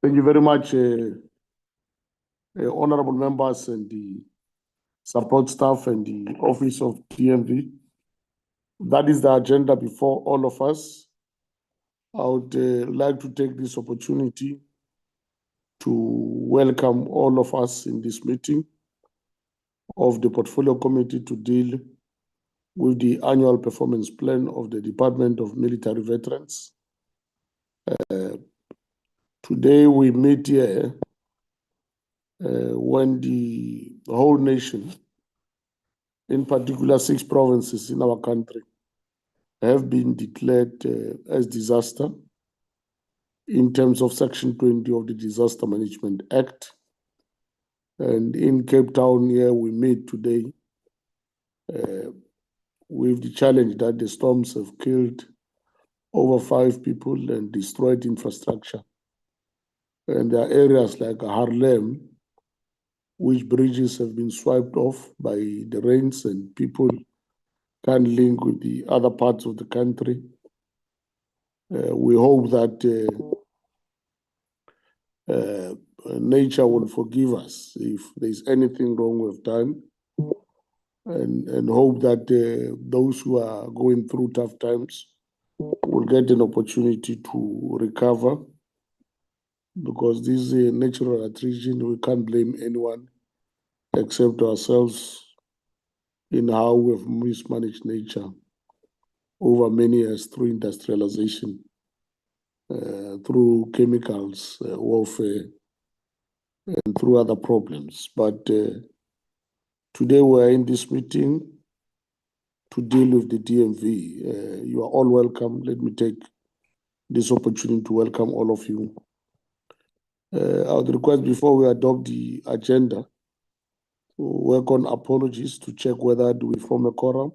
Thank you very much, honorable members and the support staff and the office of DMV. That is the agenda before all of us. I would like to take this opportunity to welcome all of us in this meeting of the Portfolio Committee to deal with the annual performance plan of the Department of Military Veterans. Today we meet here when the whole nation, in particular 6 provinces in our country, have been declared as disaster in terms of Section 20 of the Disaster Management Act. And in Cape Town here, we meet today with the challenge that the storms have killed over 5 people and destroyed infrastructure. And there are areas like Harlem, which bridges have been swiped off by the rains and people can't link with the other parts of the country. We hope that nature will forgive us if there's anything wrong with time, and hope that those who are going through tough times will get an opportunity to recover, because this is a natural attrition. We can't blame anyone except ourselves in how we've mismanaged nature over many years through industrialization, through chemicals, warfare, and through other problems. But today we're in this meeting to deal with the DMV. You are all welcome. Let me take this opportunity to welcome all of you. I would request, before we adopt the agenda, to work on apologies to check whether do we form a quorum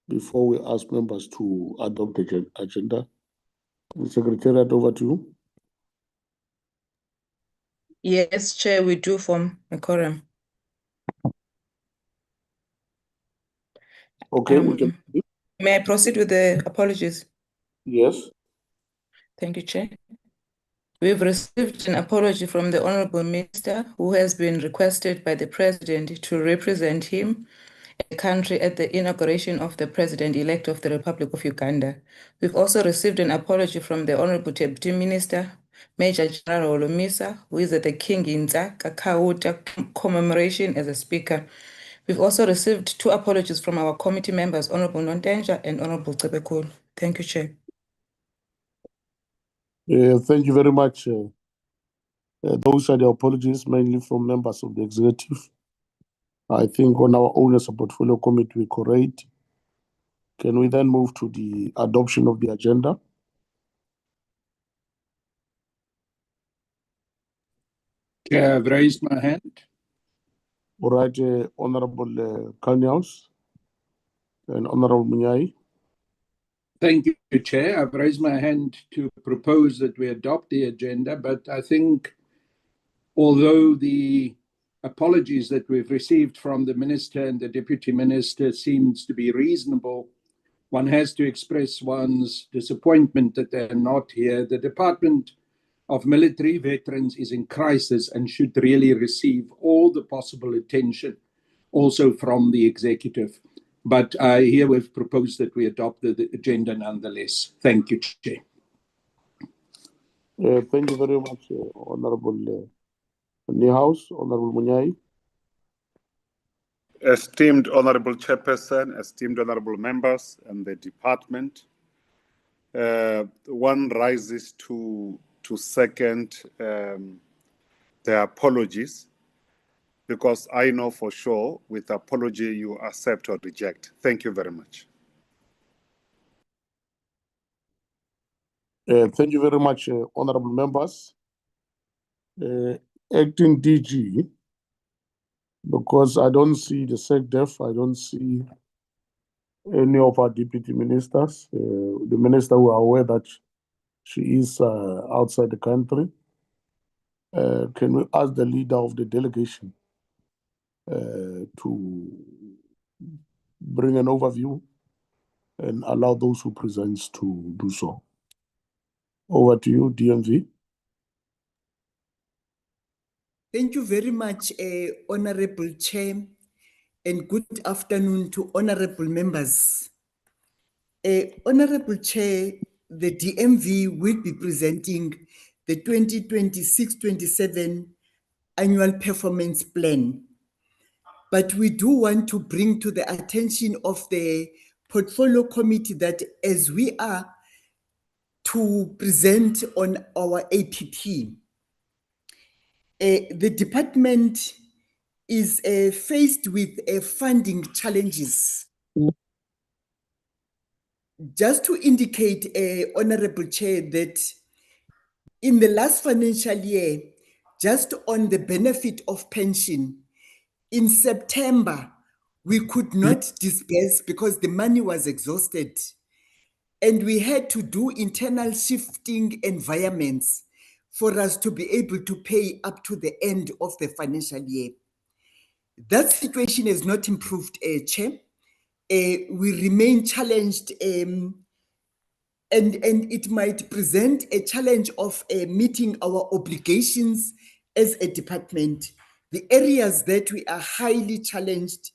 before we ask members to adopt the agenda. The Secretariat, over to you. Yes, Chair, we do form a quorum. Okay, we can. May I proceed with the apologies? Yes. Thank you, Chair. We've received an apology from the Honorable Minister, who has been requested by the President to represent him, the country, at the inauguration of the President-elect of the Republic of Uganda. We've also received an apology from the Honorable Deputy Minister, Major General Olomisa, who is at the King Inza Kakauta commemoration as a speaker. We've also received 2 apologies from our committee members, Honorable Nontenja and Honorable Tsebekul. Thank you, Chair. Thank you very much. Those are the apologies, mainly from members of the executive. I think on our own as a portfolio committee, we correct. Can we then move to the adoption of the agenda? Chair, I've raised my hand. All right, Honorable Kanyals and Honorable Munyai. Thank you, Chair. I've raised my hand to propose that we adopt the agenda, but I think although the apologies that we've received from the Minister and the Deputy Minister seems to be reasonable, one has to express one's disappointment that they're not here. The Department of Military Veterans is in crisis and should really receive all the possible attention, also from the executive. But I herewith propose that we adopt the agenda nonetheless. Thank you, Chair. Thank you very much, Honorable Niehaus. Honorable Munyai. Esteemed Honorable Chairperson, esteemed Honorable members and the department, one rises to second the apologies, because I know for sure with apology you accept or reject. Thank you very much. Thank you very much, honorable members. Acting DG, because I don't see the SecDef, I don't see any of our deputy ministers. The minister who are aware that she is outside the country. Can we ask the leader of the delegation to bring an overview and allow those who present to do so? Over to you, DMV. Thank you very much, Honorable Chair, and good afternoon to honorable members. Honorable Chair, the DMV will be presenting the 2026-27 Annual Performance Plan. But we do want to bring to the attention of the Portfolio Committee that as we are to present on our APP, the department is faced with funding challenges. Just to indicate, Honorable Chair, that in the last financial year, just on the benefit of pension, in September, we could not disburse because the money was exhausted. And we had to do internal shifting environments for us to be able to pay up to the end of the financial year. That situation has not improved, Chair. We remain challenged, and it might present a challenge of meeting our obligations as a department. The areas that we are highly challenged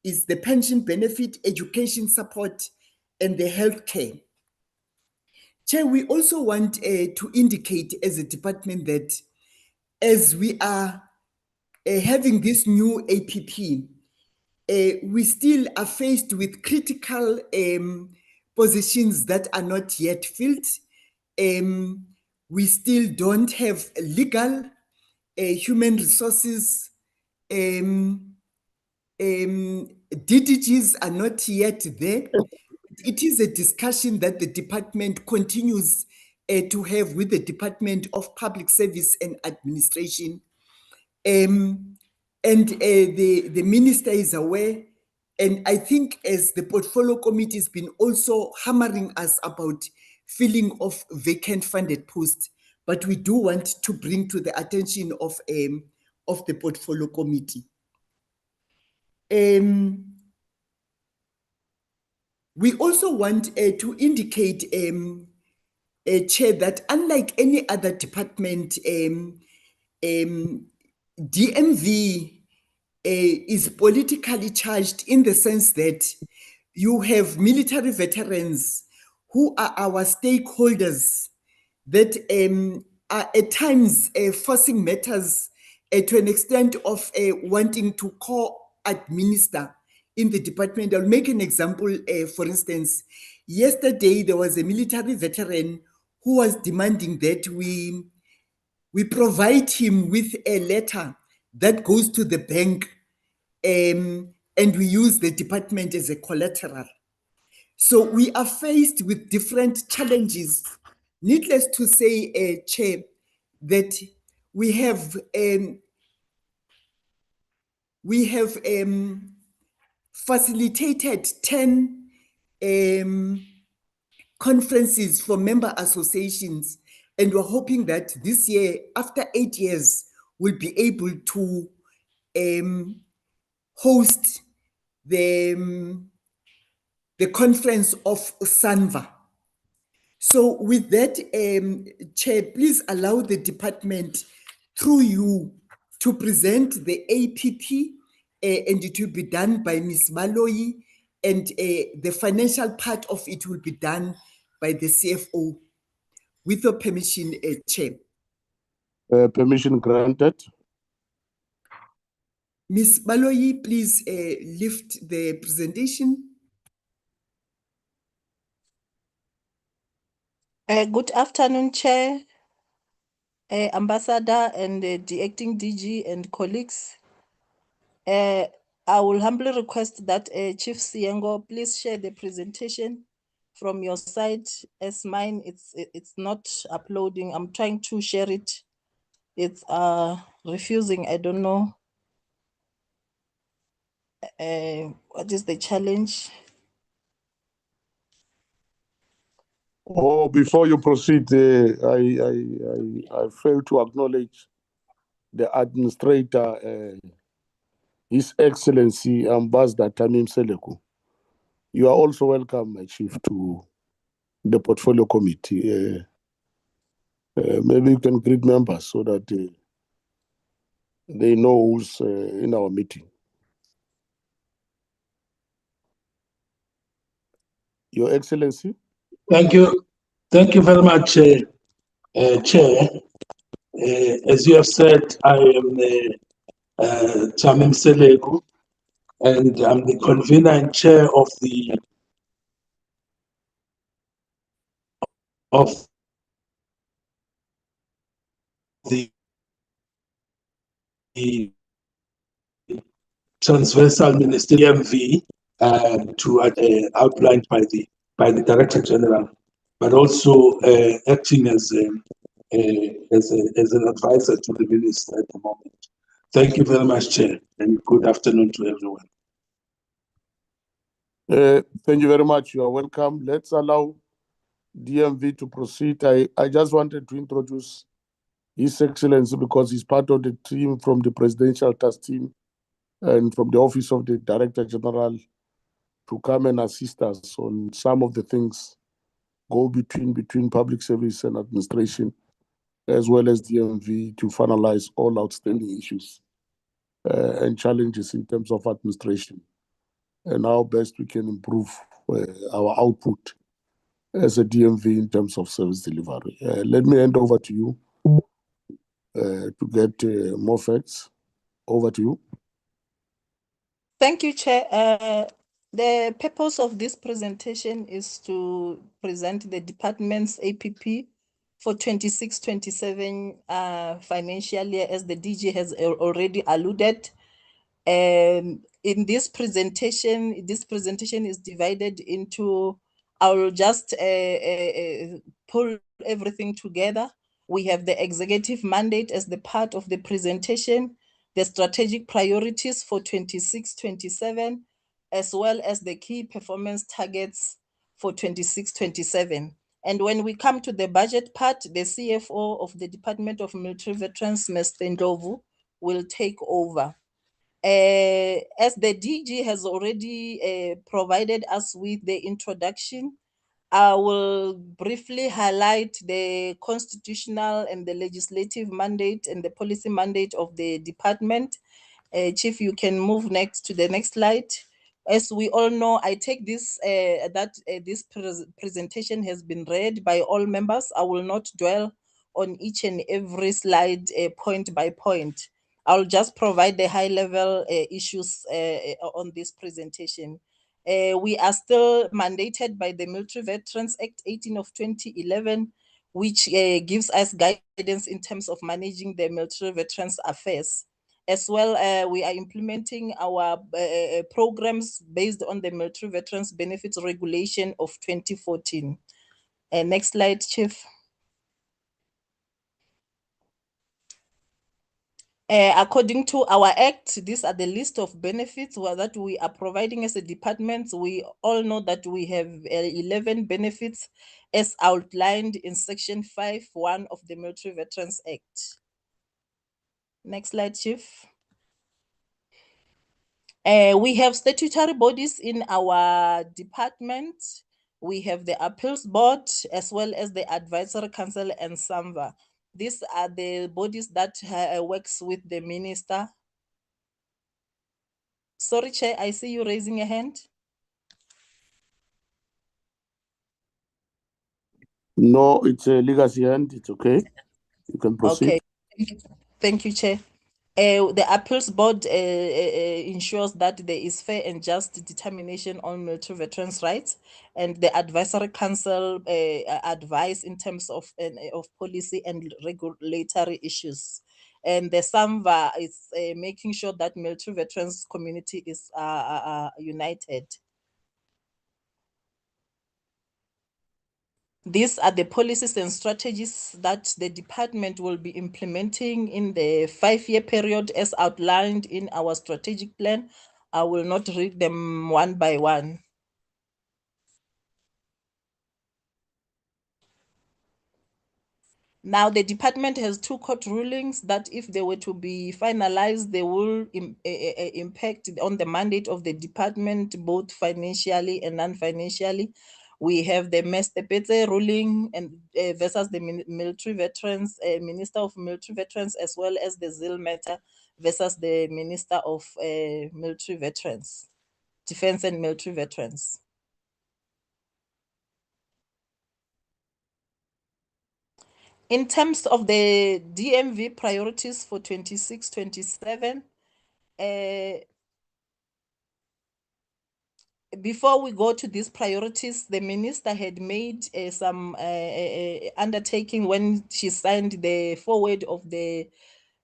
is the pension benefit, education support, and the healthcare. Chair, we also want to indicate as a department that as we are having this new APP, we still are faced with critical positions that are not yet filled. We still don't have legal, human resources, DDGs are not yet there. It is a discussion that the department continues to have with the Department of Public Service and Administration. The minister is aware, and I think as the portfolio committee has been also hammering us about filling of vacant funded posts, but we do want to bring to the attention of the portfolio committee. We also want to indicate, Chair, that unlike any other department, DMV is politically charged in the sense that you have military veterans who are our stakeholders that are at times forcing matters to an extent of wanting to co-administer in the department. I'll make an example. For instance, yesterday there was a military veteran who was demanding that we provide him with a letter that goes to the bank, and we use the department as a collateral. So we are faced with different challenges. Needless to say, Chair, that we have facilitated 10 conferences for member associations, and we're hoping that this year, after 8 years, we'll be able to host the conference of SANVA. So with that, Chair, please allow the department through you to present the APP, and it will be done by Ms. Baloyi, and the financial part of it will be done by the CFO. With your permission, Chair. Permission granted. Ms. Baloyi, please lift the presentation. Good afternoon, Chair, Ambassador, and the acting DG and colleagues. I will humbly request that Chief Siyengo, please share the presentation from your side, as mine it's not uploading. I'm trying to share it. It's refusing. I don't know what is the challenge. Oh, before you proceed, I fail to acknowledge the administrator, His Excellency Ambassador Tamim Seleku. You are also welcome, my chief, to the portfolio committee. Maybe you can greet members so that they know who's in our meeting. Your Excellency. Thank you. Thank you very much, Chair. As you have said, I am Chamim Selegu, and I'm the convener and chair of the transversal ministerial MV to outlined by the Director General, but also acting as an advisor to the Minister at the moment. Thank you very much, Chair, and good afternoon to everyone. Thank you very much. You are welcome. Let's allow DMV to proceed. I just wanted to introduce His Excellency because he's part of the team from the Presidential Task Team and from the Office of the Director General to come and assist us on some of the things go between public service and administration, as well as DMV, to finalize all outstanding issues and challenges in terms of administration and how best we can improve our output as a DMV in terms of service delivery. Let me hand over to you to get more facts. Over to you. Thank you, Chair. The purpose of this presentation is to present the department's APP for 26-27 financial year, as the DG has already alluded. In this presentation is divided into, I will just pull everything together. We have the executive mandate as the part of the presentation, the strategic priorities for 26-27, as well as the key performance targets for 26-27. And when we come to the budget part, the CFO of the Department of Military Veterans, Mr. Ndlovu, will take over. As the DG has already provided us with the introduction, I will briefly highlight the constitutional and the legislative mandate and the policy mandate of the department. Chief, you can move next to the next slide. As we all know, I take this this presentation has been read by all members. I will not dwell on each and every slide point by point. I'll just provide the high-level issues on this presentation. We are still mandated by the Military Veterans Act 18 of 2011, which gives us guidance in terms of managing the military veterans affairs. As well, we are implementing our programs based on the Military Veterans Benefits Regulation of 2014. Next slide, Chief. According to our act, these are the list of benefits that we are providing as a department. We all know that we have 11 benefits as outlined in Section 5(1) of the Military Veterans Act. Next slide, Chief. We have statutory bodies in our department. We have the Appeals Board, as well as the Advisory Council and SAMVA. These are the bodies that works with the minister. Sorry, Chair, I see you raising a hand. No, it's a legacy hand. It's okay. You can proceed. Okay, thank you, Chair. The Appeals Board ensures that there is fair and just determination on military veterans' rights, and the Advisory Council advise in terms of policy and regulatory issues. And the SAMVA is making sure that military veterans community is united. These are the policies and strategies that the department will be implementing in the 5-year period as outlined in our strategic plan. I will not read them one by one. Now, the department has 2 court rulings that if they were to be finalized, they will impact on the mandate of the department, both financially and non-financially. We have the Mestepetse ruling and versus the military veterans, Minister of Military Veterans, as well as the ZIL matter versus the Minister of Military Veterans, Defense and Military Veterans. In terms of the DMV priorities for 26-27, before we go to these priorities, the minister had made some undertaking when she signed the foreword of the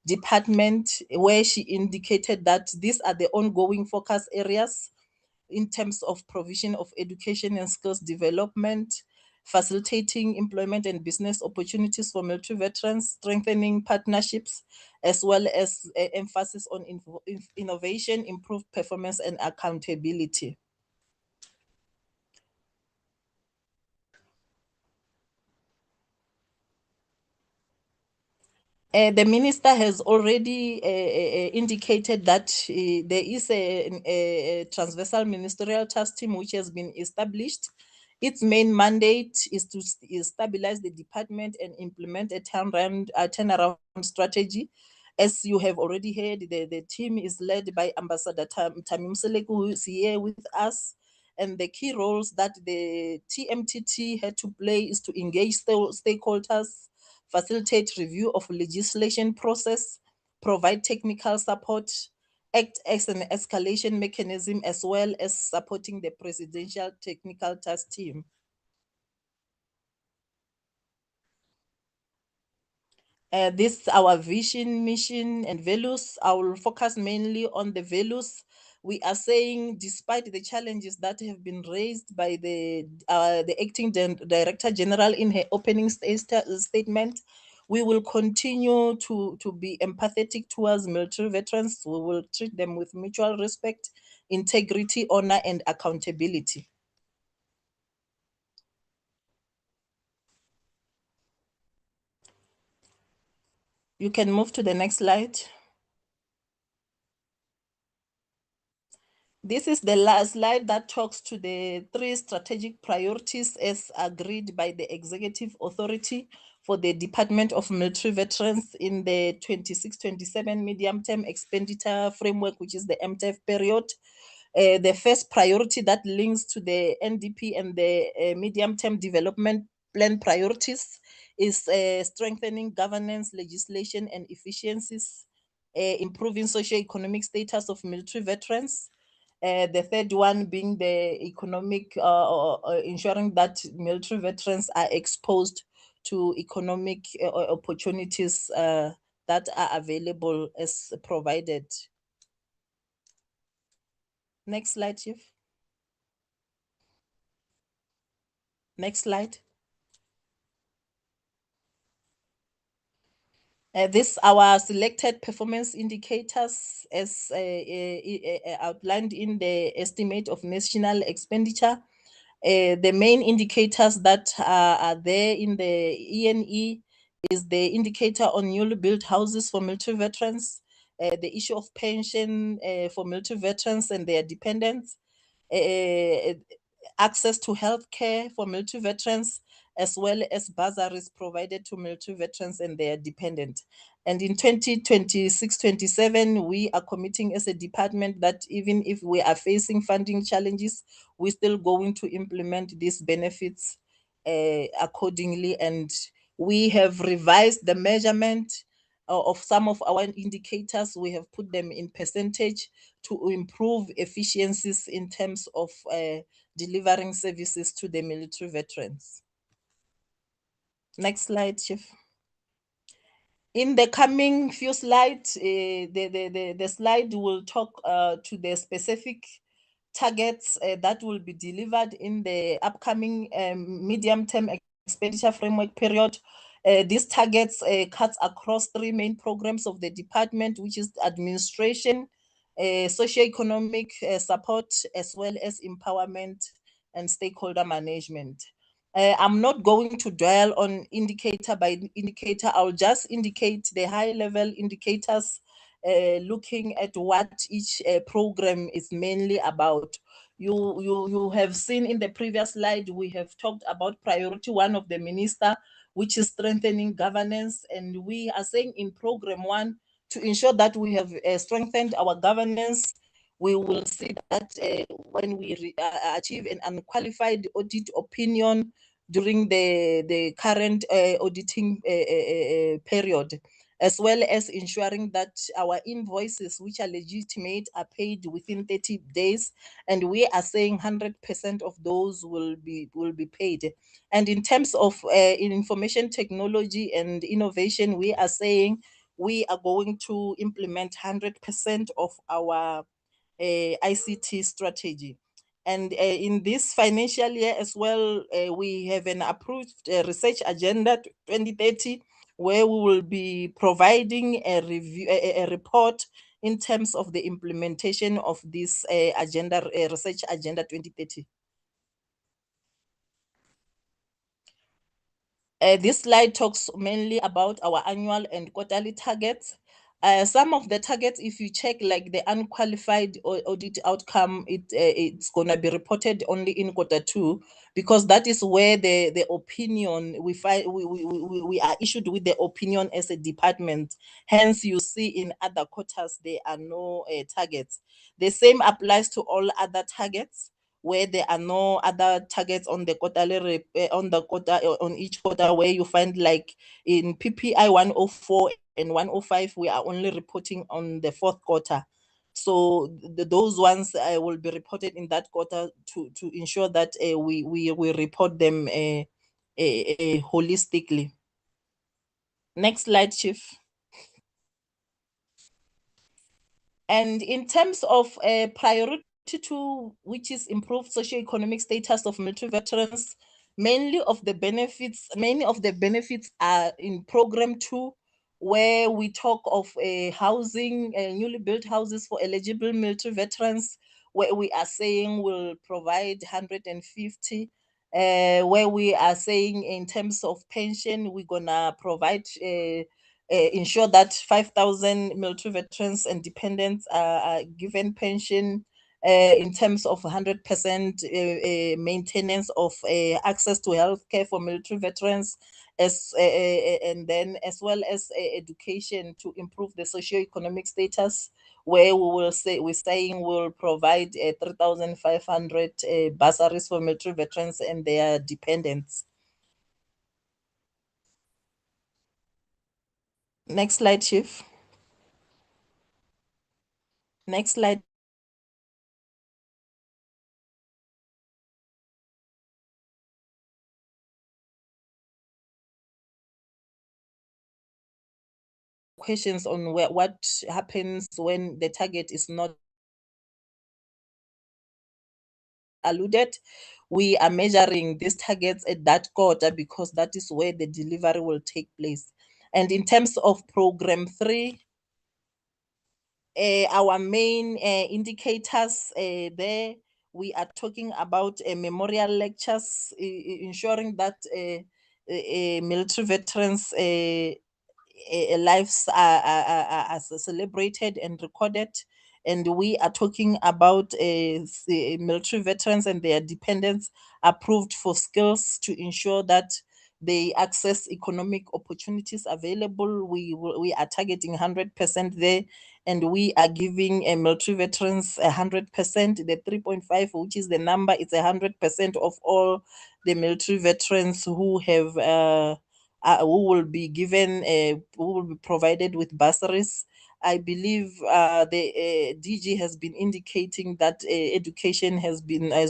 department, where she indicated that these are the ongoing focus areas in terms of provision of education and skills development, facilitating employment and business opportunities for military veterans, strengthening partnerships, as well as emphasis on innovation, improved performance, and accountability. The minister has already indicated that there is a transversal ministerial task team which has been established. Its main mandate is to stabilize the department and implement a turnaround strategy. As you have already heard, the team is led by Ambassador Tamim Seleku, who is here with us. And the key roles that the TMTT had to play is to engage stakeholders, facilitate review of legislation process, provide technical support, act as an escalation mechanism, as well as supporting the presidential technical task team. This is our vision, mission, and values. I will focus mainly on the values. We are saying, despite the challenges that have been raised by the acting director general in her opening statement, we will continue to be empathetic towards military veterans. We will treat them with mutual respect, integrity, honor, and accountability. You can move to the next slide. This is the last slide that talks to the 3 strategic priorities as agreed by the Executive Authority for the Department of Military Veterans in the 26-27 medium-term expenditure framework, which is the MTEF period. The first priority that links to the NDP and the medium-term development plan priorities is strengthening governance, legislation, and efficiencies, improving socio-economic status of military veterans. The third one being the economic, ensuring that military veterans are exposed to economic opportunities that are available as provided. Next slide, Chief. Next slide. This our selected performance indicators as outlined in the estimate of national expenditure. The main indicators that are there in the ENE is the indicator on newly built houses for military veterans, the issue of pension for military veterans and their dependents, access to healthcare for military veterans, as well as bursaries provided to military veterans and their dependents. And in 2026-27, we are committing as a department that even if we are facing funding challenges, we're still going to implement these benefits accordingly. And we have revised the measurement of some of our indicators. We have put them in percentage to improve efficiencies in terms of delivering services to the military veterans. Next slide, Chief. In the coming few slides, the slide will talk to the specific targets that will be delivered in the upcoming medium-term expenditure framework period. These targets cuts across 3 main programs of the department, which is administration, socioeconomic support, as well as empowerment and stakeholder management. I'm not going to dwell on indicator by indicator. I'll just indicate the high-level indicators looking at what each program is mainly about. You have seen in the previous slide, we have talked about priority 1 of the minister, which is strengthening governance. And we are saying in program 1, to ensure that we have strengthened our governance, we will see that when we achieve an unqualified audit opinion during the current auditing period, as well as ensuring that our invoices, which are legitimate, are paid within 30 days. And we are saying 100% of those will be paid. And in terms of in information technology and innovation, we are saying we are going to implement 100% of our ICT strategy. And in this financial year as well, we have an approved research agenda 2030, where we will be providing a review, a report in terms of the implementation of this agenda, research agenda 2030. This slide talks mainly about our annual and quarterly targets. Some of the targets, if you check, like the unqualified audit outcome, it's going to be reported only in Q2, because that is where the opinion we are issued with the opinion as a department. Hence, you see in other quarters there are no targets. The same applies to all other targets, where there are no other targets on the quarterly on each quarter, where you find, like in PPI 104 and 105, we are only reporting on the fourth quarter. So those ones will be reported in that quarter to ensure that we report them holistically. Next slide, Chief. And in terms of priority 2, which is improved socioeconomic status of military veterans, many of the benefits are in program 2, where we talk of housing, newly built houses for eligible military veterans, where we are saying will provide 150. Where we are saying in terms of pension, we're gonna provide ensure that 5,000 military veterans and dependents are given pension in terms of 100% maintenance of access to healthcare for military veterans, and then as well as education to improve the socioeconomic status, where we're saying we'll provide 3,500 bursaries for military veterans and their dependents. Next slide, Chief. Next slide. Questions on what happens when the target is not alluded. We are measuring these targets at that quarter, because that is where the delivery will take place. And in terms of program 3, our main indicators there, we are talking about memorial lectures, ensuring that military veterans lives are celebrated and recorded. And we are talking about military veterans and their dependents approved for skills to ensure that they access economic opportunities available. We are targeting 100% there, and we are giving military veterans 100%. The 3.5, which is the number, it's 100% of all the military veterans who have who will be given, who will be provided with bursaries. I believe the DG has been indicating that education has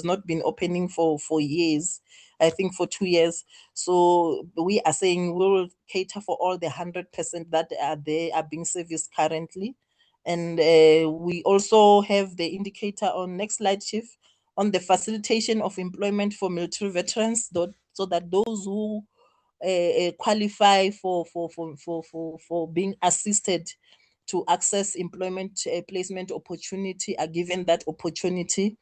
not been opening for years. I think for 2 years. So we are saying we will cater for all the 100% that are being serviced currently. And we also have the indicator on next slide, Chief, on the facilitation of employment for military veterans, so that those who qualify for being assisted to access employment placement opportunity are given that opportunity.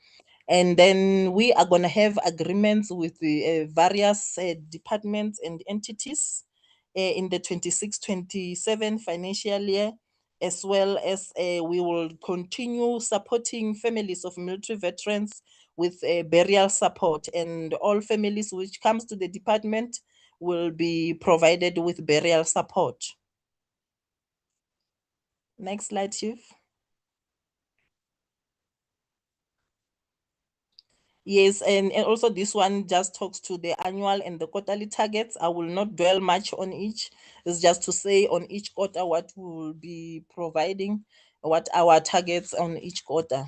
And then we are going to have agreements with the various departments and entities in the 26-27 financial year, as well as we will continue supporting families of military veterans with burial support, and all families which comes to the department will be provided with burial support. Next slide, Chief. Yes, and also this one just talks to the annual and the quarterly targets. I will not dwell much on each. It's just to say on each quarter what we will be providing, what our targets on each quarter.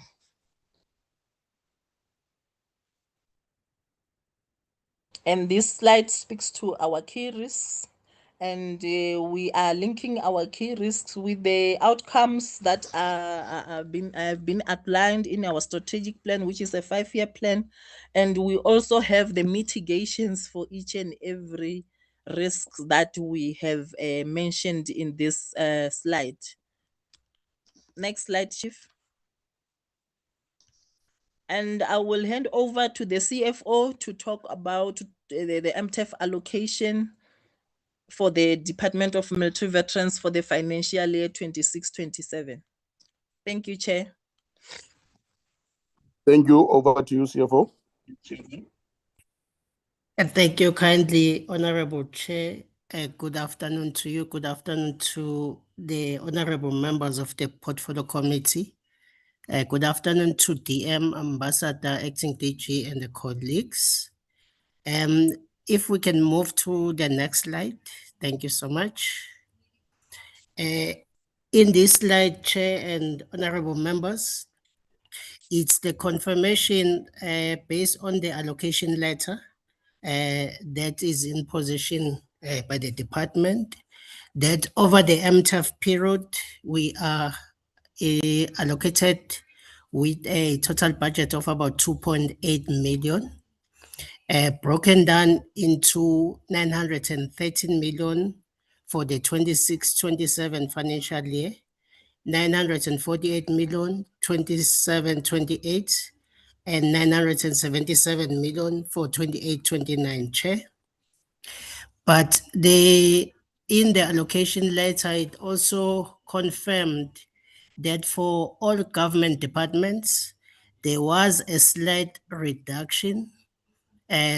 And this slide speaks to our key risks. And we are linking our key risks with the outcomes that have been outlined in our strategic plan, which is a 5-year plan. And we also have the mitigations for each and every risks that we have mentioned in this slide. Next slide, Chief. And I will hand over to the CFO to talk about the MTEF allocation for the Department of Military Veterans for the financial year 26-27. Thank you, Chair. Thank you. Over to you, CFO. And thank you kindly, Honorable Chair. Good afternoon to you. Good afternoon to the honorable members of the Portfolio Committee. Good afternoon to DM, Ambassador, Acting DG, and the colleagues. If we can move to the next slide. Thank you so much. In this slide, Chair and honorable members, it's the confirmation based on the allocation letter that is in position by the department, that over the MTEF period, we are allocated with a total budget of about 2.8 million, broken down into 913 million for the 26-27 financial year, 948 million, 27-28, and 977 million for 28-29, Chair. But in the allocation letter, it also confirmed that for all government departments, there was a slight reduction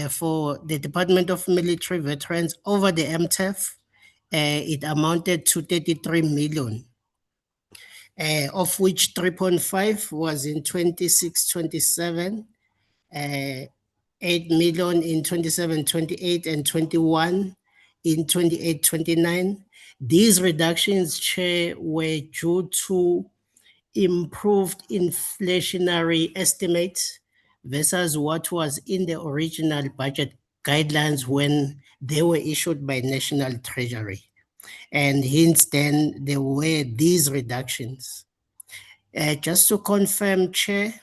for the Department of Military Veterans over the MTEF. It amounted to 33 million, of which 3.5 was in 26-27, 8 million in 27-28, and 21 in 28-29. These reductions, Chair, were due to improved inflationary estimates versus what was in the original budget guidelines when they were issued by National Treasury. And hence then there were these reductions. Just to confirm, Chair,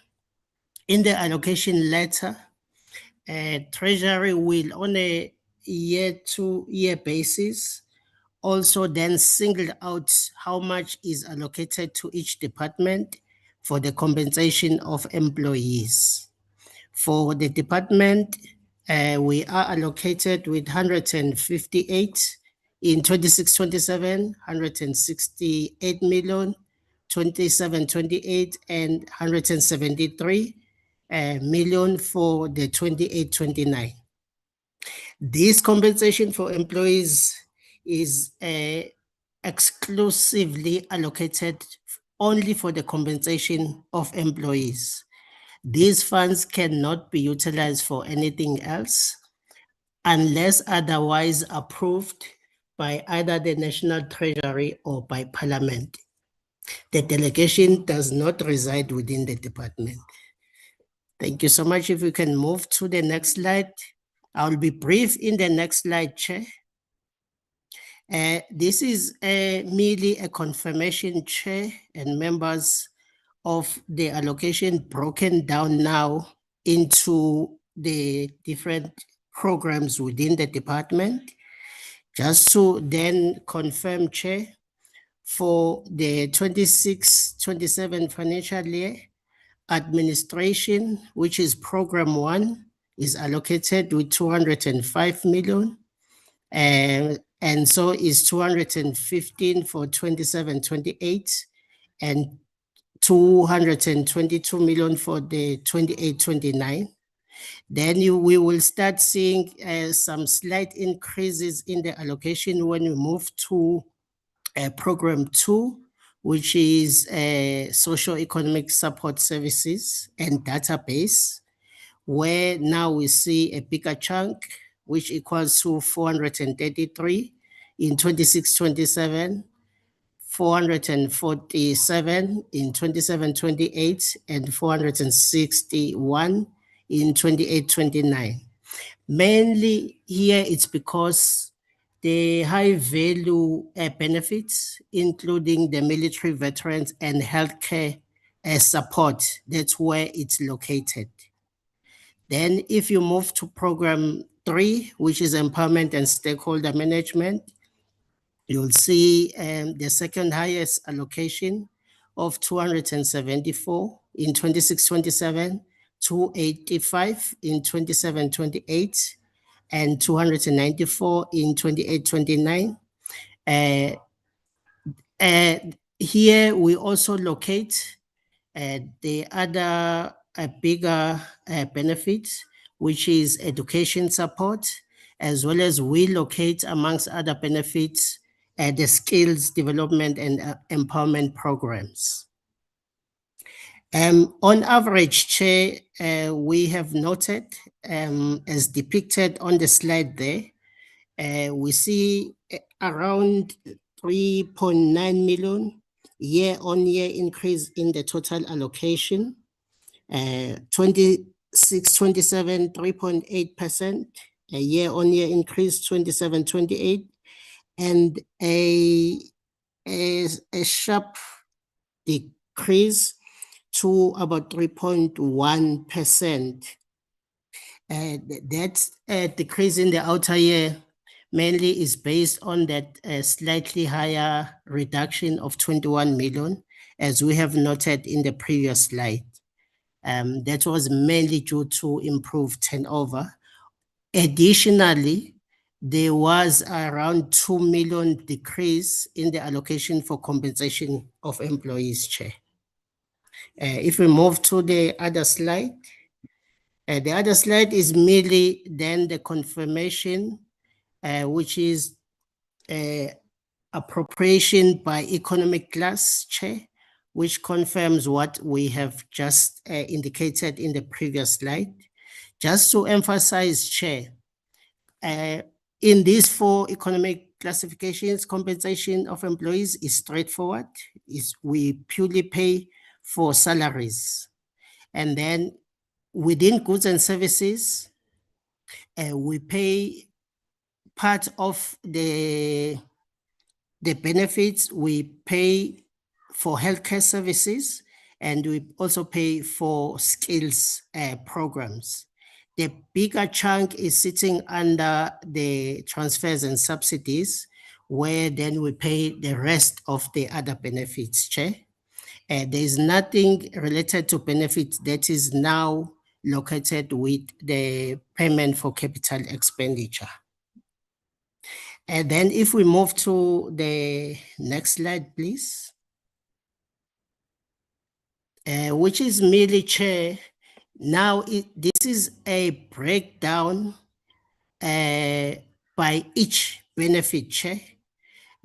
in the allocation letter, Treasury will on a year-to-year basis also then single out how much is allocated to each department for the compensation of employees. For the department, we are allocated with 158 in 26-27, 168 million, 27-28, and 173 million for the 28-29. This compensation for employees is exclusively allocated only for the compensation of employees. These funds cannot be utilized for anything else unless otherwise approved by either the National Treasury or by Parliament. The delegation does not reside within the department. Thank you so much. If we can move to the next slide. I'll be brief in the next slide, Chair. This is merely a confirmation, Chair and members, of the allocation broken down now into the different programs within the department. Just to then confirm, Chair, for the 26-27 financial year, administration, which is program 1, is allocated with 205 million, and so is 215 for 27-28, and 222 million for the 28-29. Then we will start seeing some slight increases in the allocation when we move to program 2, which is socio-economic support services and database, where now we see a bigger chunk, which equals to 433 in 26-27, 447 in 27-28, and 461 in 28-29. Mainly here it's because the high value benefits, including the military veterans and healthcare support, that's where it's located. Then if you move to program 3, which is empowerment and stakeholder management, you'll see the second highest allocation of 274 in 26-27, 285 in 27-28, and 294 in 28-29. Here we also locate the other bigger benefits, which is education support, as well as we locate, amongst other benefits, the skills development and empowerment programs. On average, Chair, we have noted, as depicted on the slide there, we see around 3.9 million year-on-year increase in the total allocation. 26-27, 3.8%, a year-on-year increase, 27-28, and a sharp decrease to about 3.1%. That decrease in the outer year mainly is based on that slightly higher reduction of 21 million, as we have noted in the previous slide. That was mainly due to improved turnover. Additionally, there was around 2 million decrease in the allocation for compensation of employees, Chair. If we move to the other slide, the other slide is merely then the confirmation, which is appropriation by economic class, Chair, which confirms what we have just indicated in the previous slide. Just to emphasize, Chair, in these 4 economic classifications, compensation of employees is straightforward. We purely pay for salaries. And then within goods and services, we pay part of the benefits. We pay for healthcare services, and we also pay for skills programs. The bigger chunk is sitting under the transfers and subsidies, where then we pay the rest of the other benefits, Chair. There is nothing related to benefits that is now located with the payment for capital expenditure. And then if we move to the next slide, please. Which is merely, Chair, now this is a breakdown by each benefit, Chair.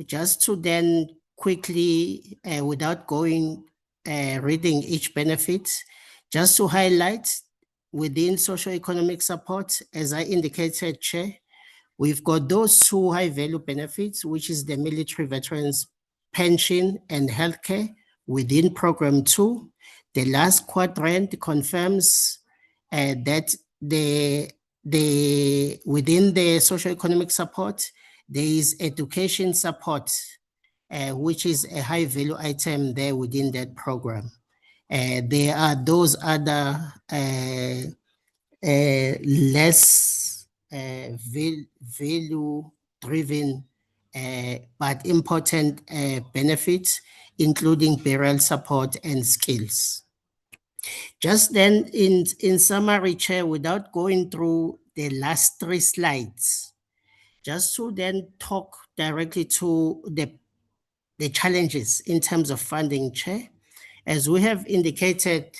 Just to then quickly, without going reading each benefit, just to highlight within socio-economic support, as I indicated, Chair, we've got those 2 high-value benefits, which is the military veterans pension and healthcare within program 2. The last quadrant confirms that within the socio-economic support, there is education support, which is a high-value item there within that program. There are those other less value-driven but important benefits, including burial support and skills. Just then, in summary, Chair, without going through the last 3 slides, just to then talk directly to the challenges in terms of funding, Chair. As we have indicated,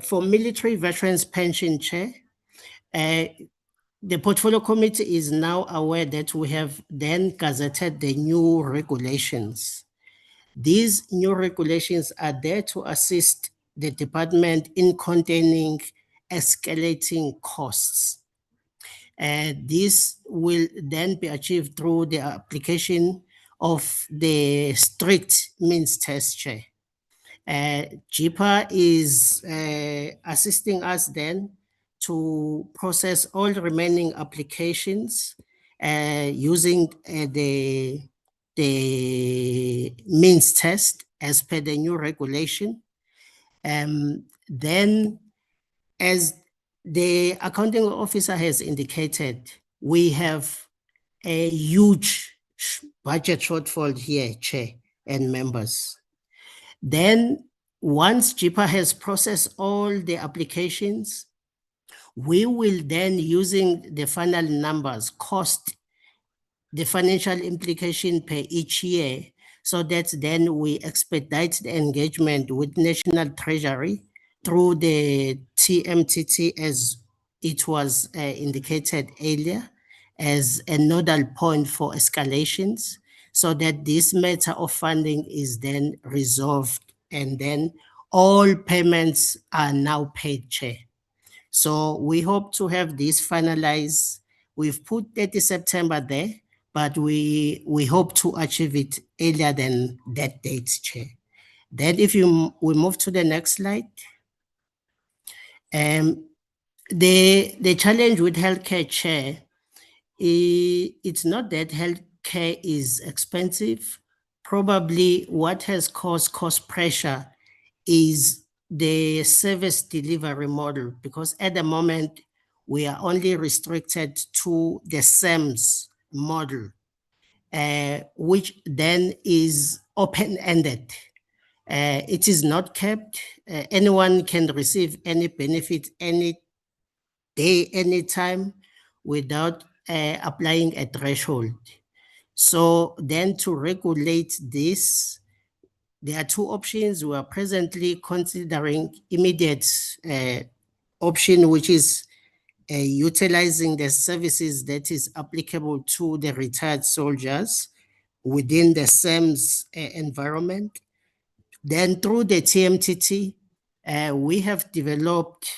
for military veterans pension, Chair, the portfolio committee is now aware that we have then gazetted the new regulations. These new regulations are there to assist the department in containing escalating costs. This will then be achieved through the application of the strict means test, Chair. JIPA is assisting us then to process all remaining applications using the means test as per the new regulation. Then, as the accounting officer has indicated, we have a huge budget shortfall here, Chair and members. Then, once JIPA has processed all the applications, we will then, using the final numbers, cost the financial implication per each year, so that then we expedite the engagement with National Treasury through the TMTT, as it was indicated earlier, as a nodal point for escalations, so that this matter of funding is then resolved, and then all payments are now paid, Chair. So we hope to have this finalized. We've put 30 September there, but we hope to achieve it earlier than that date, Chair. Then if we move to the next slide. The challenge with healthcare, Chair, it's not that healthcare is expensive. Probably what has caused cost pressure is the service delivery model, because at the moment we are only restricted to the SAMS model, which then is open-ended. It is not capped. Anyone can receive any benefit any day, anytime, without applying a threshold. So then, to regulate this, there are two options. We are presently considering immediate option, which is utilizing the services that is applicable to the retired soldiers within the SAMS environment. Then through the TMTT, we have developed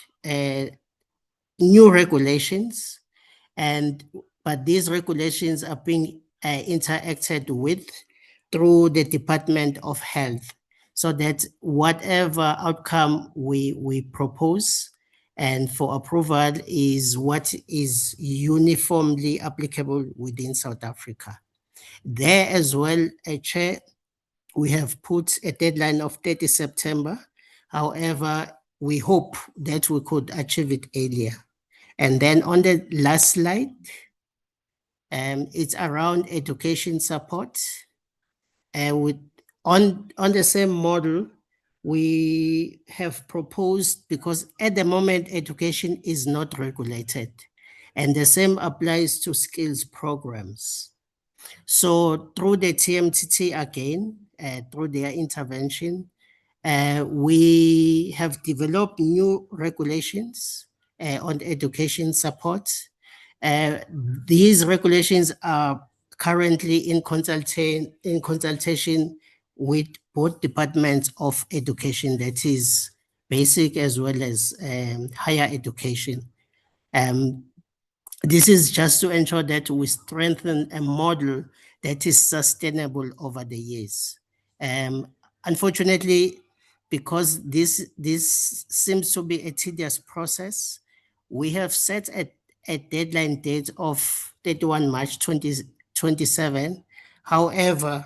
new regulations, but these regulations are being interacted with through the Department of Health, so that whatever outcome we propose and for approval is what is uniformly applicable within South Africa. There as well, Chair, we have put a deadline of 30 September. However, we hope that we could achieve it earlier. And then on the last slide, it's around education support. On the same model, we have proposed, because at the moment education is not regulated, and the same applies to skills programs. So through the TMTT again, through their intervention, we have developed new regulations on education support. These regulations are currently in consultation with both departments of education, that is basic as well as higher education. This is just to ensure that we strengthen a model that is sustainable over the years. Unfortunately, because this seems to be a tedious process, we have set a deadline date of 31 March 2027. However,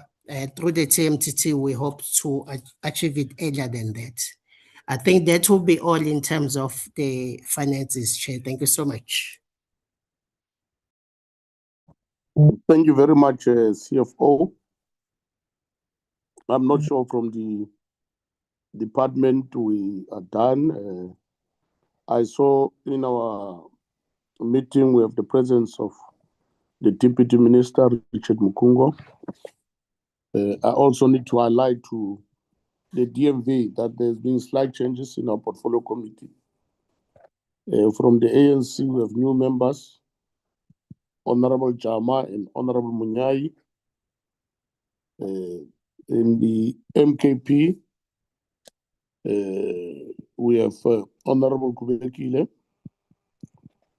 through the TMTT, we hope to achieve it earlier than that. I think that will be all in terms of the finances, Chair. Thank you so much. Thank you very much, CFO. I'm not sure from the department we are done. I saw in our meeting we have the presence of the Deputy Minister, Richard Mukungo. I also need to highlight to the DMV that there's been slight changes in our portfolio committee. From the ANC, we have new members, Honorable Jama and Honorable Munyai. In the MKP, we have Honorable Kubekile,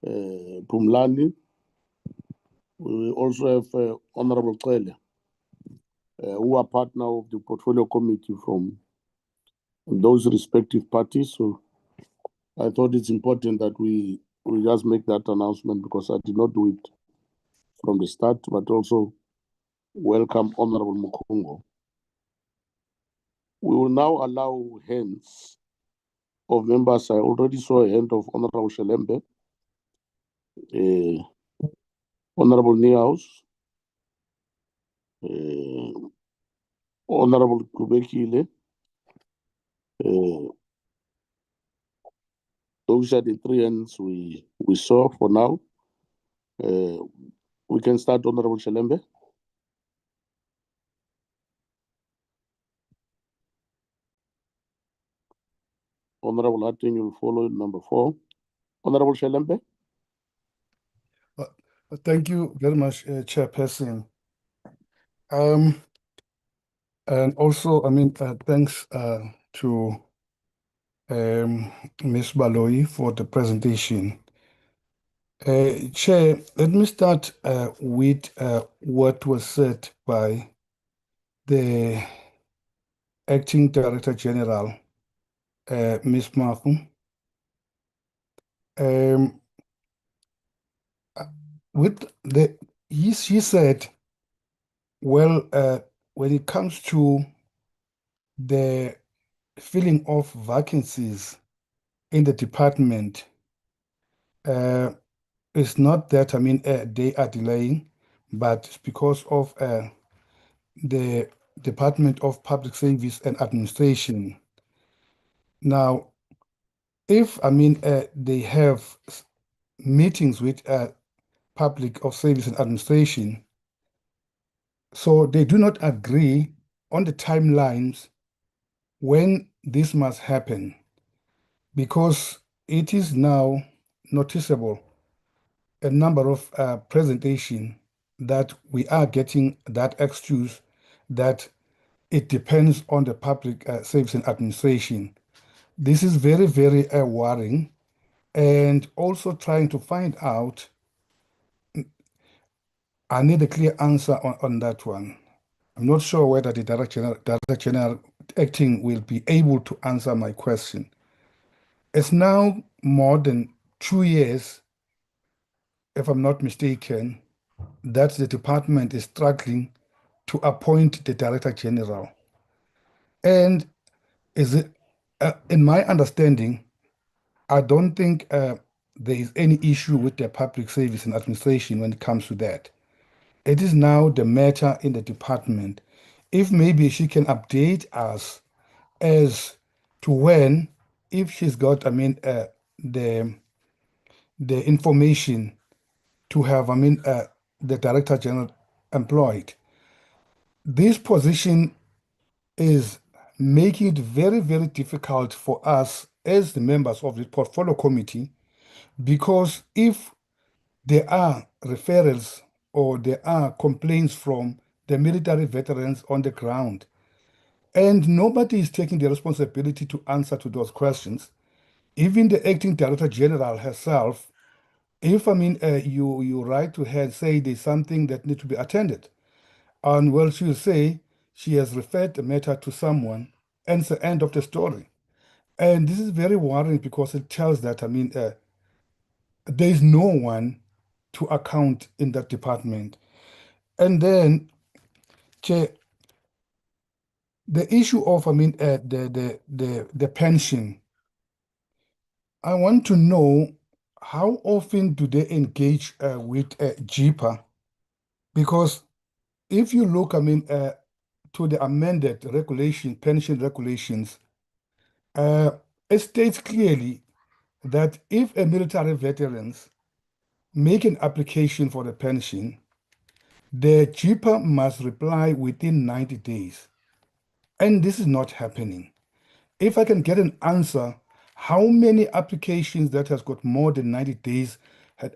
Pumlani. We also have Honorable Cele, who are partner of the portfolio committee from those respective parties. So I thought it's important that we just make that announcement because I did not do it from the start, but also welcome Honorable Mukongo. We will now allow hands of members. I already saw a hand of Honorable Shelembe, Honorable Niehaus, Honorable Kubekile. Those are the three hands we saw for now. We can start, Honorable Shelembe. Honorable Hatting, you will follow number 4. Honorable Shelembe. Thank you very much, Chairperson. And also, thanks to Ms. Baloyi for the presentation. Chair, let me start with what was said by the Acting Director General, Ms. Mahu. She said, well, when it comes to the filling of vacancies in the department, it's not that they are delaying, but it's because of the Department of Public Service and Administration. Now, if they have meetings with Public of Service and Administration, so they do not agree on the timelines when this must happen, because it is now noticeable a number of presentation that we are getting that excuse that it depends on the Public Service and Administration. This is very, very worrying, and also trying to find out. I need a clear answer on that one. I'm not sure whether the Director General acting will be able to answer my question. It's now more than 2 years, if I'm not mistaken, that the department is struggling to appoint the Director General. And is it, in my understanding, I don't think there is any issue with the Public Service and Administration when it comes to that. It is now the matter in the department. If maybe she can update us as to when, if she's got, the information to have, the Director General employed. This position is making it very, very difficult for us as the members of the portfolio committee, because if there are referrals or there are complaints from the military veterans on the ground, and nobody is taking the responsibility to answer to those questions, even the acting Director General herself, if you write to her, say there's something that needs to be attended, and well, she'll say she has referred the matter to someone, and it's the end of the story. And this is very worrying because it tells that there is no one to account in that department. And then, Chair, the issue of the pension. I want to know how often do they engage with JIPA? Because if you look, to the amended pension regulations, it states clearly that if a military veterans make an application for the pension, the JIPA must reply within 90 days. And this is not happening. If I can get an answer, how many applications that has got more than 90 days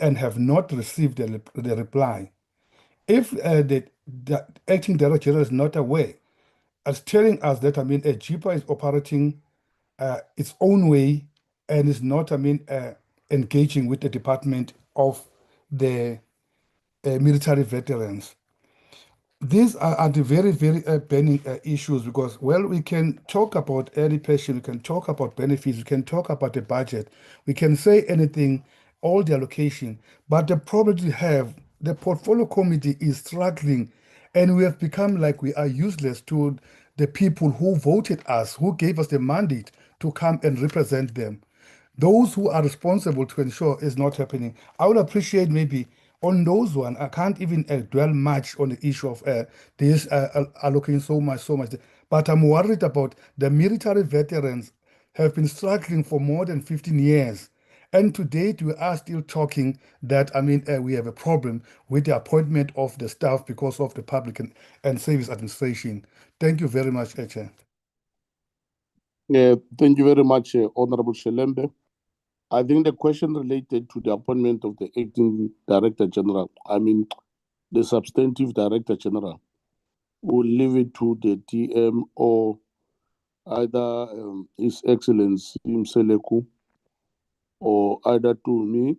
and have not received the reply? If the acting director general is not aware, as telling us that, a JIPA is operating its own way and is not, engaging with the Department of the military veterans. These are the very, very burning issues because, well, we can talk about early pension, we can talk about benefits, we can talk about the budget, we can say anything, all the allocation, but the problem we have, the portfolio committee is struggling and we have become like we are useless to the people who voted us, who gave us the mandate to come and represent them. Those who are responsible to ensure is not happening. I would appreciate maybe on those one, I can't even dwell much on the issue of this allocating so much. But I'm worried about the military veterans have been struggling for more than 15 years. And to date, we are still talking that, we have a problem with the appointment of the staff because of the public and service administration. Thank you very much, Chair. Thank you very much, Honorable Shelembe. I think the question related to the appointment of the acting director general, the substantive director general, will leave it to the DM or either His Excellency Mseleku or either to me,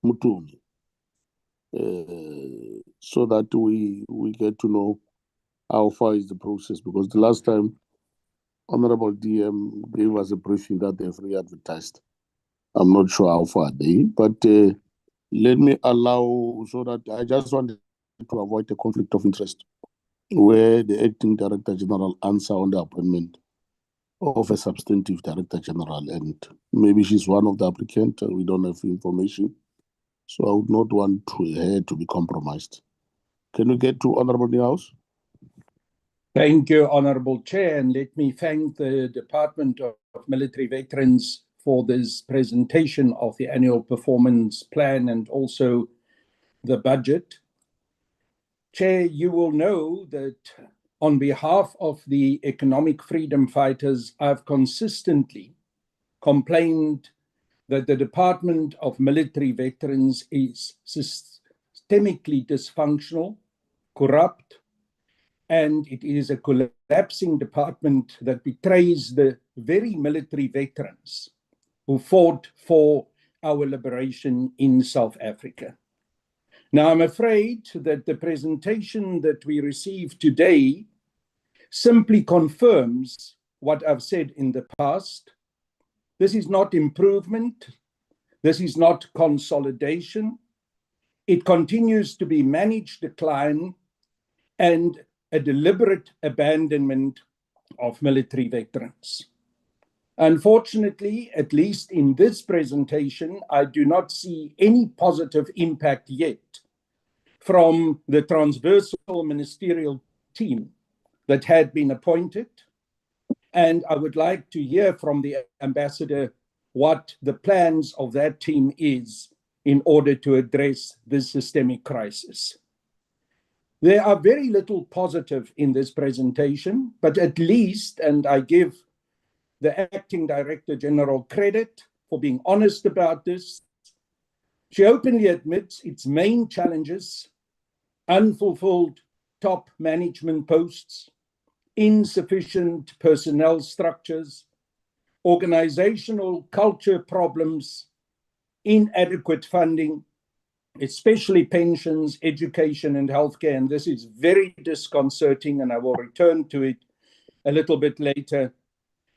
Mutumi, so that we get to know how far is the process, because the last time Honorable DM gave us a briefing that they've re-advertised. I'm not sure how far they, but let me allow, so that I just wanted to avoid a conflict of interest where the acting director general answer on the appointment of a substantive director general, and maybe she's one of the applicants. We don't have information, so I would not want her to be compromised. Can we get to Honorable Niehaus? Thank you, Honorable Chair, and let me thank the Department of Military Veterans for this presentation of the annual performance plan and also the budget. Chair, you will know that on behalf of the economic freedom fighters, I've consistently complained that the Department of Military Veterans is systemically dysfunctional, corrupt, and it is a collapsing department that betrays the very military veterans who fought for our liberation in South Africa. Now, I'm afraid that the presentation that we received today simply confirms what I've said in the past. This is not improvement. This is not consolidation. It continues to be managed decline and a deliberate abandonment of military veterans. Unfortunately, at least in this presentation, I do not see any positive impact yet from the transversal ministerial team that had been appointed. And I would like to hear from the ambassador what the plans of that team is in order to address this systemic crisis. There are very little positive in this presentation, but at least, and I give the acting director general credit for being honest about this, she openly admits its main challenges: unfulfilled top management posts, insufficient personnel structures, organizational culture problems, inadequate funding, especially pensions, education, and healthcare. And this is very disconcerting, and I will return to it a little bit later.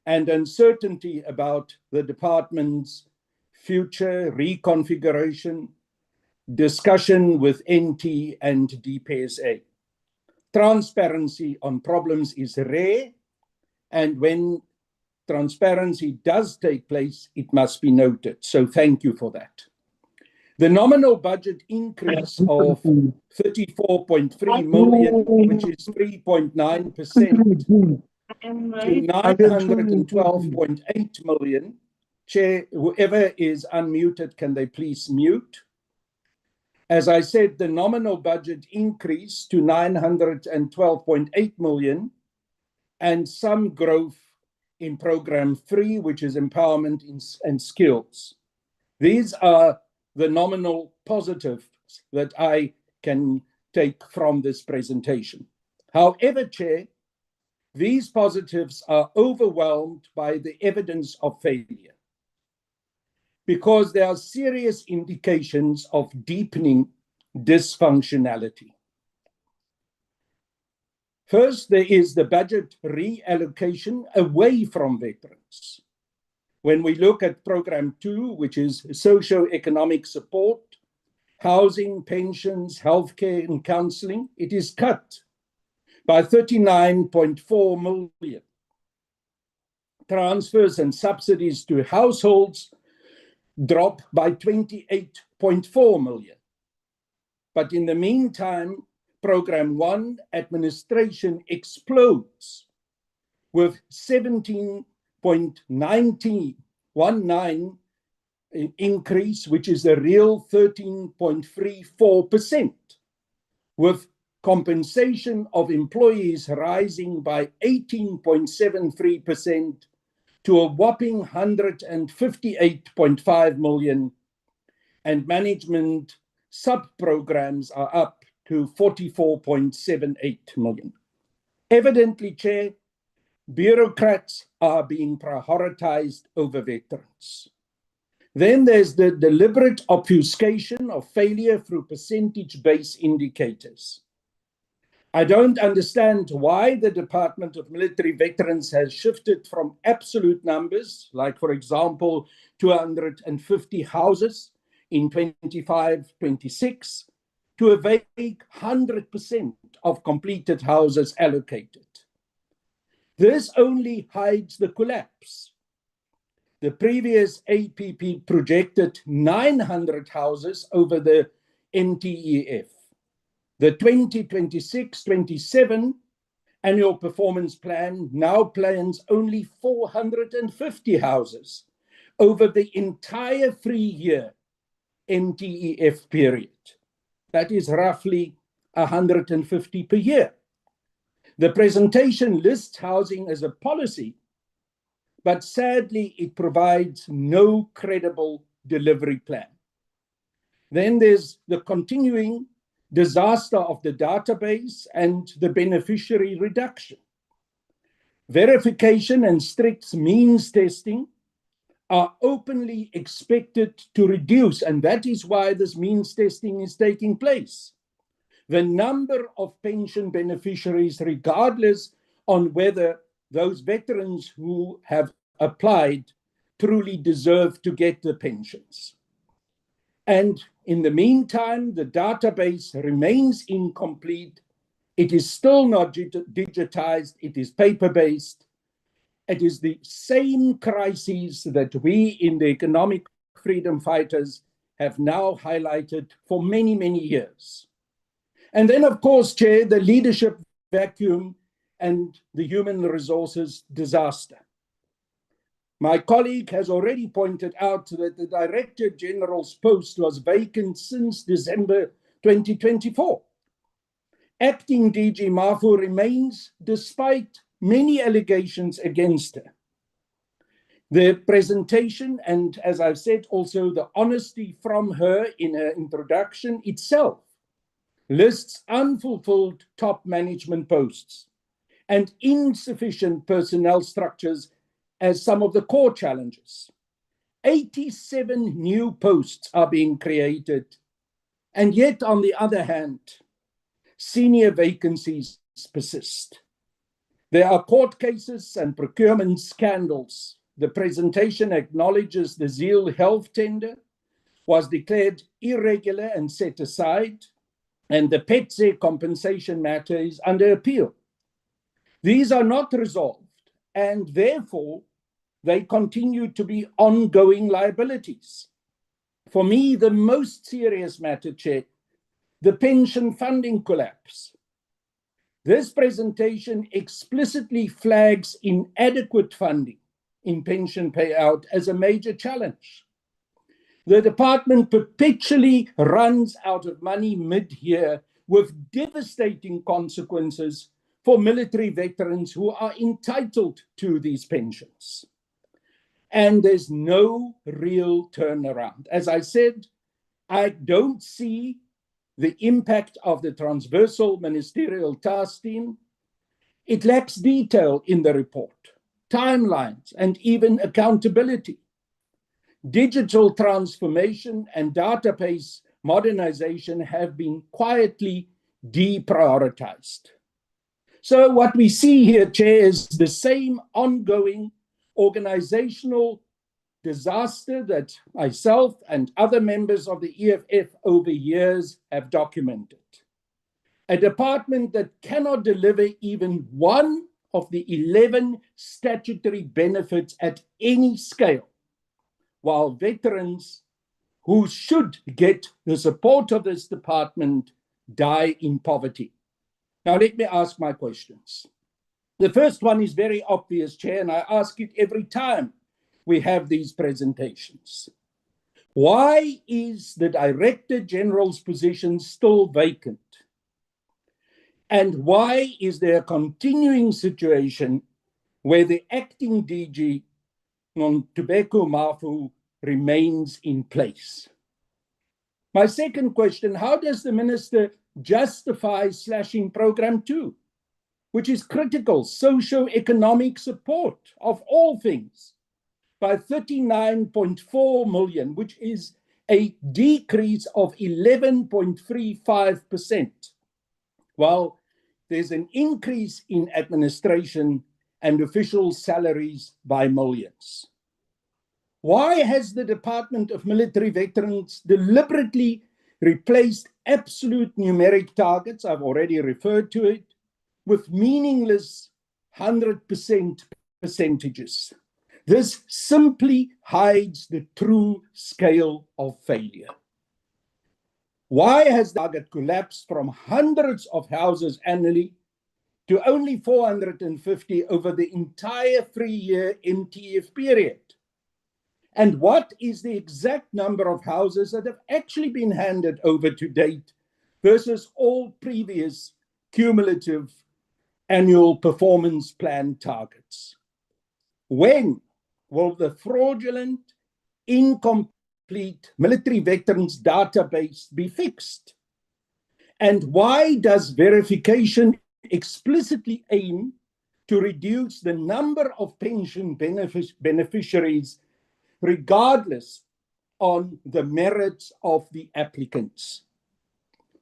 And uncertainty about the department's future reconfiguration, discussion with NT and DPSA. Transparency on problems is rare, and when transparency does take place, it must be noted. So thank you for that. The nominal budget increase of 34.3 million, which is 3.9%, to 912.8 million. Chair, whoever is unmuted, can they please mute? As I said, the nominal budget increased to 912.8 million, and some growth in Program 3, which is Empowerment and Skills. These are the nominal positives that I can take from this presentation. However, Chair, these positives are overwhelmed by the evidence of failure, because there are serious indications of deepening dysfunctionality. First, there is the budget reallocation away from veterans. When we look at Program 2, which is socio-economic support, housing, pensions, healthcare, and counseling, it is cut by 39.4 million. Transfers and subsidies to households drop by 28.4 million. But in the meantime, Program 1 administration explodes with 17.19 increase, which is a real 13.34%, with compensation of employees rising by 18.73% to a whopping 158.5 million, and management sub-programs are up to 44.78 million. Evidently, Chair, bureaucrats are being prioritized over veterans. Then there's the deliberate obfuscation of failure through percentage-based indicators. I don't understand why the Department of Military Veterans has shifted from absolute numbers, like, for example, 250 houses in 25-26, to a vague 100% of completed houses allocated. This only hides the collapse. The previous APP projected 900 houses over the NTEF. The 2026-27 annual performance plan now plans only 450 houses over the entire 3-year NTEF period. That is roughly 150 per year. The presentation lists housing as a policy, but sadly, it provides no credible delivery plan. Then there's the continuing disaster of the database and the beneficiary reduction. Verification and strict means testing are openly expected to reduce, and that is why this means testing is taking place, the number of pension beneficiaries, regardless on whether those veterans who have applied truly deserve to get the pensions. And in the meantime, the database remains incomplete. It is still not digitized. It is paper-based. It is the same crises that we in the economic freedom fighters have now highlighted for many, many years. And then, of course, Chair, the leadership vacuum and the human resources disaster. My colleague has already pointed out that the Director General's post was vacant since December 2024. Acting DG Mafu remains despite many allegations against her. The presentation and, as I've said, also the honesty from her in her introduction itself lists unfulfilled top management posts and insufficient personnel structures as some of the core challenges. 87 new posts are being created, and yet, on the other hand, senior vacancies persist. There are court cases and procurement scandals. The presentation acknowledges the Zeal Health tender was declared irregular and set aside, and the PETSE compensation matter is under appeal. These are not resolved, and therefore, they continue to be ongoing liabilities. For me, the most serious matter, Chair, the pension funding collapse. This presentation explicitly flags inadequate funding in pension payout as a major challenge. The department perpetually runs out of money mid-year with devastating consequences for military veterans who are entitled to these pensions. And there's no real turnaround. As I said, I don't see the impact of the transversal ministerial task team. It lacks detail in the report, timelines, and even accountability. Digital transformation and database modernization have been quietly deprioritized. So what we see here, Chair, is the same ongoing organizational disaster that myself and other members of the EFF over years have documented. A department that cannot deliver even one of the 11 statutory benefits at any scale, while veterans who should get the support of this department die in poverty. Now, let me ask my questions. The first one is very obvious, Chair, and I ask it every time we have these presentations. Why is the Director General's position still vacant? And why is there a continuing situation where the acting DG, Ntobeko Mafu, remains in place? My second question, how does the minister justify slashing Program 2, which is critical socio-economic support of all things, by 39.4 million, which is a decrease of 11.35%, while there's an increase in administration and official salaries by millions? Why has the Department of Military Veterans deliberately replaced absolute numeric targets, I've already referred to it, with meaningless 100% percentages? This simply hides the true scale of failure. Why has the target collapsed from hundreds of houses annually to only 450 over the entire 3-year MTF period? And what is the exact number of houses that have actually been handed over to date versus all previous cumulative annual performance plan targets? When will the fraudulent, incomplete military veterans database be fixed? And why does verification explicitly aim to reduce the number of pension beneficiaries regardless on the merits of the applicants?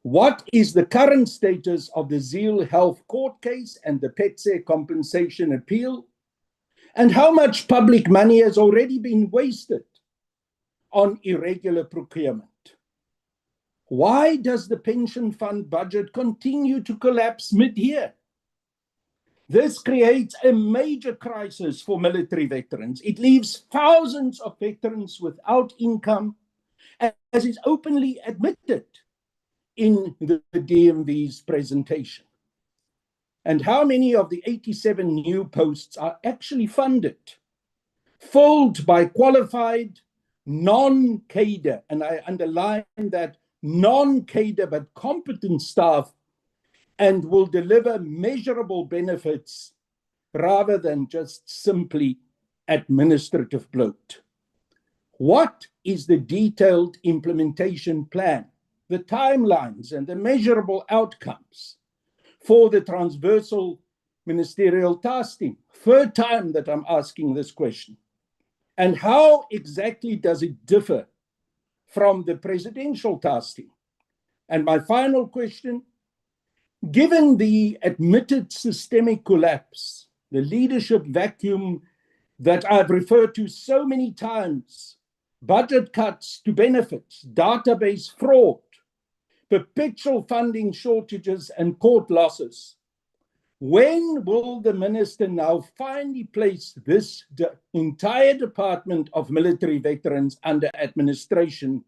What is the current status of the Zeal Health court case and the PETSE compensation appeal? And how much public money has already been wasted on irregular procurement? Why does the pension fund budget continue to collapse mid-year? This creates a major crisis for military veterans. It leaves thousands of veterans without income, as is openly admitted in the DMV's presentation. And how many of the 87 new posts are actually funded, filled by qualified, non-cadre, and I underline that, non-cadre but competent staff, and will deliver measurable benefits rather than just simply administrative bloat? What is the detailed implementation plan, the timelines, and the measurable outcomes for the transversal ministerial task team? Third time that I'm asking this question. And how exactly does it differ from the presidential task team? And my final question, given the admitted systemic collapse, the leadership vacuum that I've referred to so many times, budget cuts to benefits, database fraud, perpetual funding shortages, and court losses, when will the minister now finally place this entire Department of Military Veterans under administration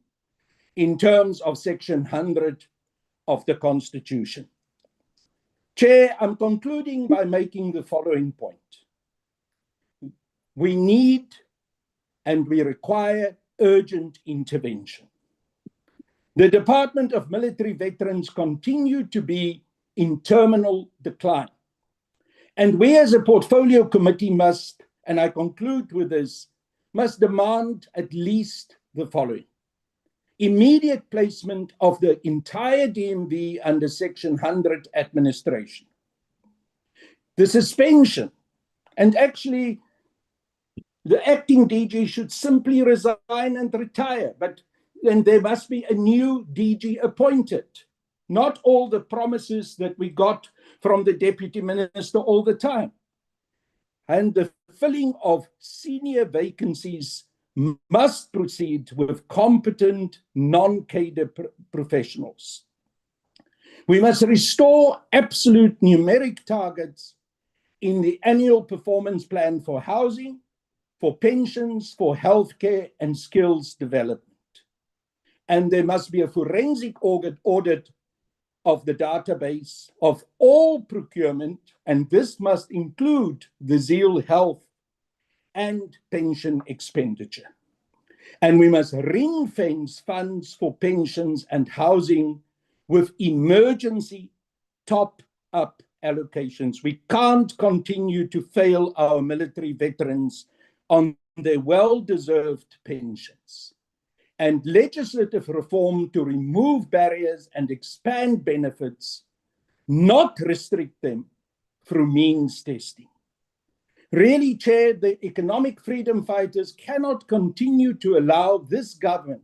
in terms of Section 100 of the Constitution? Chair, I'm concluding by making the following point. We need and we require urgent intervention. The Department of Military Veterans continue to be in terminal decline. And we as a portfolio committee must, and I conclude with this, must demand at least the following. Immediate placement of the entire DMV under Section 100 administration. The suspension, and actually the acting DG should simply resign and retire, but then there must be a new DG appointed. Not all the promises that we got from the deputy minister all the time. And the filling of senior vacancies must proceed with competent non-cadre professionals. We must restore absolute numeric targets in the annual performance plan for housing, for pensions, for healthcare, and skills development. And there must be a forensic audit of the database of all procurement, and this must include the Zeal health and pension expenditure. And we must ring-fence funds for pensions and housing with emergency top-up allocations. We can't continue to fail our military veterans on their well-deserved pensions. And legislative reform to remove barriers and expand benefits, not restrict them through means testing. Really, Chair, the economic freedom fighters cannot continue to allow this government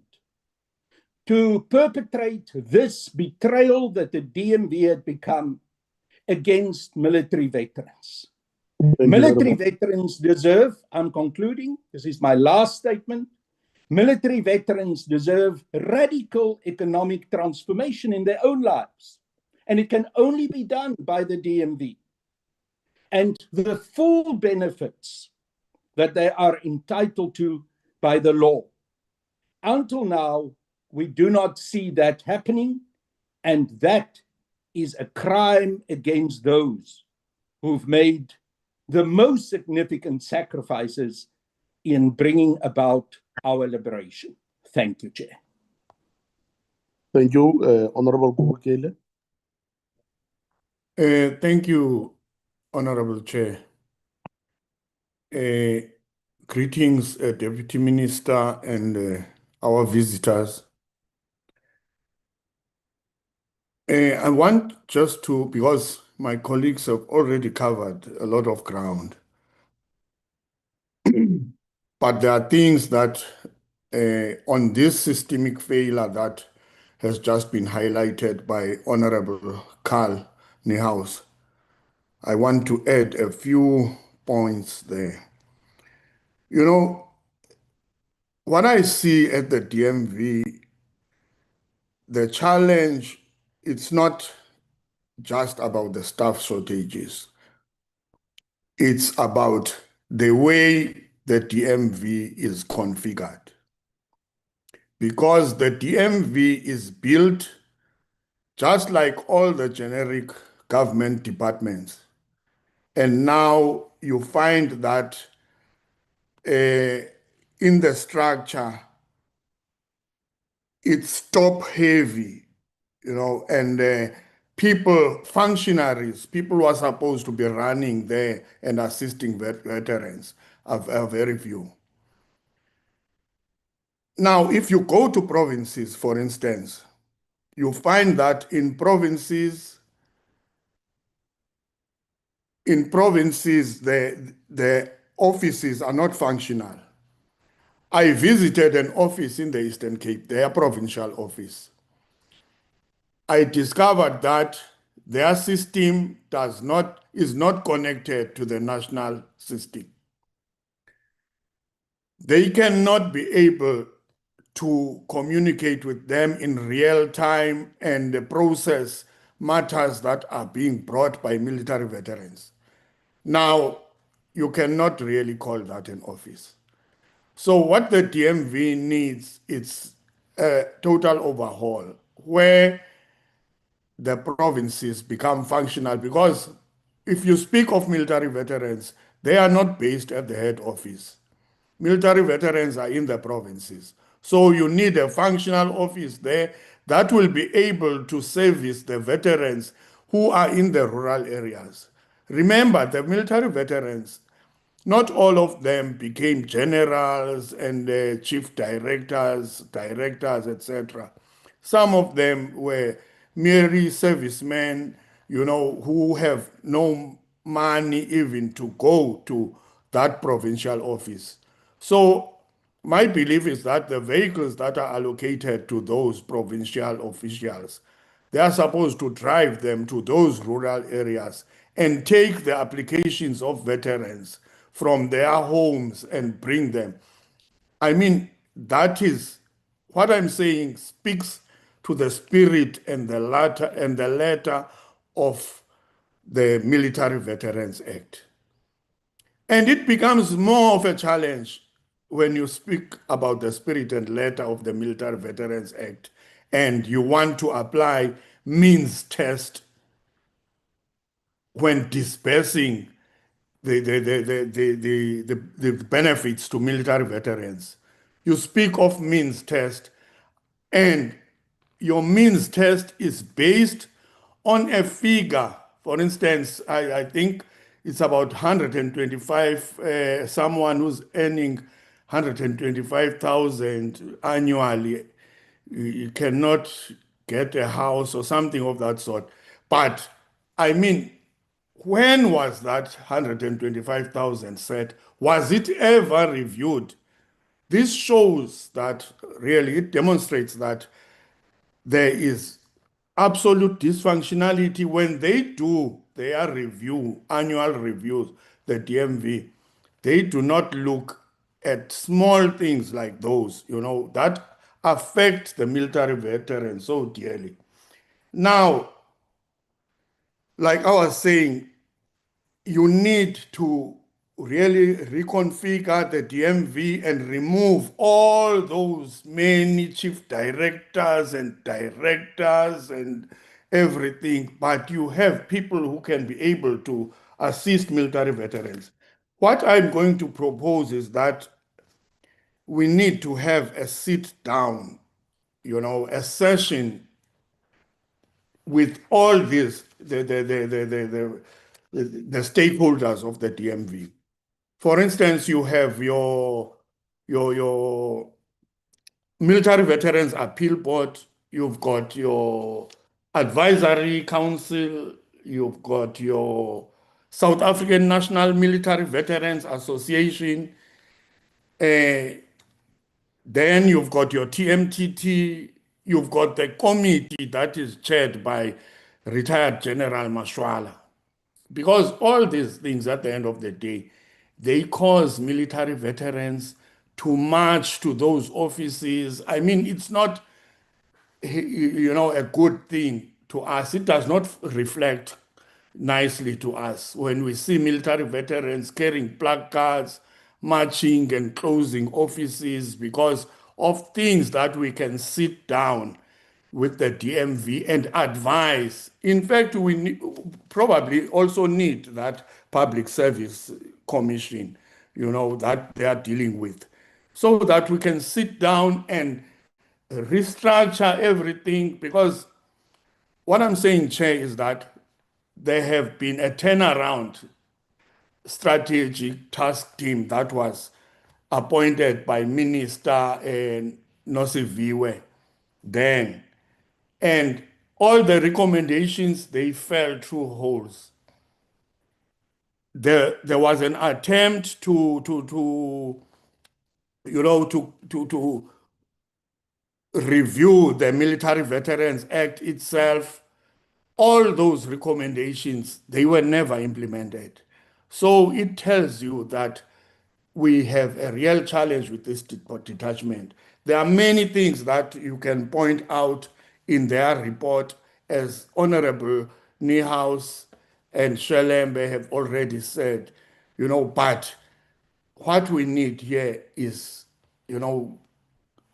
to perpetrate this betrayal that the DMV had become against military veterans. Military veterans deserve, I'm concluding, this is my last statement, military veterans deserve radical economic transformation in their own lives. And it can only be done by the DMV. And the full benefits that they are entitled to by the law. Until now, we do not see that happening, and that is a crime against those who've made the most significant sacrifices in bringing about our liberation. Thank you, Chair. Thank you, Honorable Kubukele. Thank you, Honorable Chair. Greetings, Deputy Minister and our visitors. I want just to, because my colleagues have already covered a lot of ground, but there are things that on this systemic failure that has just been highlighted by Honorable Carl Niehaus, I want to add a few points there. You know, what I see at the DMV, the challenge, it's not just about the staff shortages. It's about the way the DMV is configured. Because the DMV is built just like all the generic government departments. And now you find that in the structure, it's top heavy, you know, and people, functionaries, people who are supposed to be running there and assisting veterans are very few. Now, if you go to provinces, for instance, you find that in provinces, the offices are not functional. I visited an office in the Eastern Cape, their provincial office. I discovered that their system is not connected to the national system. They cannot be able to communicate with them in real time and process matters that are being brought by military veterans. Now, you cannot really call that an office. So what the DMV needs is a total overhaul where the provinces become functional, because if you speak of military veterans, they are not based at the head office. Military veterans are in the provinces. So you need a functional office there that will be able to service the veterans who are in the rural areas. Remember, the military veterans, not all of them became generals and chief directors, etc. Some of them were merely servicemen, who have no money even to go to that provincial office. So my belief is that the vehicles that are allocated to those provincial officials, they are supposed to drive them to those rural areas and take the applications of veterans from their homes and bring them. I mean, that is what I'm saying speaks to the spirit and the letter of the Military Veterans Act. And it becomes more of a challenge when you speak about the spirit and letter of the Military Veterans Act and you want to apply means test when dispersing the benefits to military veterans. You speak of means test, and your means test is based on a figure. For instance, I think it's about 125, someone who's earning 125,000 annually, you cannot get a house or something of that sort. But I mean, when was that 125,000 set? Was it ever reviewed? This shows that really it demonstrates that there is absolute dysfunctionality when they do their review, annual reviews, the DMV. They do not look at small things like those, that affect the military veterans so dearly. Now, like I was saying, you need to really reconfigure the DMV and remove all those many chief directors and everything, but you have people who can be able to assist military veterans. What I'm going to propose is that we need to have a sit down, a session with all these, the stakeholders of the DMV. For instance, you have your Military Veterans Appeal Board, you've got your Advisory Council, you've got your South African National Military Veterans Association, then you've got your TMTT, you've got the committee that is chaired by retired General Mashwala. Because all these things at the end of the day, they cause military veterans to march to those offices. I mean, it's not, a good thing to us. It does not reflect nicely to us when we see military veterans carrying placards, marching and closing offices because of things that we can sit down with the DMV and advise. In fact, we probably also need that public service commission, that they are dealing with, so that we can sit down and restructure everything. Because what I'm saying, Chair, is that there have been a turnaround strategic task team that was appointed by Minister Nosiviwe then. And all the recommendations, they fell through holes. There was an attempt to review the Military Veterans Act itself. All those recommendations, they were never implemented. So it tells you that we have a real challenge with this detachment. There are many things that you can point out in their report, as Honorable Niehaus and Shelembe have already said, but what we need here is,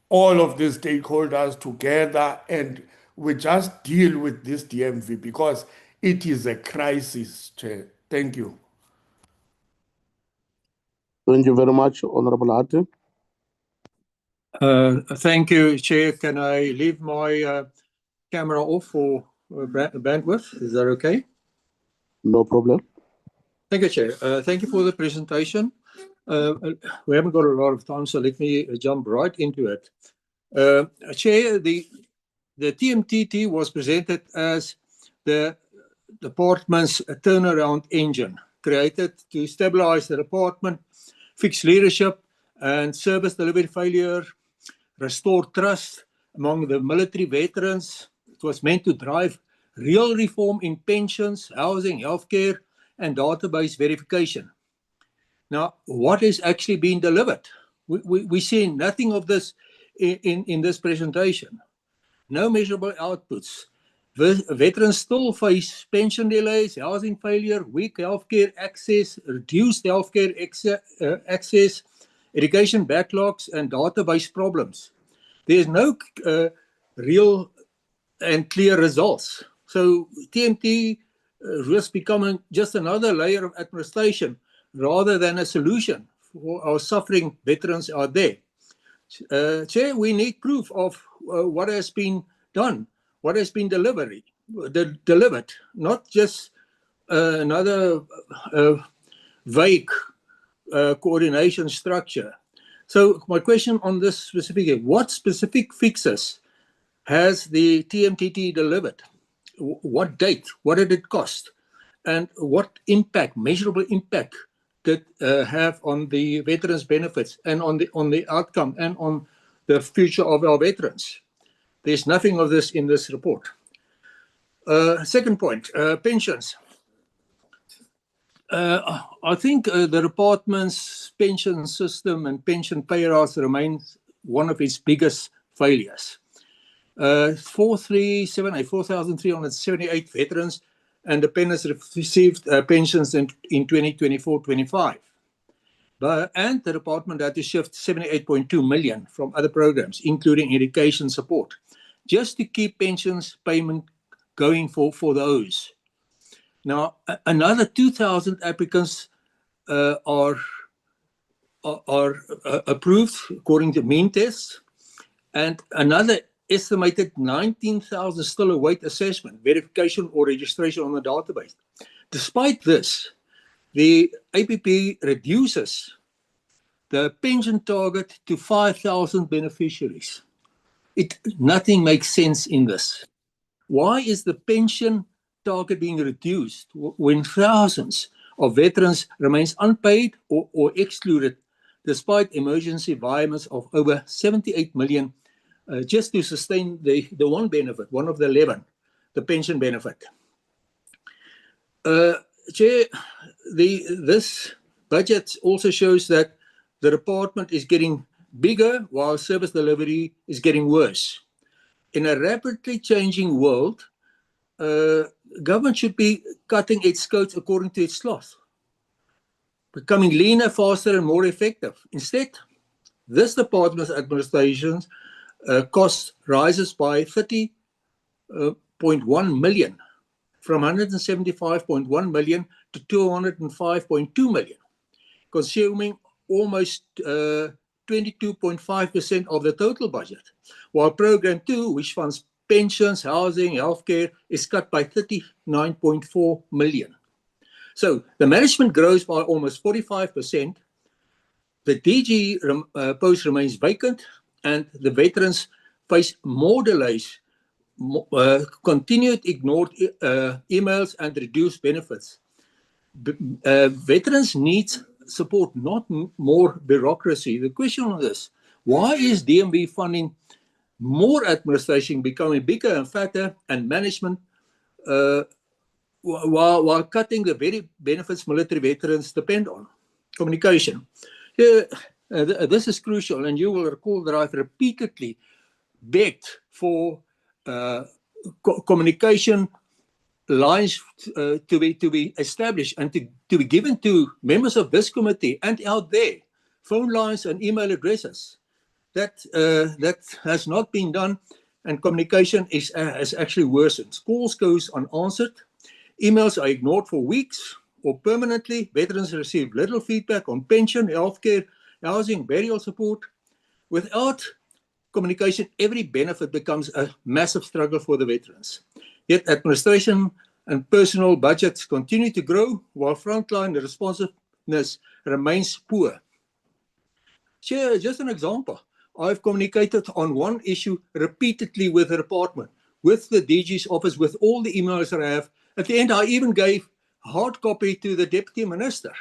all of these stakeholders together, and we just deal with this DMV because it is a crisis, Chair. Thank you. Thank you very much, Honorable Ate. Thank you, Chair. Can I leave my camera off for bandwidth? Is that okay? No problem. Thank you, Chair. Thank you for the presentation. We haven't got a lot of time, so let me jump right into it. Chair, the TMTT was presented as the department's turnaround engine, created to stabilize the department, fix leadership and service delivery failure, restore trust among the military veterans. It was meant to drive real reform in pensions, housing, healthcare, and database verification. Now, what has actually been delivered? We see nothing of this in this presentation. No measurable outputs. Veterans still face pension delays, housing failure, weak healthcare access, reduced healthcare access, education backlogs, and database problems. There's no real and clear results. So TMT risks becoming just another layer of administration rather than a solution for our suffering veterans out there. Chair, we need proof of what has been done, what has been delivered, not just another vague coordination structure. So my question on this specific, what specific fixes has the TMTT delivered? What date? What did it cost? And what impact, measurable impact, did have on the veterans' benefits and on the outcome and on the future of our veterans? There's nothing of this in this report. Second point, pensions. I think the department's pension system and pension payouts remains one of its biggest failures. 4,378 veterans and dependents received pensions in 2024-25. And the department had to shift 78.2 million from other programs, including education support, just to keep pensions payment going for those. Now, another 2,000 applicants are approved according to mean tests, and another estimated 19,000 still await assessment, verification, or registration on the database. Despite this, the APP reduces the pension target to 5,000 beneficiaries. Nothing makes sense in this. Why is the pension target being reduced when thousands of veterans remains unpaid or excluded despite emergency environments of over 78 million just to sustain the one benefit, one of the 11, the pension benefit? Chair, this budget also shows that the department is getting bigger while service delivery is getting worse. In a rapidly changing world, government should be cutting its coats according to its cloth, becoming leaner, faster, and more effective. Instead, this department's administration cost rises by 30.1 million, from 175.1 million to 205.2 million, consuming almost 22.5% of the total budget, while Program 2, which funds pensions, housing, healthcare, is cut by 39.4 million. So the management grows by almost 45%, the DG post remains vacant, and the veterans face more delays, continued ignored emails, and reduced benefits. Veterans need support, not more bureaucracy. The question on this, why is DMV funding more administration becoming bigger and fatter, and management while cutting the very benefits military veterans depend on? Communication. This is crucial, and you will recall that I've repeatedly begged for communication lines to be established and to be given to members of this committee and out there, phone lines and email addresses. That has not been done, and communication has actually worsened. Calls goes unanswered, emails are ignored for weeks or permanently. Veterans receive little feedback on pension, healthcare, housing, burial support. Without communication, every benefit becomes a massive struggle for the veterans. Yet administration and personal budgets continue to grow while frontline responsiveness remains poor. Chair, just an example. I've communicated on one issue repeatedly with the department, with the DG's office, with all the emails that I have. At the end, I even gave hard copy to the Deputy Minister.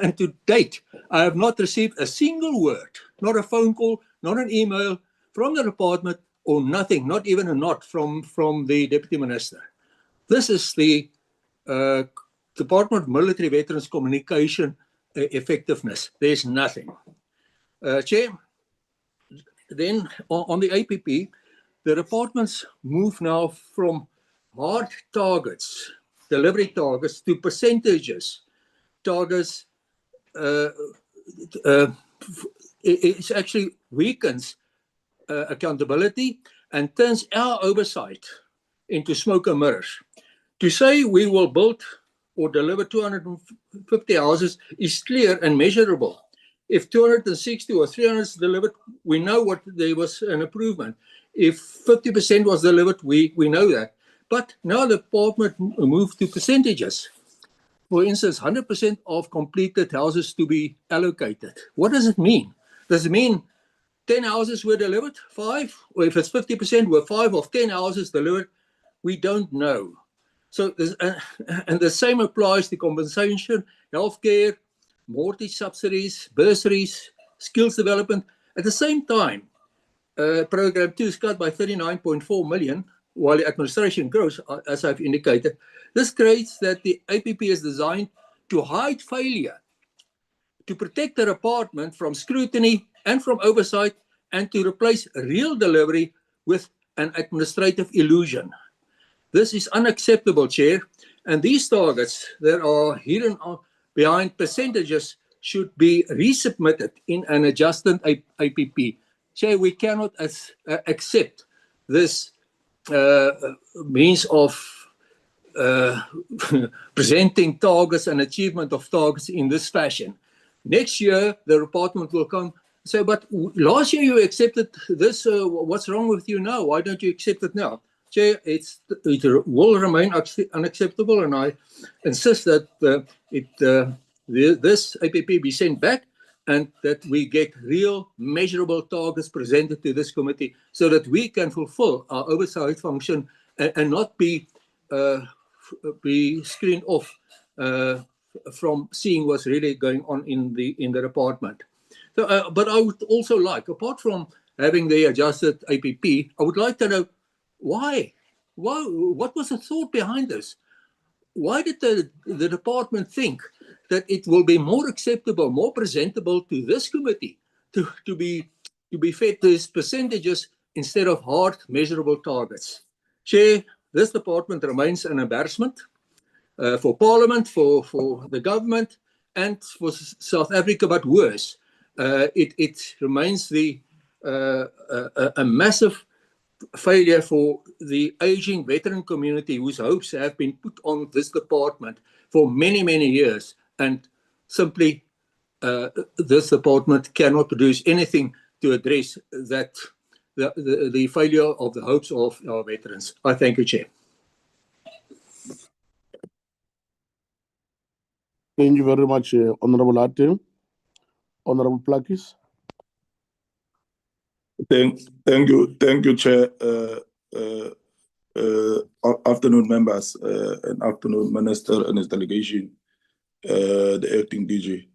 And to date, I have not received a single word, not a phone call, not an email from the department, or nothing, not even a nod from the Deputy Minister. This is the Department of Military Veterans Communication effectiveness. There's nothing. Chair, then on the APP, the departments move now from hard targets, delivery targets, to percentages. Targets, it actually weakens accountability and turns our oversight into smoke and mirrors. To say we will build or deliver 250 houses is clear and measurable. If 260 or 300 is delivered, we know what there was an improvement. If 50% was delivered, we know that. But now the department moved to percentages. For instance, 100% of completed houses to be allocated. What does it mean? Does it mean 10 houses were delivered, 5? Or if it's 50%, were 5 of 10 houses delivered? We don't know. So, and the same applies to compensation, healthcare, mortgage subsidies, bursaries, skills development. At the same time, Program 2 is cut by 39.4 million, while the administration grows, as I've indicated. This creates that the APP is designed to hide failure, to protect the department from scrutiny and from oversight, and to replace real delivery with an administrative illusion. This is unacceptable, Chair, and these targets that are hidden behind percentages should be resubmitted in an adjusted APP. Chair, we cannot accept this means of presenting targets and achievement of targets in this fashion. Next year, the department will come and say, but last year you accepted this, what's wrong with you now? Why don't you accept it now? Chair, it will remain unacceptable, and I insist that this APP be sent back and that we get real measurable targets presented to this committee so that we can fulfill our oversight function and not be screened off from seeing what's really going on in the department. So, but I would also like, apart from having the adjusted APP, I would like to know why. What was the thought behind this? Why did the department think that it will be more acceptable, more presentable to this committee to be fed these percentages instead of hard measurable targets? Chair, this department remains an embarrassment for Parliament, for the government, and for South Africa, but worse. It remains a massive failure for the aging veteran community whose hopes have been put on this department for many, many years. And simply, this department cannot produce anything to address that the failure of the hopes of our veterans. I thank you, Chair. Thank you very much, Honorable Ate. Honorable Plakis. Thank you, Chair. Afternoon, members, and afternoon, Minister and his delegation, the acting DG.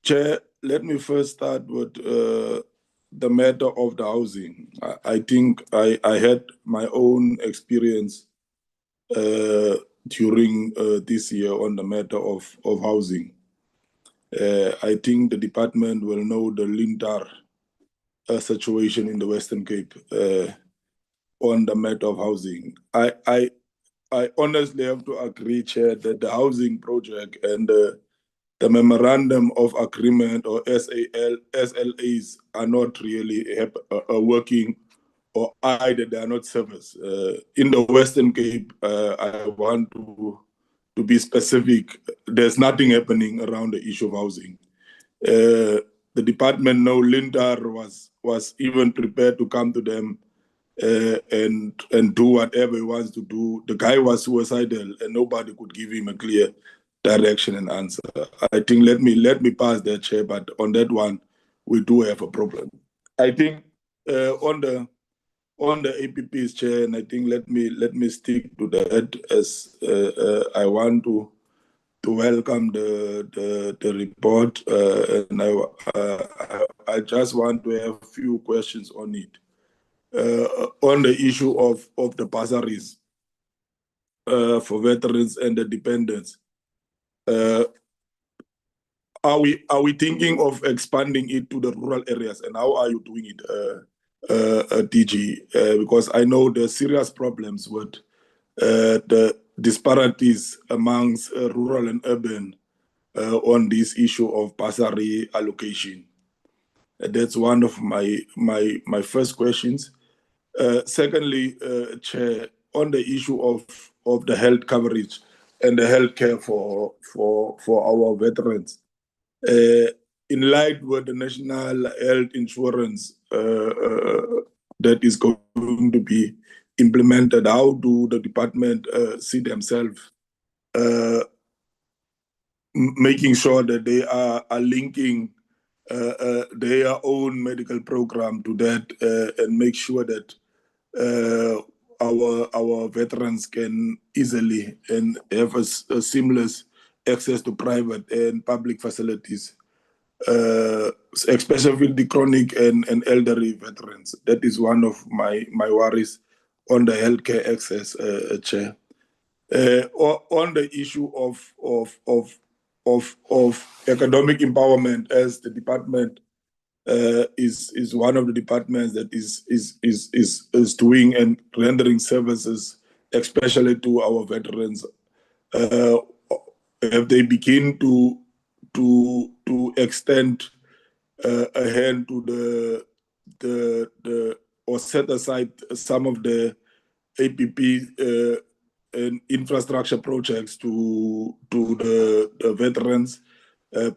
Chair, let me first start with the matter of the housing. I think I had my own experience during this year on the matter of housing. I think the department will know the Lintar situation in the Western Cape on the matter of housing. I honestly have to agree, Chair, that the housing project and the memorandum of agreement, or SLAs, are not really working, or either they are not service. In the Western Cape, I want to be specific. There's nothing happening around the issue of housing. The department, no, Lintar was even prepared to come to them and do whatever he wants to do. The guy was suicidal, and nobody could give him a clear direction and answer. I think let me pass that, Chair, but on that one, we do have a problem. I think on the APP's, Chair, and I think let me stick to that as I want to welcome the report, and I just want to have a few questions on it. On the issue of the bursaries for veterans and the dependents, are we thinking of expanding it to the rural areas, and how are you doing it, DG? Because I know there's serious problems with the disparities amongst rural and urban on this issue of bursary allocation. That's one of my first questions. Secondly, Chair, on the issue of the health coverage and the health care for our veterans, in light with the national health insurance that is going to be implemented, how do the department see themselves making sure that they are linking their own medical program to that and make sure that our veterans can easily and have a seamless access to private and public facilities, especially the chronic and elderly veterans. That is one of my worries on the healthcare access, Chair. On the issue of economic empowerment, as the department is one of the departments that is doing and rendering services, especially to our veterans. Have they begin to extend a hand to the or set aside some of the APP and infrastructure projects to the veterans,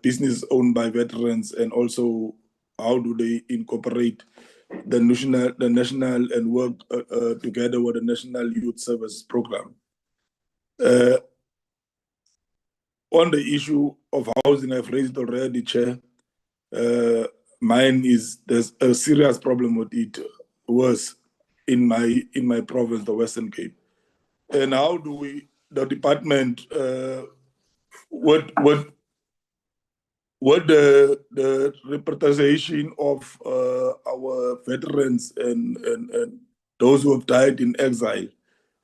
business owned by veterans, and also how do they incorporate the national and work together with the National Youth Service Program. On the issue of housing, I've raised already, Chair. Mine is there's a serious problem with it. Worse in my province, the Western Cape. And how do we, the department, what the representation of our veterans and those who have died in exile?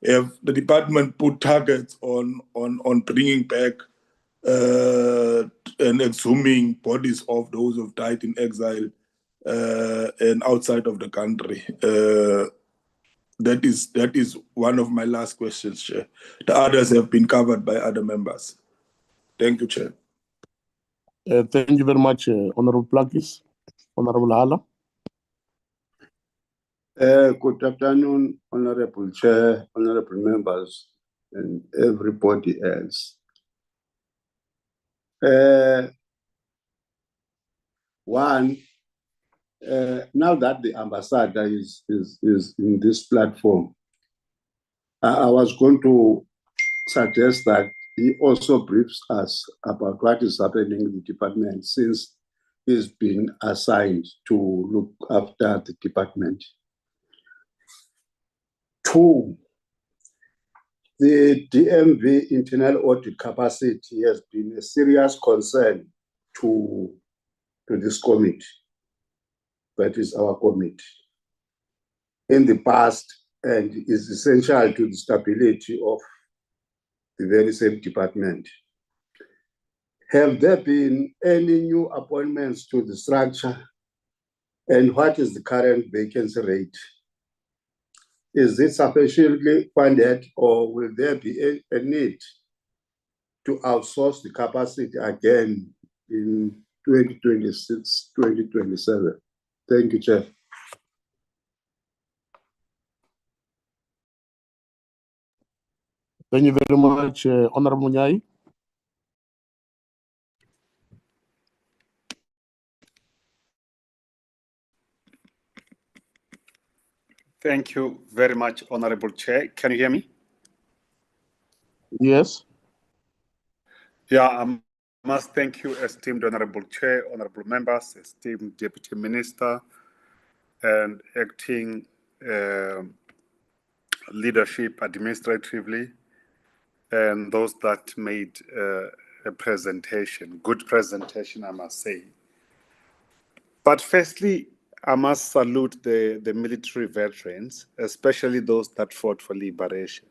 Have the department put targets on bringing back and exhuming bodies of those who have died in exile and outside of the country? That is one of my last questions, Chair. The others have been covered by other members. Thank you, Chair. Thank you very much, Honorable Plakis. Honorable Hala. Good afternoon, Honorable Chair, Honorable members, and everybody else. One, now that the ambassador is in this platform, I was going to suggest that he also briefs us about what is happening in the department since he's been assigned to look after the department. Two, the DMV internal audit capacity has been a serious concern to this committee. That is our committee. In the past, and is essential to the stability of the very same department. Have there been any new appointments to the structure? And what is the current vacancy rate? Is it sufficiently funded, or will there be a need to outsource the capacity again in 2026, 2027? Thank you, Chair. Thank you very much, Honorable Munyai. Thank you very much, Honorable Chair. Can you hear me? Yes. Yeah, I must thank you, esteemed Honorable Chair, honorable members, esteemed Deputy Minister, and acting leadership administratively, and those that made a presentation, good presentation, I must say. But firstly, I must salute the military veterans, especially those that fought for liberation,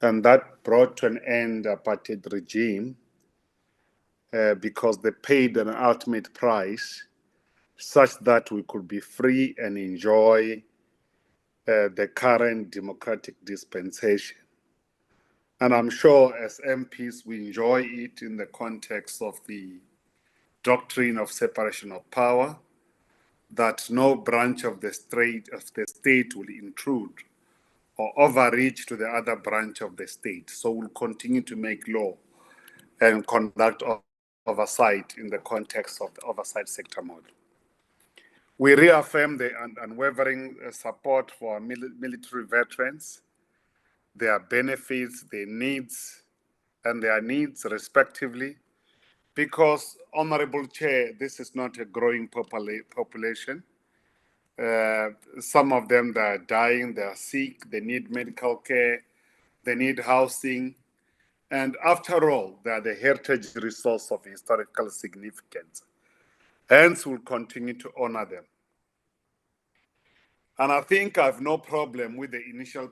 and that brought to an end apartheid regime because they paid an ultimate price such that we could be free and enjoy the current democratic dispensation. And I'm sure as MPs, we enjoy it in the context of the doctrine of separation of power, that no branch of the state will intrude or overreach to the other branch of the state. So we'll continue to make law and conduct oversight in the context of the oversight sector model. We reaffirm the unwavering support for our military veterans, their benefits, their needs, and their needs respectively, because, Honorable Chair, this is not a growing population. Some of them, they are dying, they are sick, they need medical care, they need housing, and after all, they are the heritage resource of historical significance. Hence, we'll continue to honor them. And I think I have no problem with the initial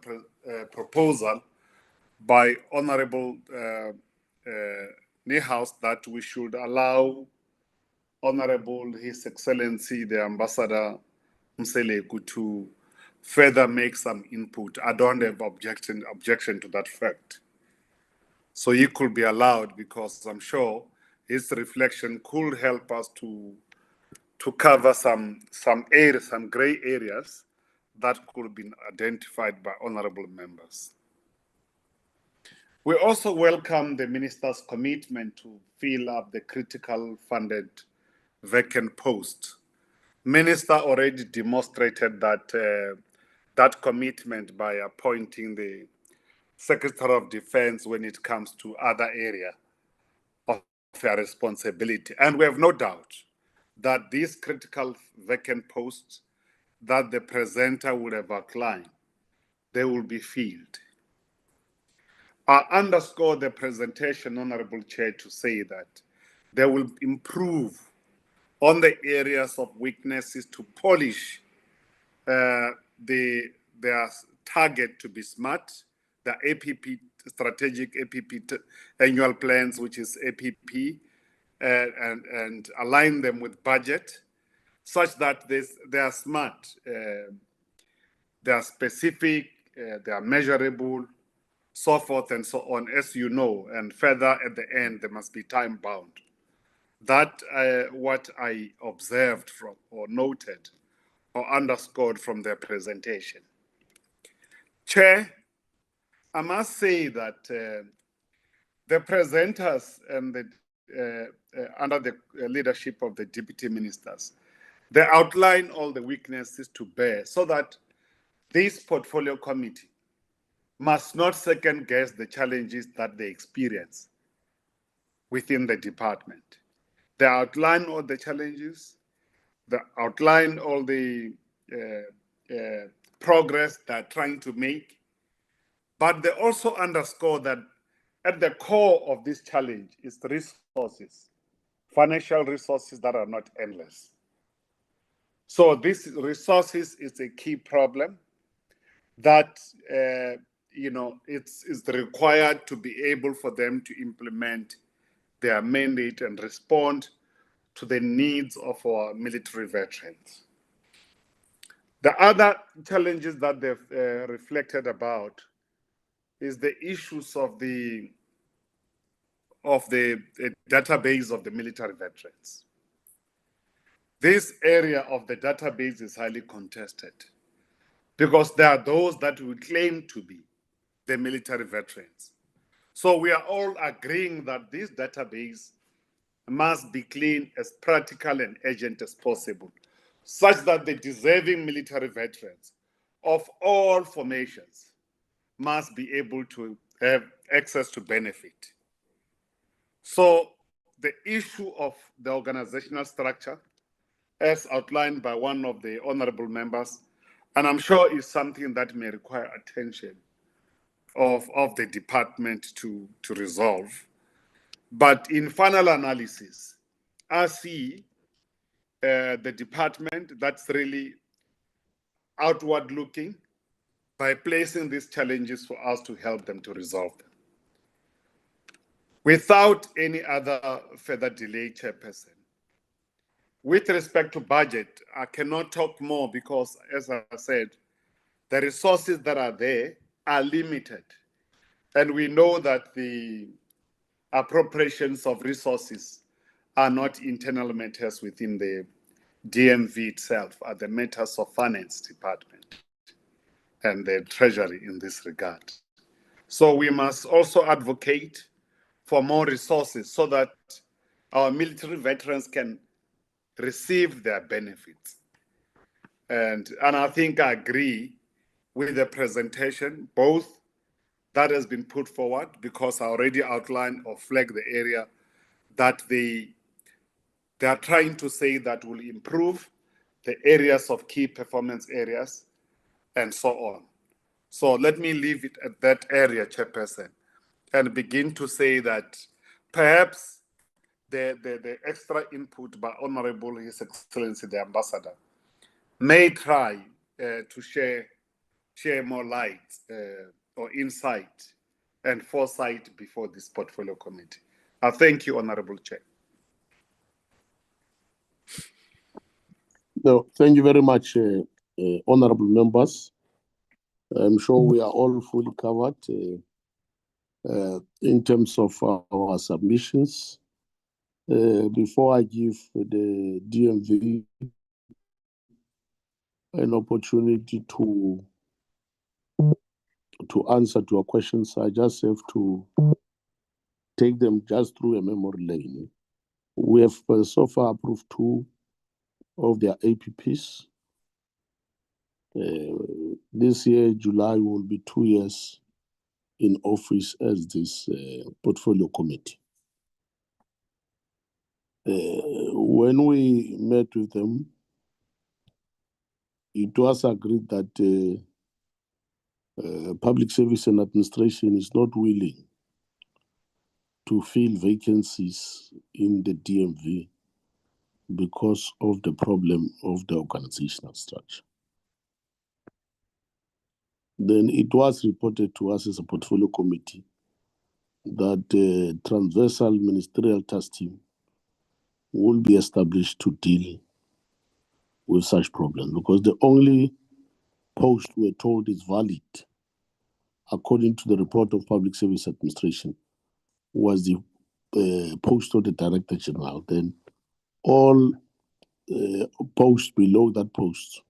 proposal by Honorable Niehaus that we should allow Honorable His Excellency the Ambassador Mseleku to further make some input. I don't have objection to that fact. So he could be allowed, because I'm sure his reflection could help us to cover some areas, some gray areas that could have been identified by honorable members. We also welcome the minister's commitment to fill up the critical funded vacant post. Minister already demonstrated that commitment by appointing the Secretary of Defense when it comes to other areas of their responsibility. And we have no doubt that these critical vacant posts that the presenter would have outlined, they will be filled. I underscore the presentation, Honorable Chair, to say that they will improve on the areas of weaknesses to polish their target to be smart, the APP, strategic APP annual plans, which is APP, and align them with budget such that they are smart, they are specific, they are measurable, so forth and so on, as you know, and further at the end, they must be time bound. That what I observed from or noted or underscored from their presentation. Chair, I must say that the presenters and under the leadership of the deputy ministers, they outline all the weaknesses to bear so that this portfolio committee must not second guess the challenges that they experience within the department. They outline all the challenges, they outline all the progress they're trying to make, but they also underscore that at the core of this challenge is the resources, financial resources that are not endless. So these resources is a key problem that it's required to be able for them to implement their mandate and respond to the needs of our military veterans. The other challenges that they've reflected about is the issues of the database of the military veterans. This area of the database is highly contested because there are those that will claim to be the military veterans. So we are all agreeing that this database must be clean, as practical and urgent as possible, such that the deserving military veterans of all formations must be able to have access to benefit. So the issue of the organizational structure, as outlined by one of the honorable members, and I'm sure is something that may require attention of the department to resolve. But in final analysis, I see the department that's really outward looking by placing these challenges for us to help them to resolve them. Without any other further delay, Chairperson, with respect to budget, I cannot talk more because, as I said, the resources that are there are limited. And we know that the appropriations of resources are not internal matters within the DMV itself, are the matters of Finance Department and the Treasury in this regard. So we must also advocate for more resources so that our military veterans can receive their benefits. And I think I agree with the presentation, both that has been put forward, because I already outlined or flagged the area that they are trying to say that will improve the areas of key performance areas and so on. So let me leave it at that area, Chairperson, and begin to say that perhaps the extra input by Honorable His Excellency the Ambassador may try to share more light or insight and foresight before this portfolio committee. I thank you, Honorable Chair. No, thank you very much, honorable members. I'm sure we are all fully covered in terms of our submissions. Before I give the DMV an opportunity to answer to our questions, I just have to take them just through a memory lane. We have so far approved 2 of their APPs. This year, July, will be 2 years in office as this portfolio committee. When we met with them, it was agreed that Public Service and Administration is not willing to fill vacancies in the DMV because of the problem of the organizational structure. Then it was reported to us as a portfolio committee that the transversal ministerial task team will be established to deal with such problems, because the only post we're told is valid, according to the report of Public Service Administration, was the post of the Director General. Then all posts below that post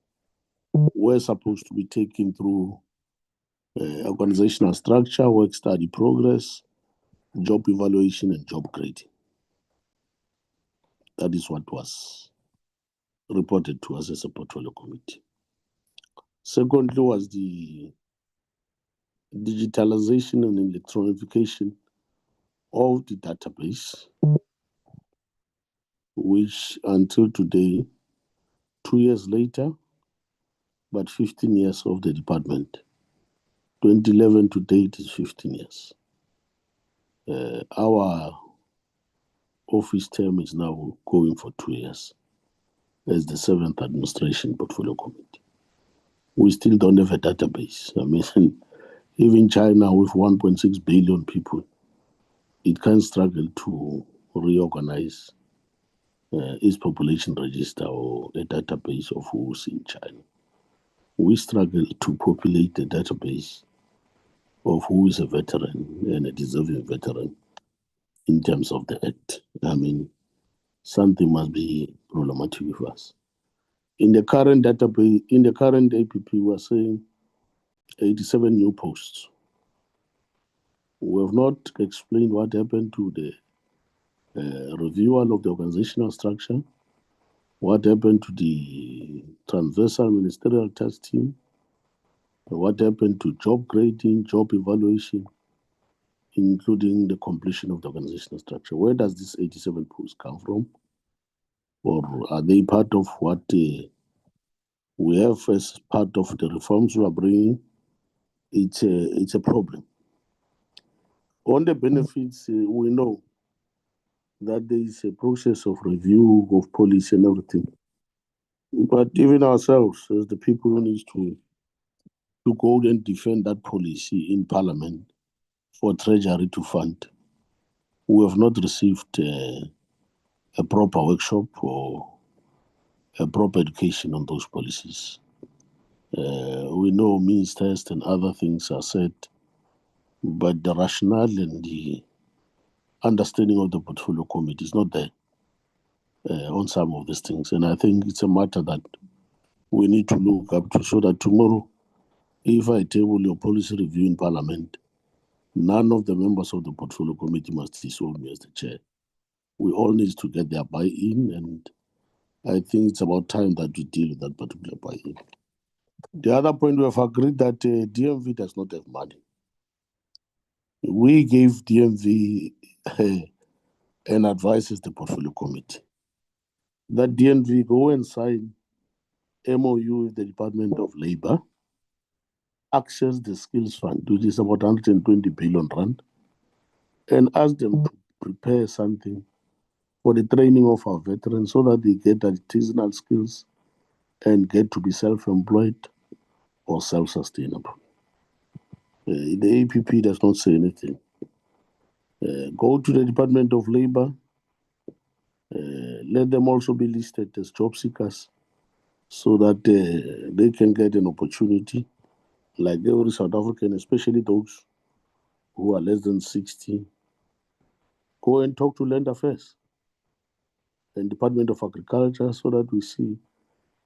were supposed to be taken through organizational structure, work study progress, job evaluation, and job grading. That is what was reported to us as a portfolio committee. Secondly was the digitalization and electronification of the database, which until today, 2 years later, but 15 years of the department. 2011 to date is 15 years. Our office term is now going for 2 years as the 7th administration portfolio committee. We still don't have a database. I mean, even China with 1.6 billion people, it can struggle to reorganize its population register or a database of who's in China. We struggle to populate the database of who is a veteran and a deserving veteran in terms of the Act. I mean, something must be problematic with us. In the current database, in the current APP, we are saying 87 new posts. We have not explained what happened to the reviewal of the organizational structure, what happened to the transversal ministerial task team, What happened to job grading, job evaluation, including the completion of the organizational structure? Where does this 87 posts come from? Or are they part of what we have as part of the reforms we are bringing? It's a problem. On the benefits, we know that there is a process of review of policy and everything. But even ourselves, as the people who need to go and defend that policy in Parliament for Treasury to fund, we have not received a proper workshop or a proper education on those policies. We know means test and other things are said, but the rationale and the understanding of the portfolio committee is not there on some of these things. And I think it's a matter that we need to look up to, so that tomorrow, if I table your policy review in Parliament, none of the members of the portfolio committee must disown me as the chair. We all need to get their buy-in, and I think it's about time that we deal with that particular buy-in. The other point, we have agreed that DMV does not have money. We gave DMV an advice as the portfolio committee that DMV go and sign MOU with the Department of Labor, access the skills fund, which is about 120 billion rand, and ask them to prepare something for the training of our veterans so that they get artisanal skills and get to be self-employed or self-sustainable. The APP does not say anything. Go to the Department of Labor, let them also be listed as job seekers so that they can get an opportunity like every South African, especially those who are less than 60. Go and talk to Land Affairs and Department of Agriculture so that we see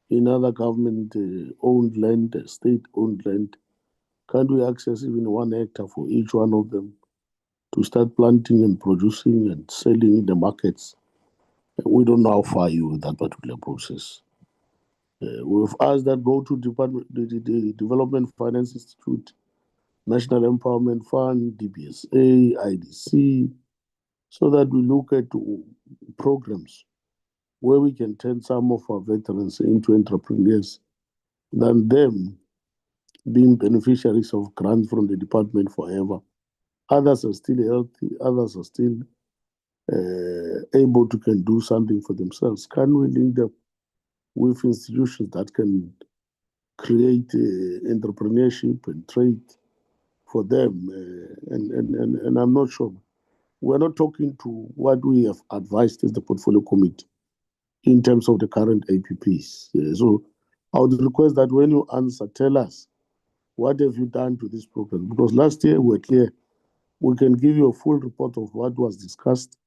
in other government-owned land, state-owned land, can't we access even 1 hectare for each one of them to start planting and producing and selling in the markets? We don't know how far you with that particular process. We've asked that go to the Development Finance Institute, National Empowerment Fund, DBSA, IDC, so that we look at programs where we can turn some of our veterans into entrepreneurs than them being beneficiaries of grants from the department forever. Others are still healthy, others are still able to can do something for themselves. Can we link them with institutions that can create entrepreneurship and trade for them? And I'm not sure. We're not talking to what we have advised as the portfolio committee in terms of the current APPs. So I would request that when you answer, tell us, what have you done to this program? Because last year we were clear. We can give you a full report of what was discussed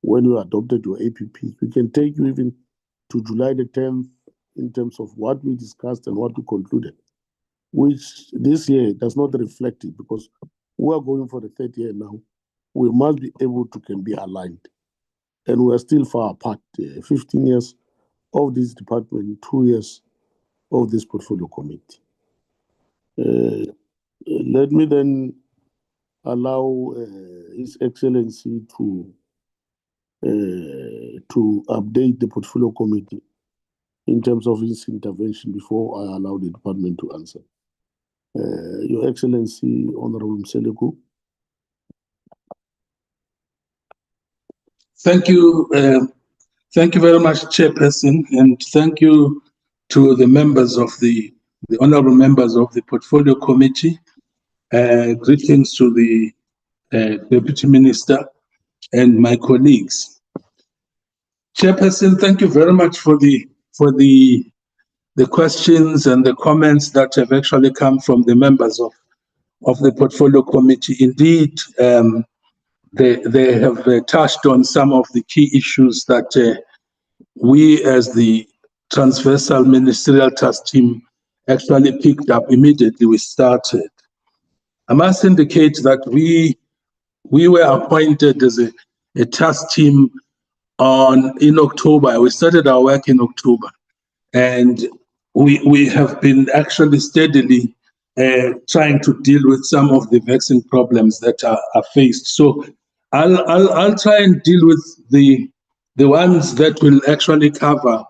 when you adopted your APPs. We can take you even to July the 10th in terms of what we discussed and what we concluded, which this year does not reflect it, because we are going for the third year now. We must be able to can be aligned. And we are still far apart. 15 years of this department, 2 years of this portfolio committee. Let me then allow His Excellency to update the portfolio committee in terms of his intervention before I allow the department to answer. Your Excellency, Honorable Mseleku. Thank you. Thank you very much, Chairperson, and thank you to the members of the honorable members of the Portfolio Committee. Greetings to the Deputy Minister and my colleagues. Chairperson, thank you very much for the questions and the comments that have actually come from the members of the Portfolio Committee. Indeed, they have touched on some of the key issues that we as the transversal ministerial task team actually picked up immediately we started. I must indicate that we were appointed as a task team in October. We started our work in October, and we have been actually steadily trying to deal with some of the vexing problems that are faced. So I'll try and deal with the ones that will actually cover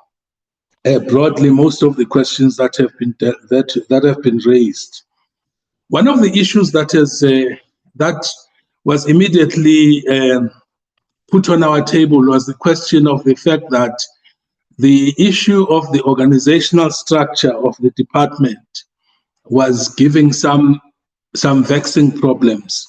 broadly most of the questions that have been that have been raised. One of the issues that was immediately put on our table was the question of the fact that the issue of the organizational structure of the department was giving some vexing problems.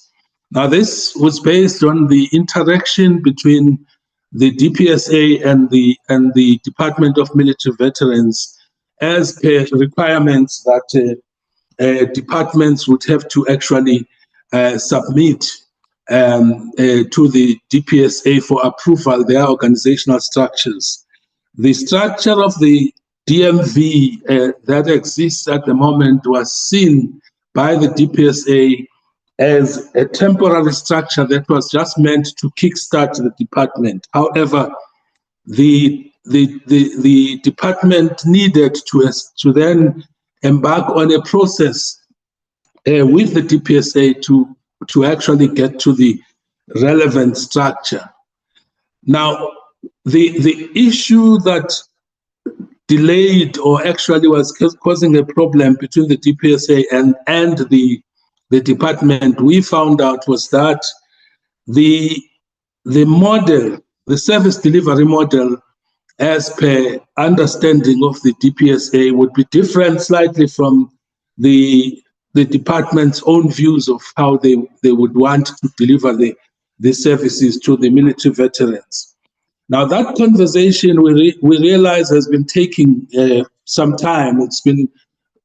Now, this was based on the interaction between the DPSA and the Department of Military Veterans as per requirements that departments would have to actually submit to the DPSA for approval their organizational structures. The structure of the DMV that exists at the moment was seen by the DPSA as a temporary structure that was just meant to kickstart the department. However, the department needed to then embark on a process with the DPSA to actually get to the relevant structure. Now, the issue that delayed or actually was causing a problem between the DPSA and the department, we found out was that the model, the service delivery model, as per understanding of the DPSA, would be different slightly from the department's own views of how they would want to deliver the services to the military veterans. Now, that conversation we realize has been taking some time. It's been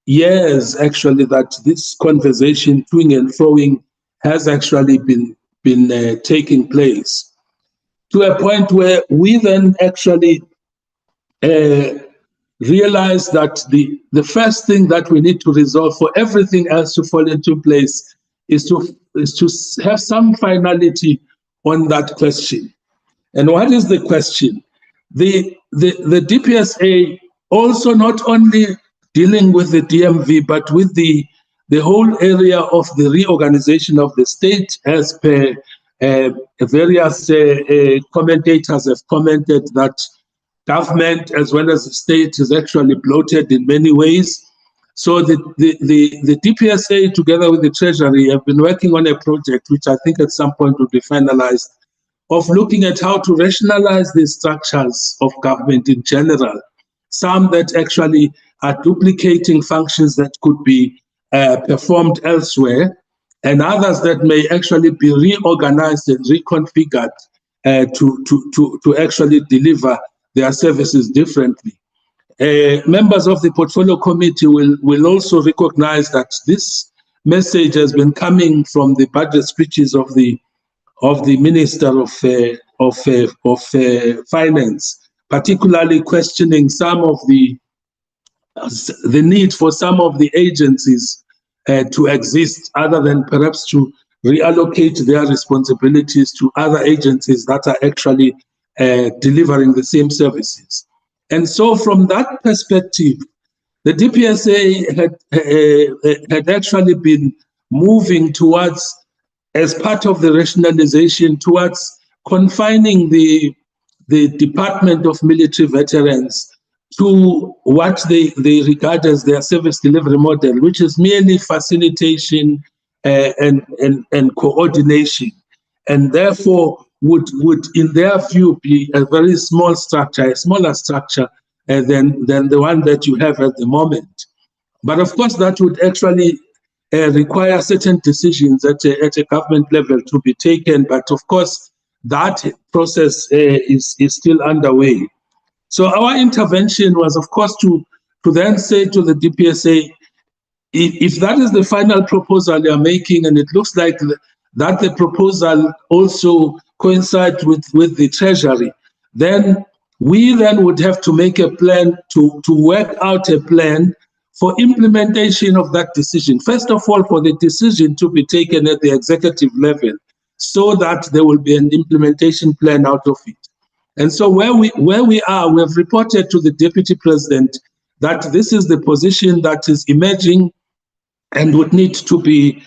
years, actually, that this conversation, toing and froing, has actually been taking place, to a point where we then actually realize that the first thing that we need to resolve for everything else to fall into place is to have some finality on that question. And what is the question? The DPSA also not only dealing with the DMV, but with the whole area of the reorganization of the state, as per various commentators have commented that government as well as the state is actually bloated in many ways. So the DPSA together with the Treasury have been working on a project which I think at some point will be finalized, of looking at how to rationalize the structures of government in general, some that actually are duplicating functions that could be performed elsewhere, and others that may actually be reorganized and reconfigured to actually deliver their services differently. Members of the Portfolio Committee will also recognize that this message has been coming from the budget speeches of the Minister of Finance, particularly questioning some of the need for some of the agencies to exist, other than perhaps to reallocate their responsibilities to other agencies that are actually delivering the same services. And so from that perspective, the DPSA had actually been moving towards, as part of the rationalization, towards confining the Department of Military Veterans to what they regard as their service delivery model, which is merely facilitation and coordination, and therefore would in their view be a very small structure, a smaller structure than the one that you have at the moment. But of course, that would actually require certain decisions at a government level to be taken. But of course, that process is still underway. So our intervention was, of course, to then say to the DPSA, if that is the final proposal you're making, and it looks like that the proposal also coincides with the Treasury, then we then would have to make a plan to work out a plan for implementation of that decision. First of all, for the decision to be taken at the executive level, so that there will be an implementation plan out of it. And so where we are, we have reported to the Deputy President that this is the position that is emerging and would need to be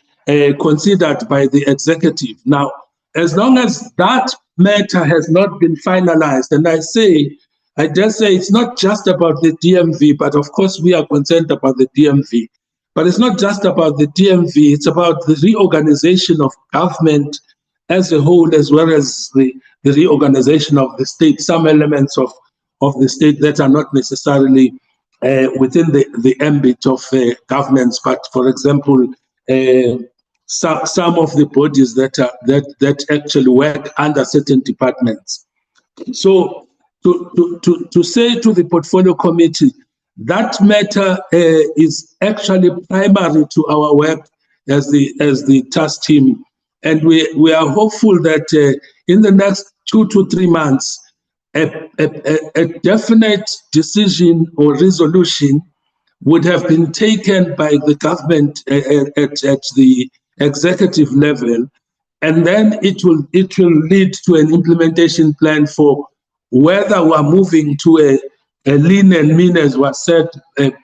considered by the executive. Now, as long as that matter has not been finalized, and I just say it's not just about the DMV, but of course we are concerned about the DMV. But it's not just about the DMV, it's about the reorganization of government as a whole, as well as the reorganization of the state, some elements of the state that are not necessarily within the ambit of governance, but for example, some of the bodies that actually work under certain departments. So to say to the portfolio committee, that matter is actually primary to our work as the task team, and we are hopeful that in the next 2 to 3 months, a definite decision or resolution would have been taken by the government at the executive level, and then it will lead to an implementation plan for whether we are moving to a lean and mean, as was said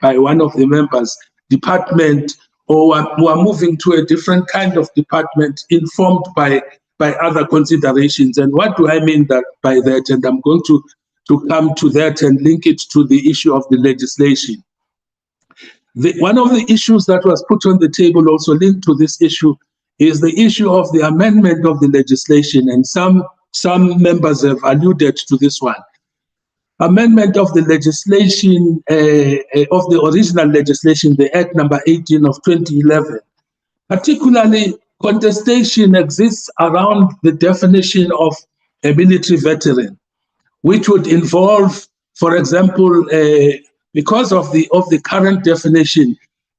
by one of the members, department, or we are moving to a different kind of department informed by other considerations. And what do I mean by that? And I'm going to come to that and link it to the issue of the legislation. One of the issues that was put on the table also linked to this issue is the issue of the amendment of the legislation, and some members have alluded to this one. Amendment of the legislation, of the original legislation, the Act number 18 of 2011. Particularly, contestation exists around the definition of a military veteran, which would involve, for example, because of the current definition,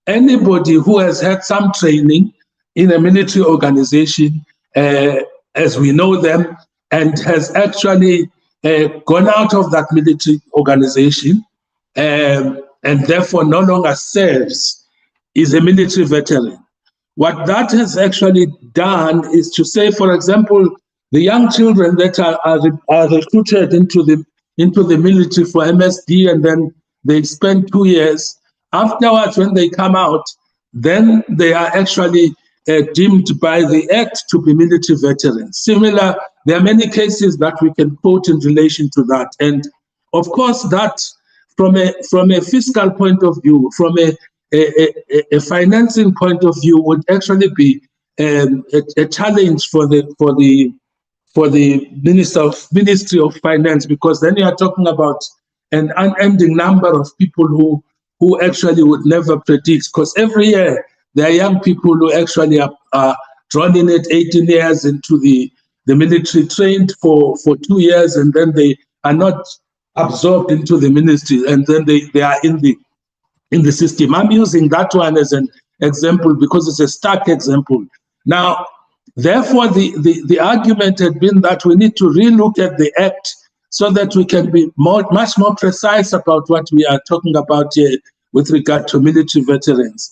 anybody who has had some training in a military organization, as we know them, and has actually gone out of that military organization, and therefore no longer serves, is a military veteran. What that has actually done is to say, for example, the young children that are recruited into the military for MSD, and then they spend 2 years. Afterwards, when they come out, then they are actually deemed by the Act to be military veterans. Similar, there are many cases that we can quote in relation to that. And of course, that from a fiscal point of view, from a financing point of view, would actually be a challenge for the Ministry of Finance, because then you are talking about an unending number of people who actually would never predict, because every year there are young people who actually are drawn in at 18 years into the military, trained for 2 years, and then they are not absorbed into the ministry, and then they are in the system. I'm using that one as an example because it's a stark example. Now, therefore, the argument had been that we need to relook at the Act so that we can be much more precise about what we are talking about here with regard to military veterans.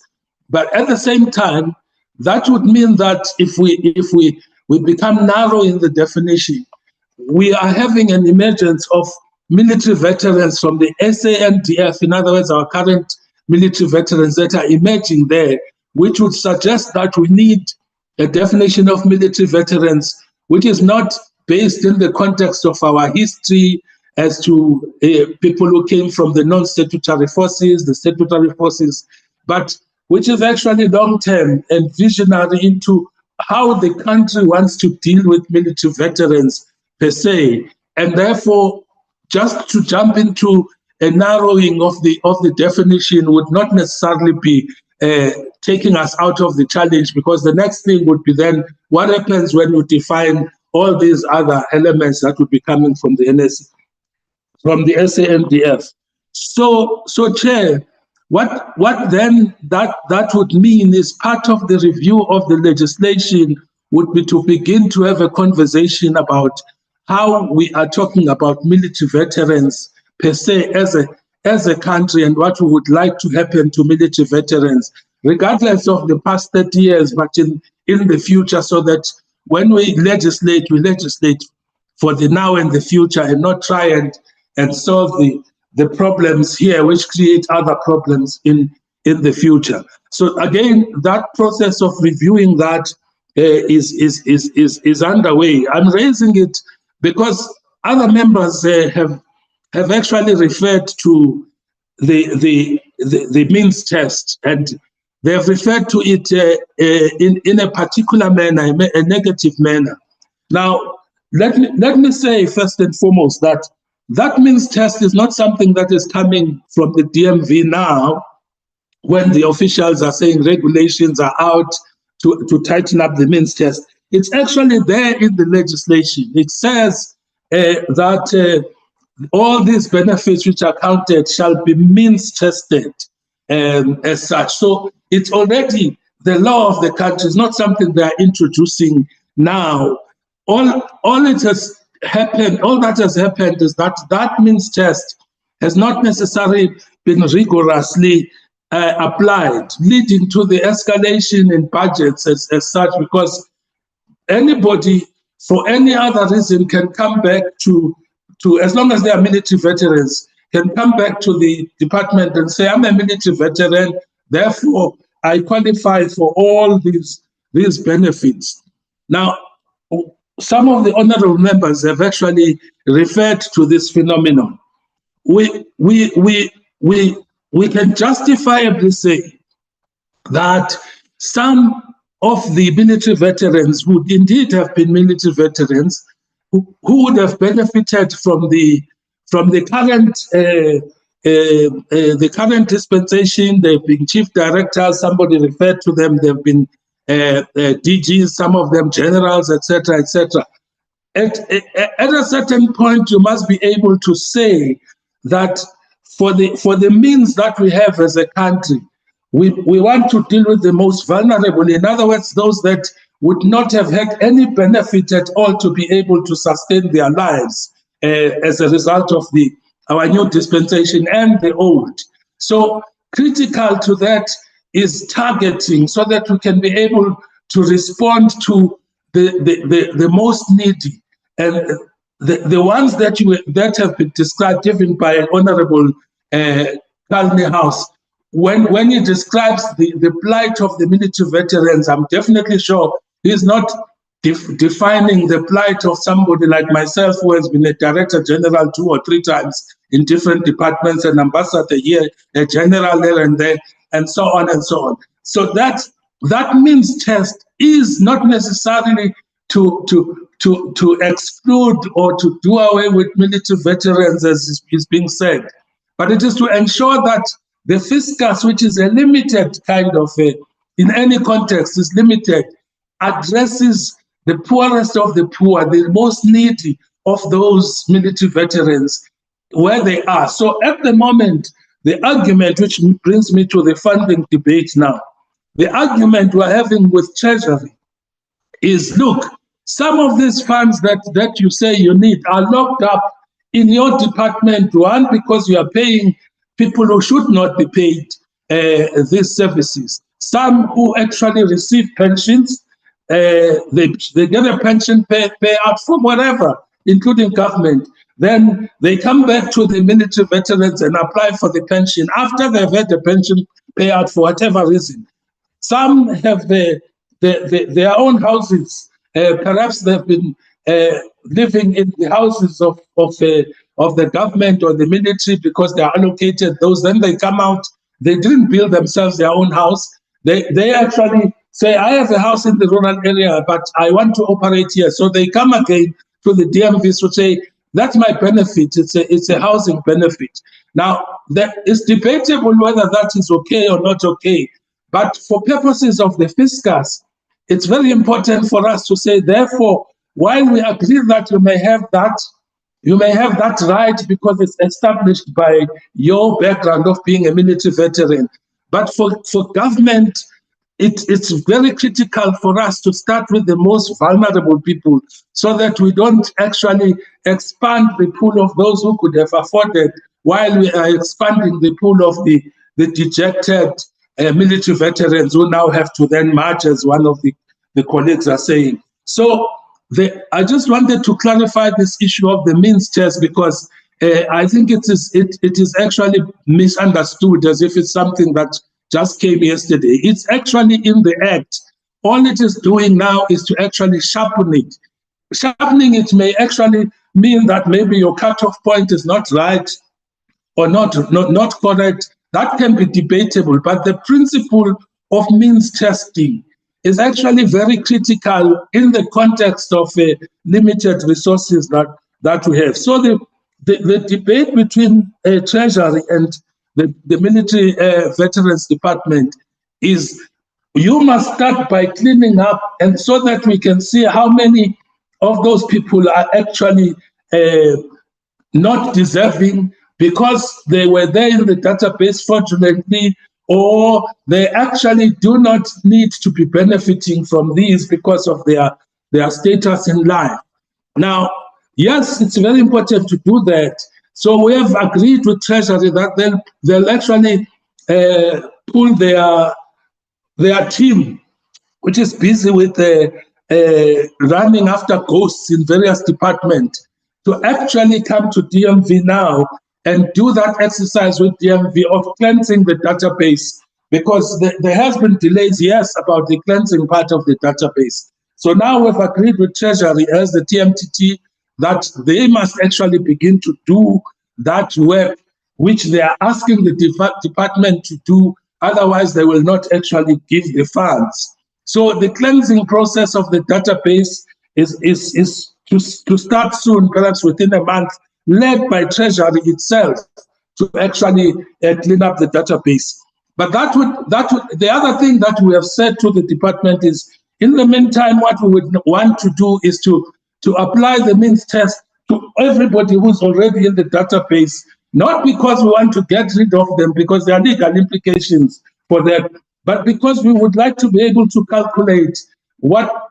But at the same time, that would mean that if we become narrow in the definition, we are having an emergence of military veterans from the SANDF, in other words, our current military veterans that are emerging there, which would suggest that we need a definition of military veterans which is not based in the context of our history as to people who came from the non-statutory forces, the statutory forces, but which is actually long-term and visionary into how the country wants to deal with military veterans per se. And therefore, just to jump into a narrowing of the definition would not necessarily be taking us out of the challenge, because the next thing would be then what happens when you define all these other elements that would be coming from the SANDF. So Chair, what then that would mean is part of the review of the legislation would be to begin to have a conversation about how we are talking about military veterans per se as a country, and what we would like to happen to military veterans, regardless of the past 30 years, but in the future, so that when we legislate for the now and the future, and not try and solve the problems here, which create other problems in in the future. So again, that process of reviewing that is underway. I'm raising it because other members have actually referred to the means test, and they have referred to it in a particular manner, a negative manner. Now, let me say first and foremost that means test is not something that is coming from the DMV now, when the officials are saying regulations are out to tighten up the means test. It's actually there in the legislation. It says that all these benefits which are counted shall be means tested as such. So it's already the law of the country. It's not something they are introducing now. All that has happened is that means test has not necessarily been rigorously applied, leading to the escalation in budgets as such, because anybody for any other reason can come back to as long as they are military veterans, can come back to the department and say, I'm a military veteran, therefore I qualify for all these benefits. Now, some of the honorable members have actually referred to this phenomenon. We can justifiably say that some of the military veterans would indeed have been military veterans who would have benefited from the current dispensation. They've been chief directors. Somebody referred to them. They've been DGs. Some of them generals, etc., etc. At a certain point, you must be able to say that for the means that we have as a country, we want to deal with the most vulnerable. In other words, those that would not have had any benefit at all to be able to sustain their lives as a result of our new dispensation and the old. So critical to that is targeting, so that we can be able to respond to the most needy. And the ones that have been described even by Honorable Kalni House, when he describes the plight of the military veterans, I'm definitely sure he's not defining the plight of somebody like myself, who has been a director general 2 or 3 times in different departments, an ambassador here, a general there and there, and so on and so on. So that means test is not necessarily to exclude or to do away with military veterans, as is being said, but it is to ensure that the fiscus, which is a limited kind of, in any context, is limited, addresses the poorest of the poor, the most needy of those military veterans, where they are. So at the moment, the argument, which brings me to the funding debate now, the argument we're having with Treasury is, look, some of these funds that you say you need are locked up in your department, one, because you are paying people who should not be paid these services. Some who actually receive pensions, they get a pension payout from whatever, including government. Then they come back to the military veterans and apply for the pension after they've had the pension payout for whatever reason. Some have their own houses. Perhaps they've been living in the houses of the government or the military because they are allocated those. Then they come out. They didn't build themselves their own house. They actually say, I have a house in the rural area, but I want to operate here. So they come again to the DMV to say, that's my benefit. It's a housing benefit. Now, it's debatable whether that is okay or not okay. But for purposes of the fiscus, it's very important for us to say, therefore, while we agree that you may have that right because it's established by your background of being a military veteran. But for government, it's very critical for us to start with the most vulnerable people so that we don't actually expand the pool of those who could have afforded while we are expanding the pool of the dejected military veterans who now have to then march, as one of the colleagues are saying. So I just wanted to clarify this issue of the means test, because I think it is actually misunderstood as if it's something that just came yesterday. It's actually in the Act. All it is doing now is to actually sharpen it. Sharpening it may actually mean that maybe your cutoff point is not right or not correct. That can be debatable, but the principle of means testing is actually very critical in the context of limited resources that we have. So the debate between Treasury and the Military Veterans Department is, you must start by cleaning up, and so that we can see how many of those people are actually not deserving because they were there in the database fraudulently, or they actually do not need to be benefiting from these because of their status in life. Now, yes, it's very important to do that. So we have agreed with Treasury that they'll actually pull their team, which is busy with running after ghosts in various departments, to actually come to DMV now and do that exercise with DMV of cleansing the database, because there has been delays, yes, about the cleansing part of the database. So now we've agreed with Treasury as the TMTT that they must actually begin to do that work, which they are asking the department to do. Otherwise, they will not actually give the funds. So the cleansing process of the database is to start soon, perhaps within a month, led by Treasury itself to actually clean up the database. But the other thing that we have said to the department is, in the meantime, what we would want to do is to apply the means test to everybody who's already in the database, not because we want to get rid of them, because there are legal implications for them, but because we would like to be able to calculate what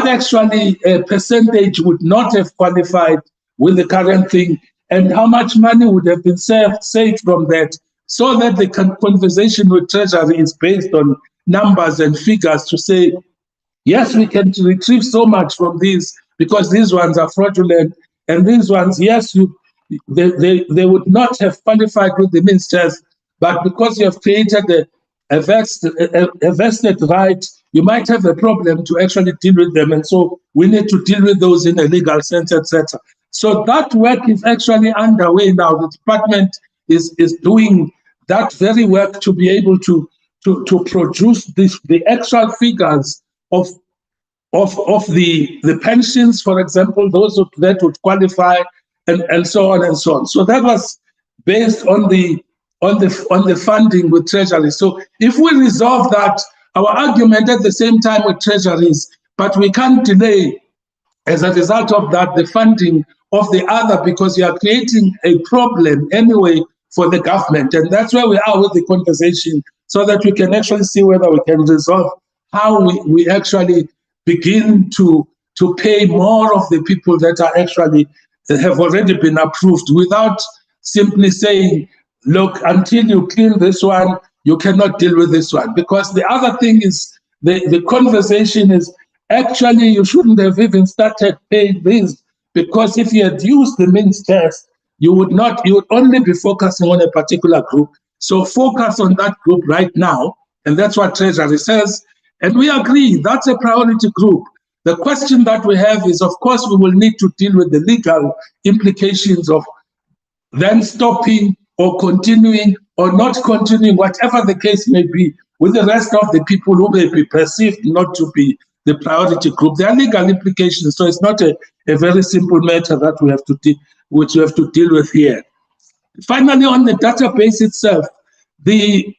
actually a percentage would not have qualified with the current thing, and how much money would have been saved from that, so that the conversation with Treasury is based on numbers and figures to say, yes, we can retrieve so much from these because these ones are fraudulent, and these ones, yes, they would not have qualified with the means test, but because you have created a vested right, you might have a problem to actually deal with them, and so we need to deal with those in a legal sense, etc. So that work is actually underway now. The department is doing that very work to be able to produce the actual figures of the pensions, for example, those that would qualify, and so on and so on. So that was based on the funding with Treasury. So if we resolve that, our argument at the same time with Treasury is, but we can't delay as a result of that the funding of the other, because you are creating a problem anyway for the government. And that's where we are with the conversation, so that we can actually see whether we can resolve how we actually begin to pay more of the people that are actually have already been approved, without simply saying, look, until you clean this one, you cannot deal with this one. Because the other thing is, the conversation is, actually, you shouldn't have even started paying this, because if you had used the means test, you would only be focusing on a particular group. So focus on that group right now, and that's what Treasury says. And we agree, that's a priority group. The question that we have is, of course, we will need to deal with the legal implications of then stopping or continuing or not continuing, whatever the case may be, with the rest of the people who may be perceived not to be the priority group. There are legal implications, so it's not a very simple matter that we have to deal with here. Finally, on the database itself, the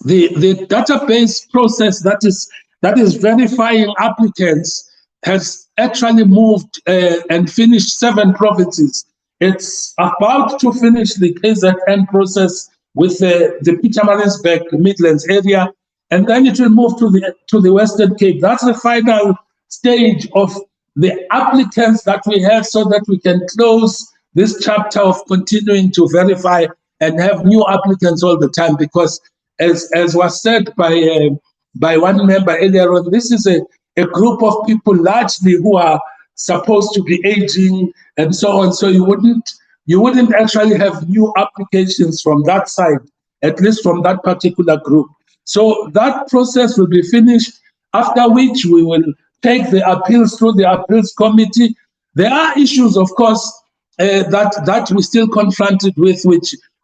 database process that is verifying applicants has actually moved and finished 7 provinces. It's about to finish the KZN process with the Pietermaritzburg Midlands area, and then it will move to the Western Cape. That's the final stage of the applicants that we have, so that we can close this chapter of continuing to verify and have new applicants all the time. Because as was said by one member earlier on, this is a group of people largely who are supposed to be aging and so on. So you wouldn't actually have new applications from that side, at least from that particular group. So that process will be finished, after which we will take the appeals through the appeals committee. There are issues, of course, that we still confronted with,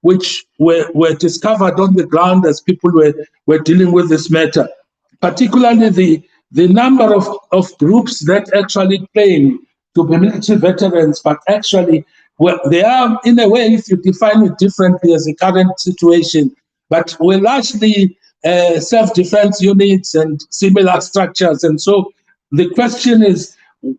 which were discovered on the ground as people were dealing with this matter, particularly the number of groups that actually claim to be military veterans, but actually, well, they are, in a way, if you define it differently as the current situation, but we're largely self-defense units and similar structures. And so the question is,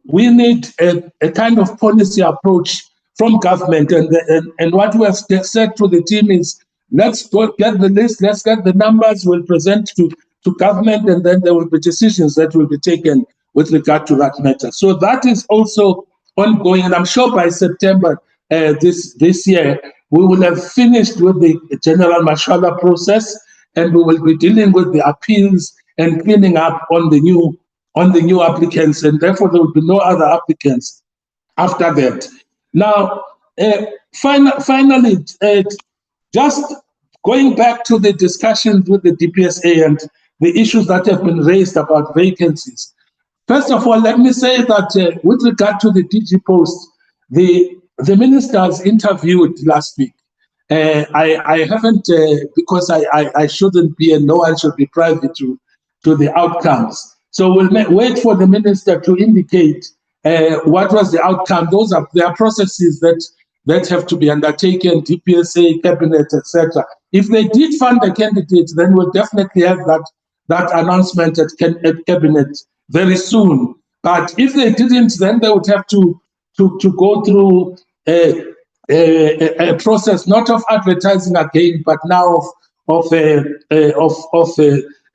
we need a kind of policy approach from government. And what we have said to the team is, let's go get the list, let's get the numbers, we'll present to government, and then there will be decisions that will be taken with regard to that matter. So that is also ongoing, and I'm sure by September this year, we will have finished with the general mashallah process, and we will be dealing with the appeals and cleaning up on the new applicants, and therefore there will be no other applicants after that. Now, finally, just going back to the discussions with the DPSA and the issues that have been raised about vacancies. First of all, let me say that with regard to the DG post, the ministers interviewed last week. I haven't, because I shouldn't be, and no one should be privy to the outcomes. So we'll wait for the minister to indicate what was the outcome. There are processes that have to be undertaken, DPSA, cabinet, etc. If they did fund the candidates, then we'll definitely have that announcement at cabinet very soon. But if they didn't, then they would have to go through a process, not of advertising again, but now of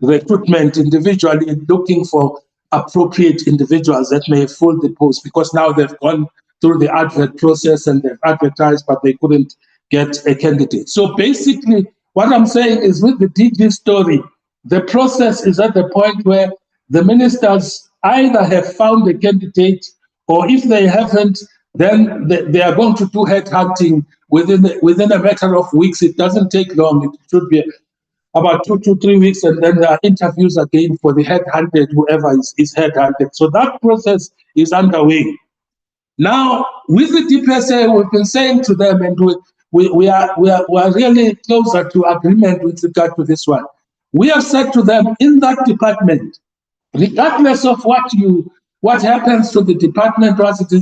recruitment individually, looking for appropriate individuals that may fill the post, because now they've gone through the advert process and they've advertised, but they couldn't get a candidate. So basically, what I'm saying is, with the DG story, the process is at the point where the ministers either have found a candidate, or if they haven't, then they are going to do head hunting within a matter of weeks. It doesn't take long. It should be about 2 to 3 weeks, and then there are interviews again for the head hunted, whoever is head hunted. So that process is underway. Now, with the DPSA, we've been saying to them, and we are really closer to agreement with regard to this one. We have said to them, in that department, regardless of what happens to the department,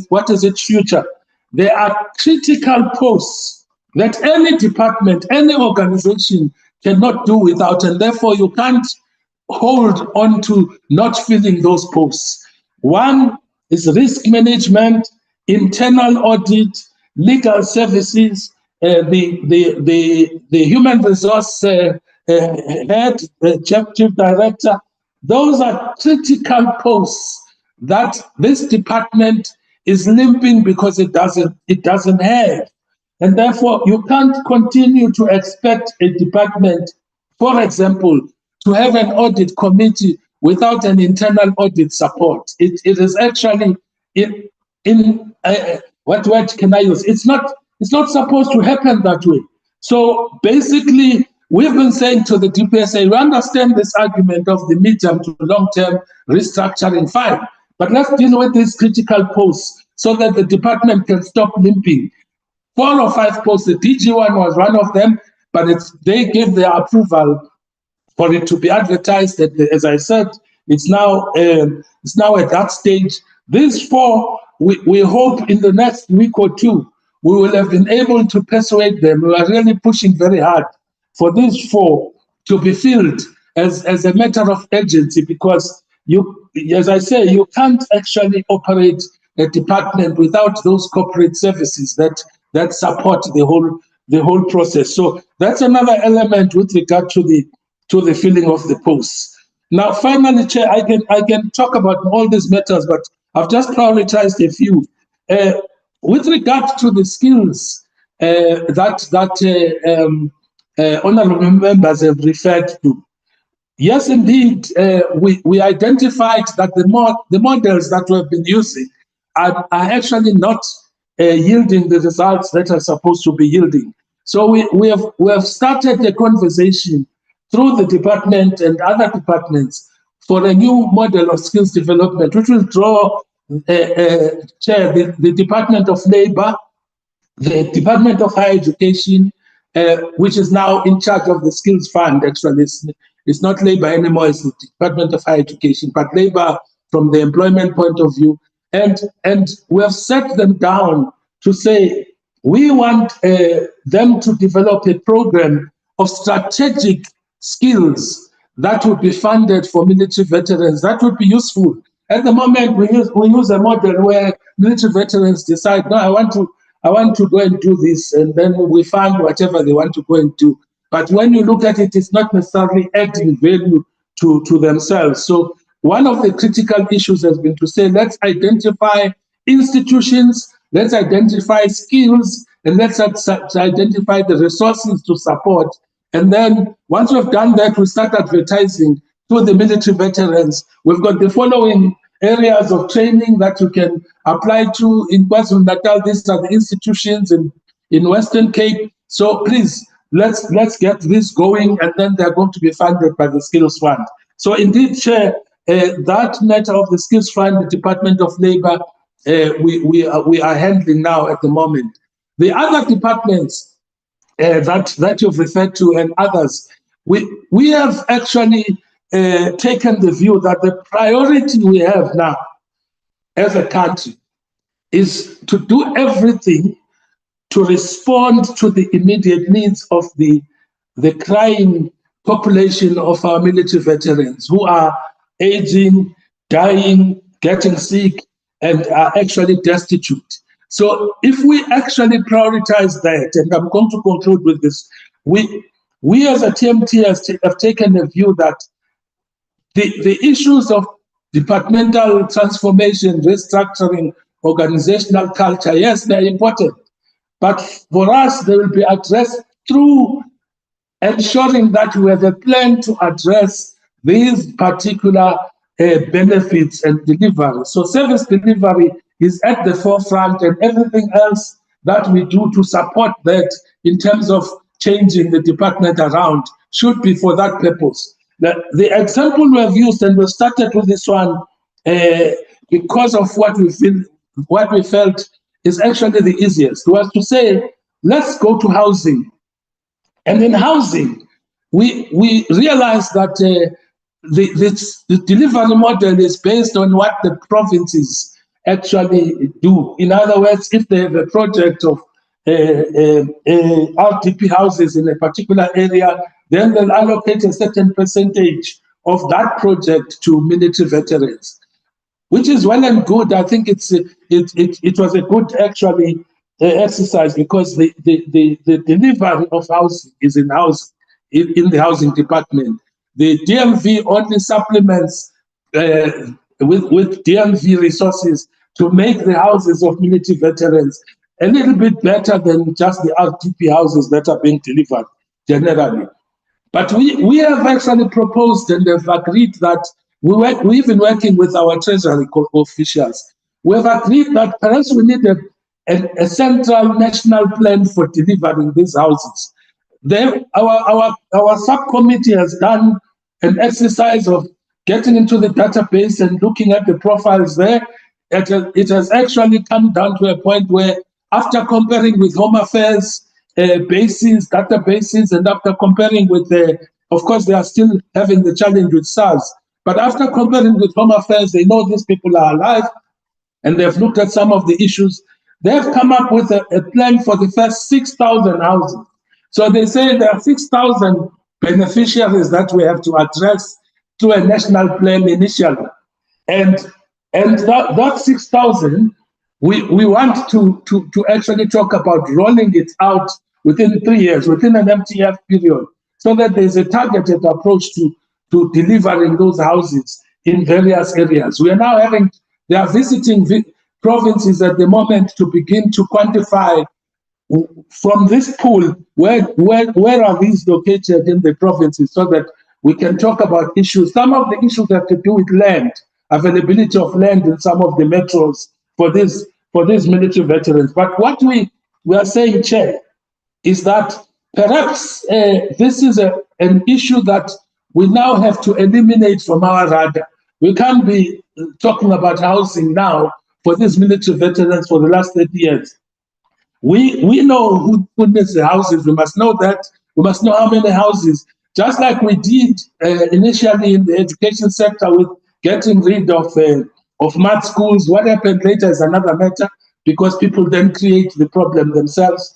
what is its future, there are critical posts that any department, any organization cannot do without, and therefore you can't hold on to not filling those posts. One is risk management, internal audit, legal services, the human resource head, chief director. Those are critical posts that this department is limping because it doesn't have. And therefore, you can't continue to expect a department, for example, to have an audit committee without an internal audit support. It is actually what word can I use? It's not supposed to happen that way. So basically, we've been saying to the DPSA, we understand this argument of the medium to long-term restructuring, fine, but let's deal with these critical posts so that the department can stop limping. 4 or 5 posts, the DG one was one of them, but they gave their approval for it to be advertised. That, as I said, it's now at that stage. These 4, we hope in the next week or 2, we will have been able to persuade them. We are really pushing very hard for these 4 to be filled as a matter of urgency, because as I say, you can't actually operate a department without those corporate services that support the whole process. So that's another element with regard to the filling of the posts. Now, finally, Chair, I can talk about all these matters, but I've just prioritized a few. With regard to the skills that honorable members have referred to, yes, indeed, we identified that the models that we have been using are actually not yielding the results that are supposed to be yielding. So we have started a conversation through the department and other departments for a new model of skills development, which will draw, Chair, the Department of Labor, the Department of Higher Education, which is now in charge of the Skills Fund. Actually, it's not Labor anymore, it's the Department of Higher Education, but Labor from the employment point of view. And we have set them down to say, we want them to develop a program of strategic skills that would be funded for military veterans. That would be useful. At the moment, we use a model where military veterans decide, no, I want to go and do this, and then we fund whatever they want to go and do. But when you look at it, it's not necessarily adding value to themselves. So one of the critical issues has been to say, let's identify institutions, let's identify skills, and let's identify the resources to support. And then once we've done that, we start advertising to the military veterans. We've got the following areas of training that you can apply to in KwaZulu-Natal. These are the institutions in Western Cape. So please, let's get this going, and then they're going to be funded by the Skills Fund. So indeed, Chair, that matter of the Skills Fund, the Department of Labor, we are handling now at the moment. The other departments that you've referred to and others, we have actually taken the view that the priority we have now as a country is to do everything to respond to the immediate needs of the crying population of our military veterans who are aging, dying, getting sick, and are actually destitute. So if we actually prioritize that, and I'm going to conclude with this, we as a TMT have taken a view that the issues of departmental transformation, restructuring, organizational culture, yes, they're important. But for us, they will be addressed through ensuring that we have a plan to address these particular benefits and delivery. So service delivery is at the forefront, and everything else that we do to support that in terms of changing the department around should be for that purpose. The example we have used, and we started with this one because of what we felt is actually the easiest, was to say, let's go to housing. And in housing, we realized that the delivery model is based on what the provinces actually do. In other words, if they have a project of RDP houses in a particular area, then they'll allocate a certain percentage of that project to military veterans, which is well and good. I think it was a good actually exercise, because the delivery of housing is in the housing department. The DMV only supplements with DMV resources to make the houses of military veterans a little bit better than just the RTP houses that are being delivered generally. But we have actually proposed and have agreed that we've been working with our treasury officials. We have agreed that perhaps we need a central national plan for delivering these houses. Our subcommittee has done an exercise of getting into the database and looking at the profiles there. It has actually come down to a point where, after comparing with Home Affairs databases, and after comparing with of course, they are still having the challenge with SARS, but after comparing with Home Affairs, they know these people are alive, and they've looked at some of the issues. They've come up with a plan for the first 6,000 houses. So they say there are 6,000 beneficiaries that we have to address through a national plan initially. And that 6,000, we want to actually talk about rolling it out within 3 years, within an MTF period, so that there's a targeted approach to delivering those houses in various areas. They are visiting provinces at the moment to begin to quantify from this pool, where are these located in the provinces, so that we can talk about issues. Some of the issues have to do with land, availability of land in some of the metros for these military veterans. But what we are saying, Chair, is that Perhaps this is an issue that we now have to eliminate from our radar. We can't be talking about housing now for these military veterans for the last 30 years. We know who needs the houses. We must know that. We must know how many houses. Just like we did initially in the education sector with getting rid of math schools. What happened later is another matter, because people then create the problem themselves.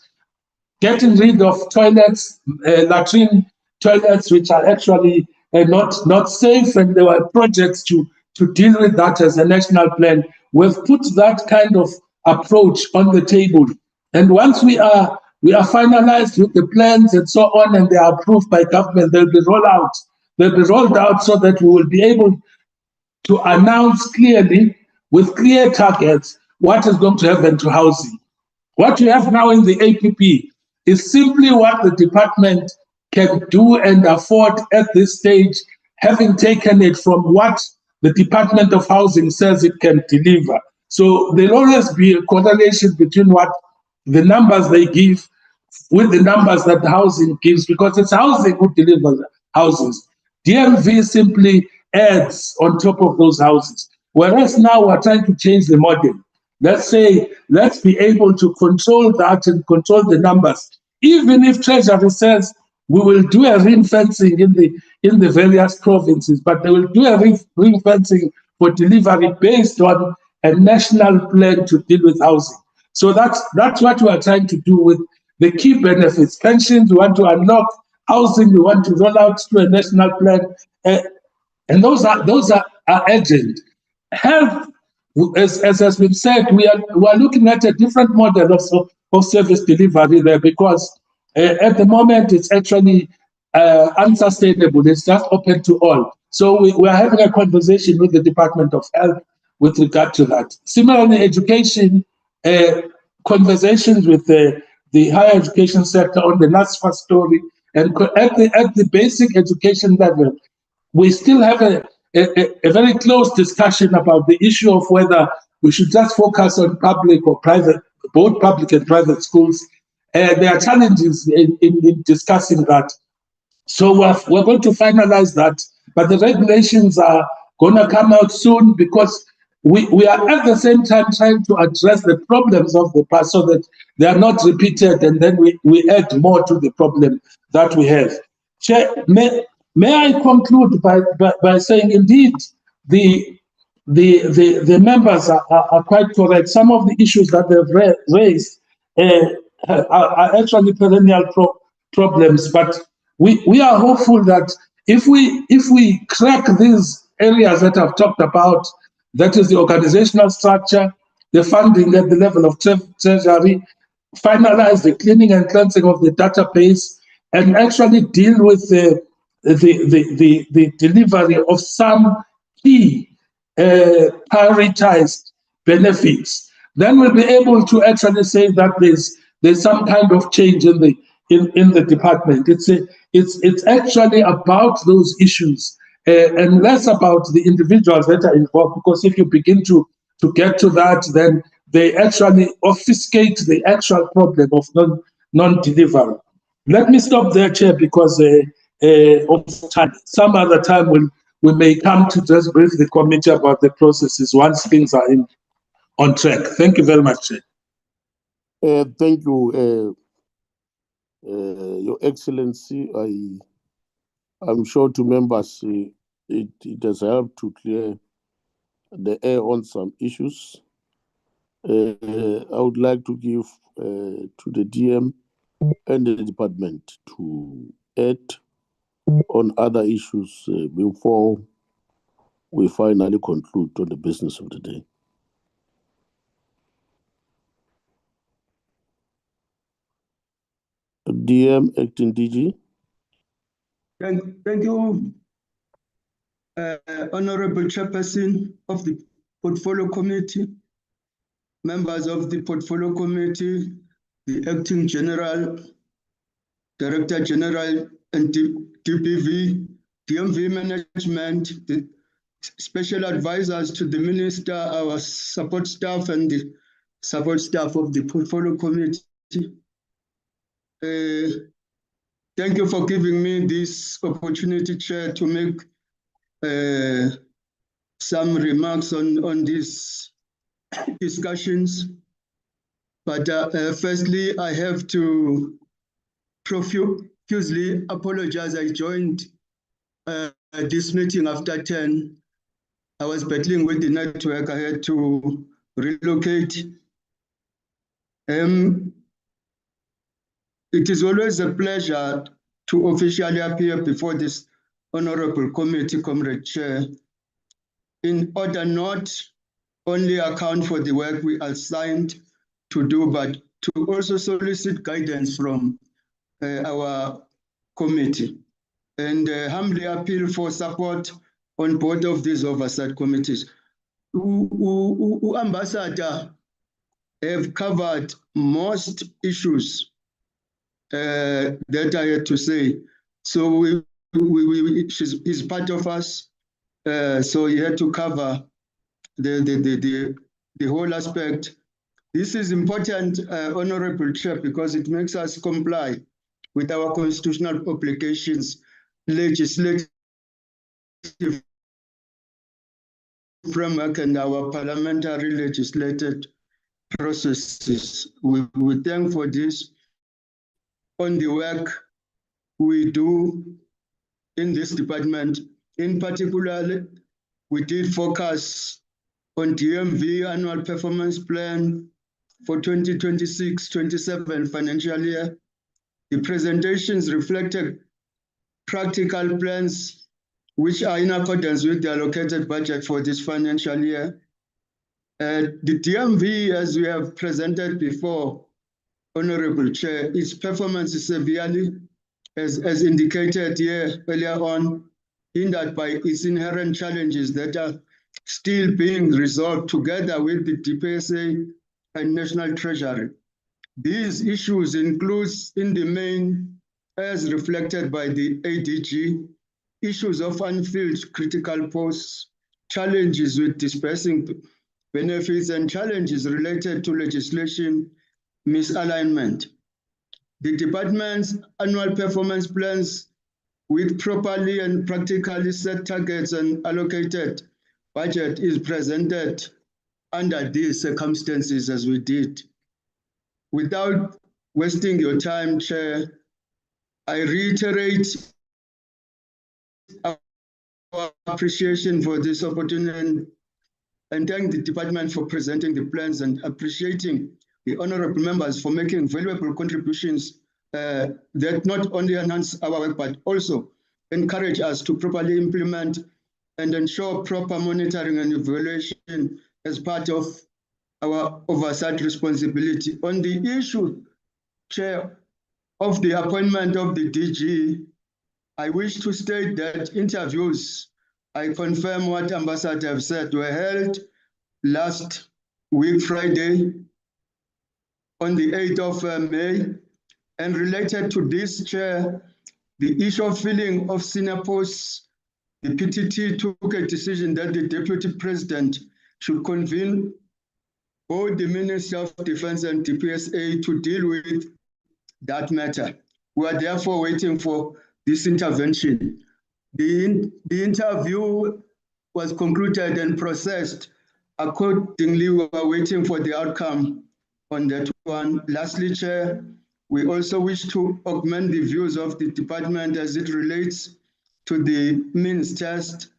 Getting rid of toilets, latrine toilets, which are actually not safe, and there were projects to deal with that as a national plan. We've put that kind of approach on the table. And once we are finalized with the plans and so on, and they are approved by government, they'll be rolled out. They'll be rolled out so that we will be able to announce clearly, with clear targets, what is going to happen to housing. What you have now in the APP is simply what the department can do and afford at this stage, having taken it from what the Department of Housing says it can deliver. So there'll always be a correlation between what the numbers they give with the numbers that the housing gives, because it's housing who delivers houses. DMV simply adds on top of those houses. Whereas now we're trying to change the model. Let's say, let's be able to control that and control the numbers. Even if Treasury says we will do a ring fencing in the various provinces, but they will do a ring fencing for delivery based on a national plan to deal with housing. So that's what we are trying to do with the key benefits. Pensions, we want to unlock. Housing, we want to roll out to a national plan. And those are urgent. Health, as has been said, we are looking at a different model of service delivery there, because at the moment it's actually unsustainable. It's just open to all. So we are having a conversation with the Department of Health with regard to that. Similarly, education, conversations with the higher education sector on the NASFA story, and at the basic education level, we still have a very close discussion about the issue of whether we should just focus on public or private, both public and private schools. There are challenges in discussing that. So we're going to finalize that, but the regulations are going to come out soon, because we are at the same time trying to address the problems of the past so that they are not repeated, and then we add more to the problem that we have. Chair, may I conclude by saying, indeed, the members are quite correct. Some of the issues that they've raised are actually perennial problems, but we are hopeful that if we crack these areas that I've talked about, that is the organizational structure, the funding at the level of Treasury, finalize the cleaning and cleansing of the database, and actually deal with the delivery of some key prioritized benefits, then we'll be able to actually say that there's some kind of change in the department. It's actually about those issues and less about the individuals that are involved, because if you begin to get to that, then they actually obfuscate the actual problem of non-delivery. Let me stop there, Chair, because of time. Some other time we may come to just brief the committee about the processes once things are on track. Thank you very much, Chair. Thank you, Your Excellency. I'm sure to members it has helped to clear the air on some issues. I would like to give to the DM and the department to add on other issues before we finally conclude on the business of the day. DM, Acting DG. Thank you, Honorable Chairperson of the Portfolio Committee, members of the Portfolio Committee, the Acting General, Director General and DPV, DMV Management, the special advisors to the Minister, our support staff and the support staff of the Portfolio Committee. Thank you for giving me this opportunity, Chair, to make some remarks on these discussions. But firstly, I have to profusely apologize. I joined this meeting after 10. I was battling with the network. I had to relocate. It is always a pleasure to officially appear before this honorable committee, Comrade Chair, in order not only account for the work we are assigned to do, but to also solicit guidance from our committee and humbly appeal for support on both of these oversight committees. Ambassador have covered most issues that I had to say. So he's part of us. So he had to cover the whole aspect. This is important, Honorable Chair, because it makes us comply with our constitutional obligations, legislative framework, and our parliamentary legislated processes. We thank for this on the work we do in this department. In particular, we did focus on DMV annual performance plan for 2026-27 financial year. The presentations reflected practical plans which are in accordance with the allocated budget for this financial year. The DMV, as we have presented before, Honorable Chair, its performance is severely, as indicated here earlier on, hindered by its inherent challenges that are still being resolved together with the DPSA and National Treasury. These issues include, in the main, as reflected by the ADG, issues of unfilled critical posts, challenges with dispersing benefits, and challenges related to legislation misalignment. The department's annual performance plans with properly and practically set targets and allocated budget is presented under these circumstances as we did. Without wasting your time, Chair, I reiterate our appreciation for this opportunity and thank the department for presenting the plans and appreciating the honorable members for making valuable contributions that not only enhance our work, but also encourage us to properly implement and ensure proper monitoring and evaluation as part of our oversight responsibility. On the issue, Chair, of the appointment of the DG, I wish to state that interviews, I confirm what Ambassador have said, were held last week, Friday, on the 8th of May. And related to this, Chair, the issue of filling of senior posts, the PTT took a decision that the Deputy President should convene both the Ministry of Defense and DPSA to deal with that matter. We are therefore waiting for this intervention. The interview was concluded and processed. Accordingly, we are waiting for the outcome on that one. Lastly, Chair, we also wish to augment the views of the department as it relates to the means test,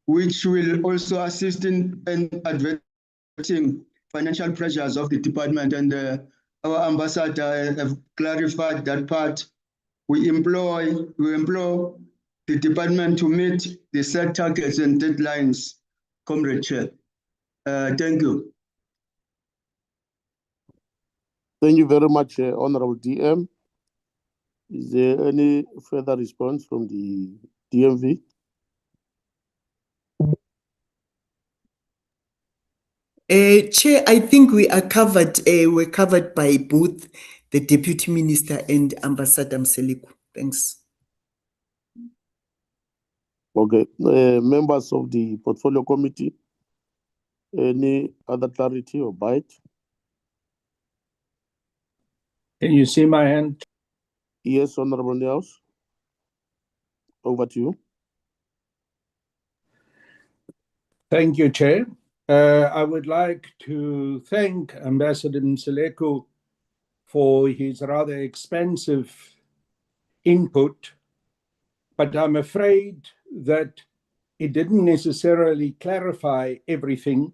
which will also assist in addressing financial pressures of the department. And our ambassador have clarified that part. We implore the department to meet the set targets and deadlines, Comrade Chair. Thank you. Thank you very much, Honorable DM. Is there any further response from the DMV? Chair, I think we are covered. We're covered by both the Deputy Minister and Ambassador Mseleku. Thanks. Okay, members of the Portfolio Committee, any other clarity or bite? Can you see my hand? Yes, Honorable Niels. over to you. Thank you, Chair. I would like to thank Ambassador Mseleku for his rather expansive input, but I'm afraid that it didn't necessarily clarify everything.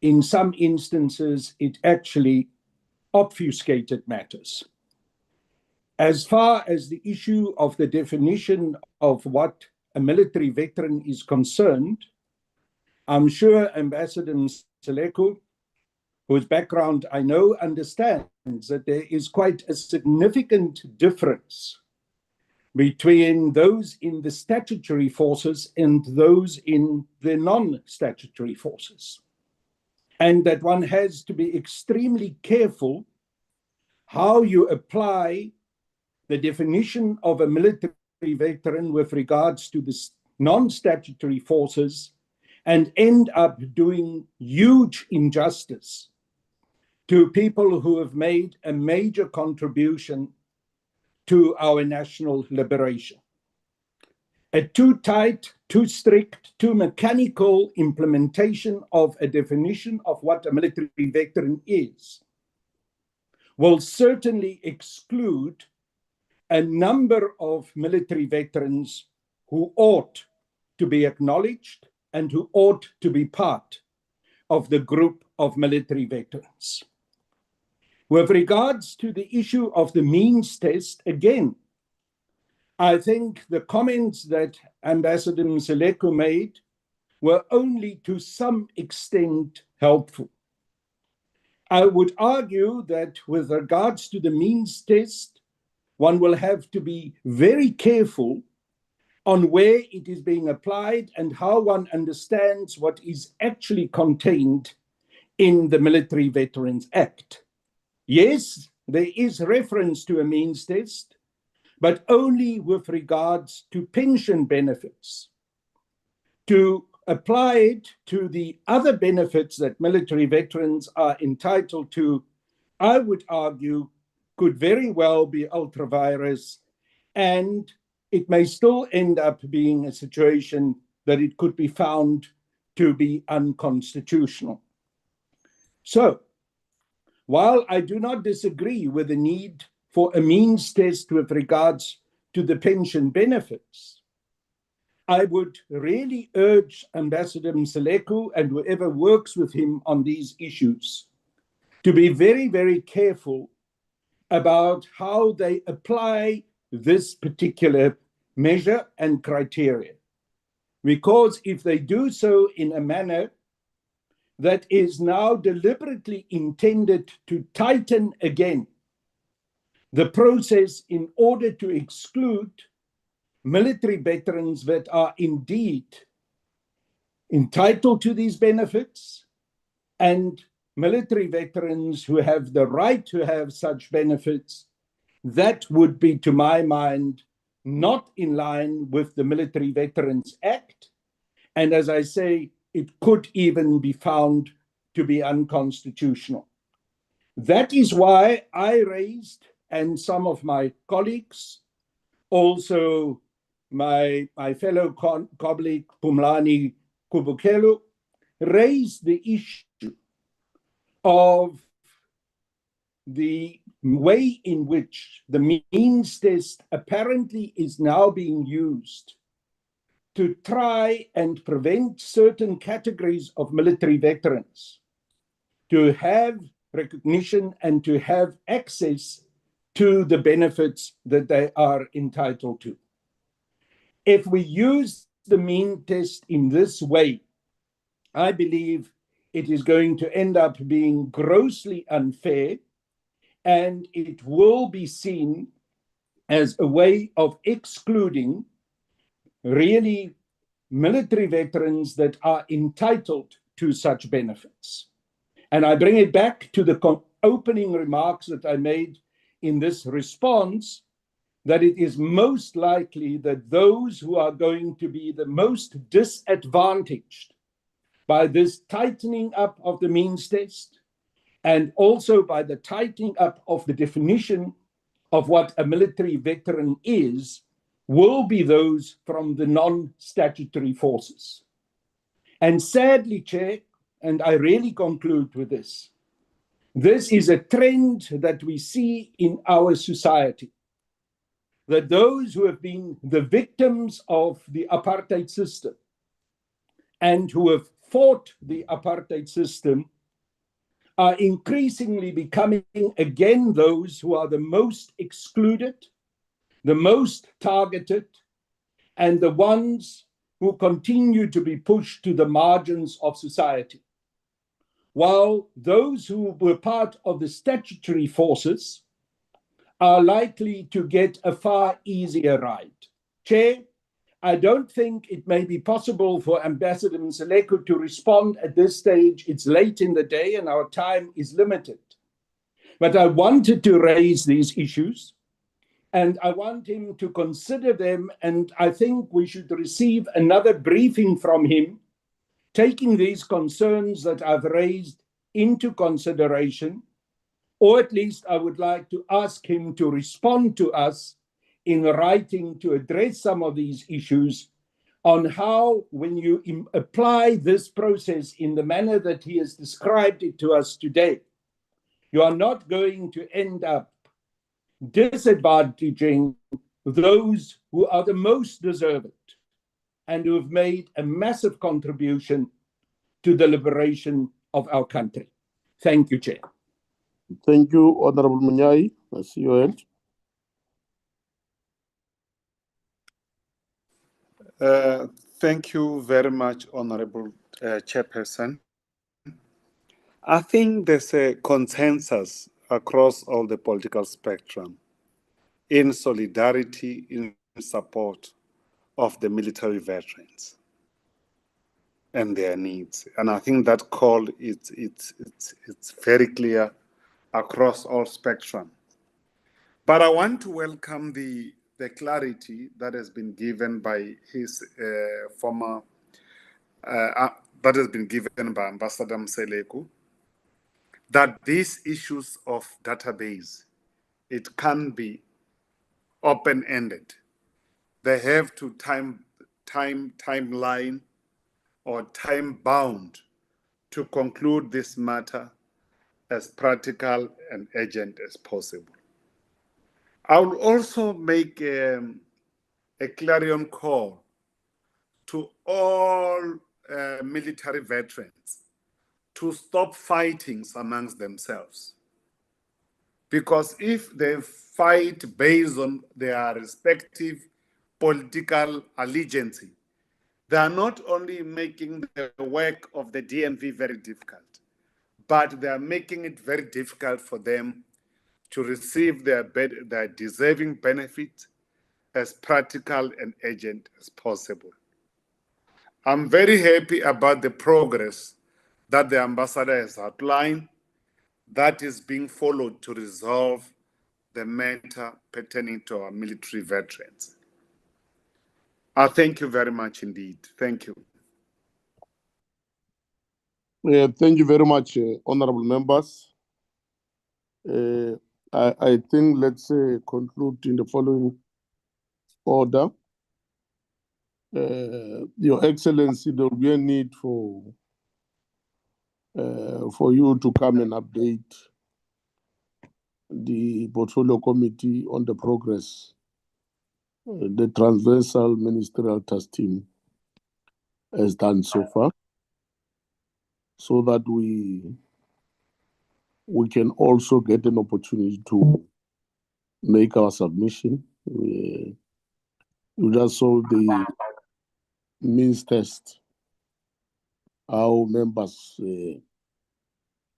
In some instances, it actually obfuscated matters. As far as the issue of the definition of what a military veteran is concerned, I'm sure Ambassador Mseleku, whose background I know, understands that there is quite a significant difference between those in the statutory forces and those in the non-statutory forces. And that one has to be extremely careful how you apply the definition of a military veteran with regards to the non-statutory forces and end up doing huge injustice to people who have made a major contribution to our national liberation. A too tight, too strict, too mechanical implementation of a definition of what a military veteran is will certainly exclude a number of military veterans who ought to be acknowledged and who ought to be part of the group of military veterans. With regards to the issue of the means test, again, I think the comments that Ambassador Mseleku made were only to some extent helpful. I would argue that with regards to the means test, one will have to be very careful on where it is being applied and how one understands what is actually contained in the Military Veterans Act. Yes, there is reference to a means test, but only with regards to pension benefits. To apply it to the other benefits that military veterans are entitled to, I would argue, could very well be ultra vires, and it may still end up being a situation that it could be found to be unconstitutional. So, while I do not disagree with the need for a means test with regards to the pension benefits, I would really urge Ambassador Mseleku and whoever works with him on these issues to be very, very careful about how they apply this particular measure and criteria. Because if they do so in a manner that is now deliberately intended to tighten again the process in order to exclude military veterans that are indeed entitled to these benefits and military veterans who have the right to have such benefits, that would be, to my mind, not in line with the Military Veterans Act. And as I say, it could even be found to be unconstitutional. That is why I raised, and some of my colleagues, also my fellow colleague Pumlani Kubukelu, raised the issue of the way in which the means test apparently is now being used to try and prevent certain categories of military veterans to have recognition and to have access to the benefits that they are entitled to. If we use the mean test in this way, I believe it is going to end up being grossly unfair, and it will be seen as a way of excluding really military veterans that are entitled to such benefits. And I bring it back to the opening remarks that I made in this response, that it is most likely that those who are going to be the most disadvantaged by this tightening up of the means test, and also by the tightening up of the definition of what a military veteran is, will be those from the non-statutory forces. And sadly, Chair, and I really conclude with this is a trend that we see in our society, that those who have been the victims of the apartheid system and who have fought the apartheid system are increasingly becoming again those who are the most excluded, the most targeted, and the ones who continue to be pushed to the margins of society. While those who were part of the statutory forces are likely to get a far easier ride. Chair, I don't think it may be possible for Ambassador Mseleku to respond at this stage. It's late in the day and our time is limited. But I wanted to raise these issues and I want him to consider them, and I think we should receive another briefing from him, taking these concerns that I've raised into consideration, or at least I would like to ask him to respond to us in writing to address some of these issues on how, when you apply this process in the manner that he has described it to us today, you are not going to end up disadvantaging those who are the most deserving and who have made a massive contribution to the liberation of our country. Thank you, Chair. Thank you, Honorable Munyai. I see your hand. Thank you very much, Honorable Chairperson. I think there's a consensus across all the political spectrum in solidarity, in support of the military veterans and their needs. And I think that call it's very clear across all spectrum. But I want to welcome the clarity that has been given by his that has been given by Ambassador Mseleku, that these issues of database, it can be open-ended. They have to timeline or time-bound to conclude this matter as practical and urgent as possible. I will also make a clarion call to all military veterans to stop fighting amongst themselves. Because if they fight based on their respective political allegiance, they are not only making the work of the DMV very difficult, but they are making it very difficult for them to receive their deserving benefits as practical and urgent as possible. I'm very happy about the progress that the ambassador has outlined that is being followed to resolve the matter pertaining to our military veterans. I thank you very much indeed. Thank you. Thank you very much, honorable members. I think let's conclude in the following order. Your Excellency, there will be a need for you to come and update the Portfolio Committee on the progress the Transversal Ministerial Task Team has done so far, so that we can also get an opportunity to make our submission. You just saw the means test, how members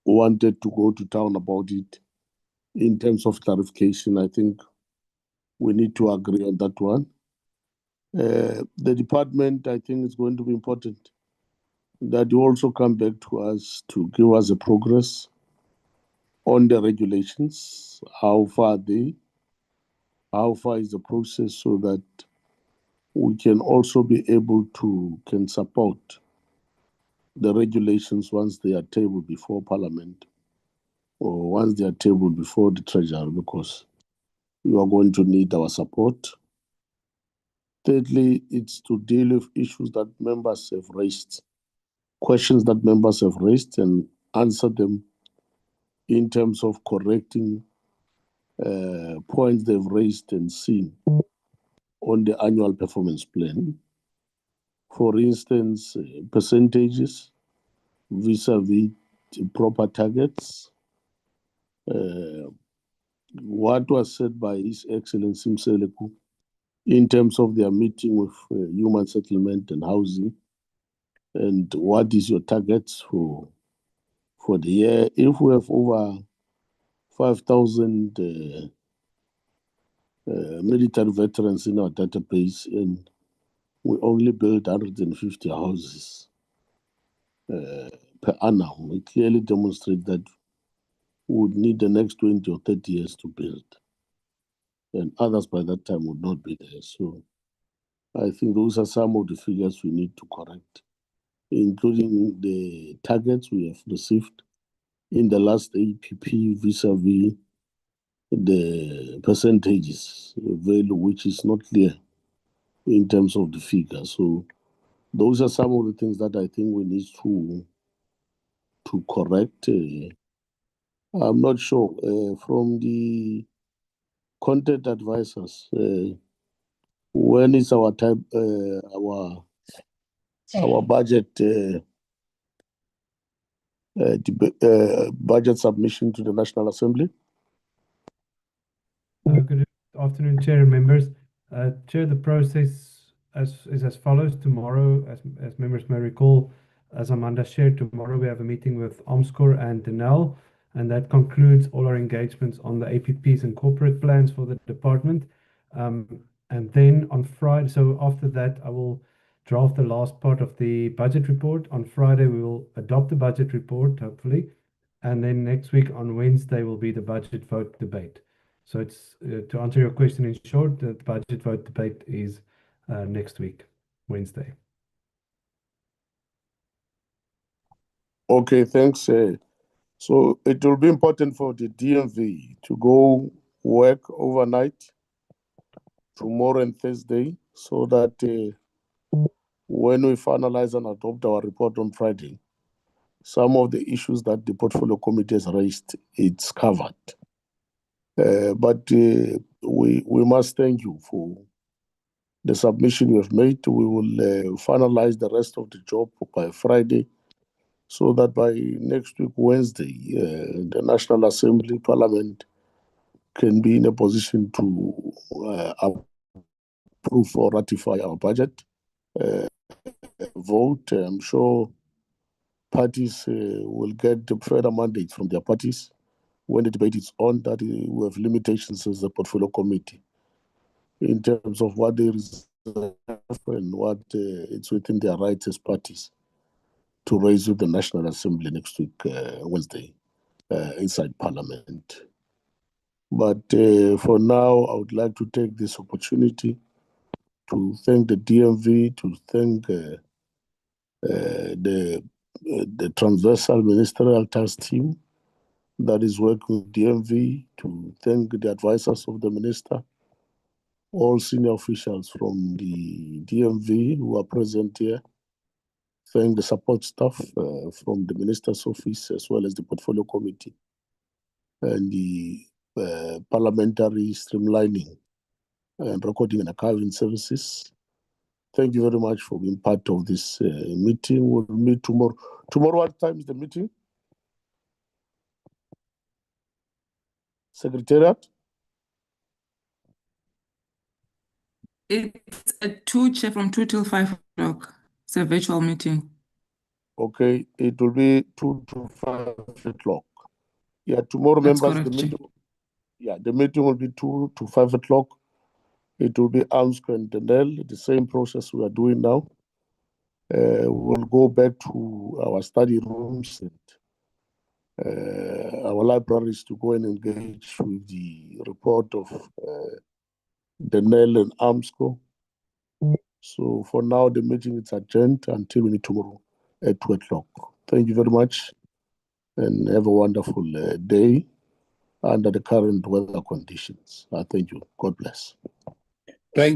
wanted to go to town about it. In terms of clarification, I think we need to agree on that one. The department, I think it's going to be important that you also come back to us to give us a progress on the regulations. How far is the process, so that we can also be able to support the regulations once they are tabled before Parliament or once they are tabled before the Treasury, because you are going to need our support Thirdly, it's to deal with issues that members have raised, questions that members have raised, and answer them in terms of correcting points they've raised and seen on the annual performance plan. For instance, percentages vis-a-vis proper targets. What was said by His Excellency Mseleku in terms of their meeting with human settlement and housing, and what is your targets for the year? If we have over 5,000 military veterans in our database and we only build 150 houses per annum, it clearly demonstrates that we would need the next 20 or 30 years to build. And others by that time would not be there. So I think those are some of the figures we need to correct, including the targets we have received in the last APP vis-a-vis the percentages value, which is not clear in terms of the figure. So those are some of the things that I think we need to correct. I'm not sure from the content advisors, when is our time, our budget budget submission to the National Assembly? Good afternoon, Chair and members. Chair, the process is as follows. Tomorrow, as members may recall, as Amanda shared, tomorrow we have a meeting with Omscore and Denel, and that concludes all our engagements on the APPs and corporate plans for the department. And then on Friday, so after that, I will draft the last part of the budget report. On Friday, we will adopt the budget report, hopefully. And then next week on Wednesday will be the budget vote debate. So it's to answer your question in short, the budget vote debate is next week, Wednesday. Okay, thanks. So it will be important for the DMV to go work overnight tomorrow and Thursday, so that when we finalize and adopt our report on Friday, some of the issues that the portfolio committee has raised, it's covered. But we must thank you for the submission you have made. We will finalize the rest of the job by Friday, so that by next week, Wednesday, the National Assembly Parliament can be in a position to approve or ratify our budget. Vote. I'm sure parties will get the further mandate from their parties when the debate is on, that we have limitations as a portfolio committee in terms of what they reserve and what it's within their rights as parties to raise with the National Assembly next week, Wednesday, inside Parliament. But for now, I would like to take this opportunity to thank the DMV, to thank the transversal ministerial task team that is working with DMV, to thank the advisors of the minister, all senior officials from the DMV who are present here, thank the support staff from the minister's office as well as the portfolio committee and the parliamentary streamlining and recording and archiving services. Thank you very much for being part of this meeting. We'll meet tomorrow. Tomorrow, what time is the meeting? Secretariat? It's at 2, Chair, from 2 till 5 o'clock. It's a virtual meeting. Okay, it will be 2 to 5 o'clock. Yeah, tomorrow, That's members, correct, the meeting. Yeah, the meeting will be 2 to 5 o'clock. It will be Amsco and Denel, the same process we are doing now. We'll go back to our study rooms and our libraries to go and engage with the report of Denel and Amsco. So for now, the meeting is adjourned until we meet tomorrow at 2 o'clock. Thank you very much and have a wonderful day under the current weather conditions. Thank you. God bless. Thank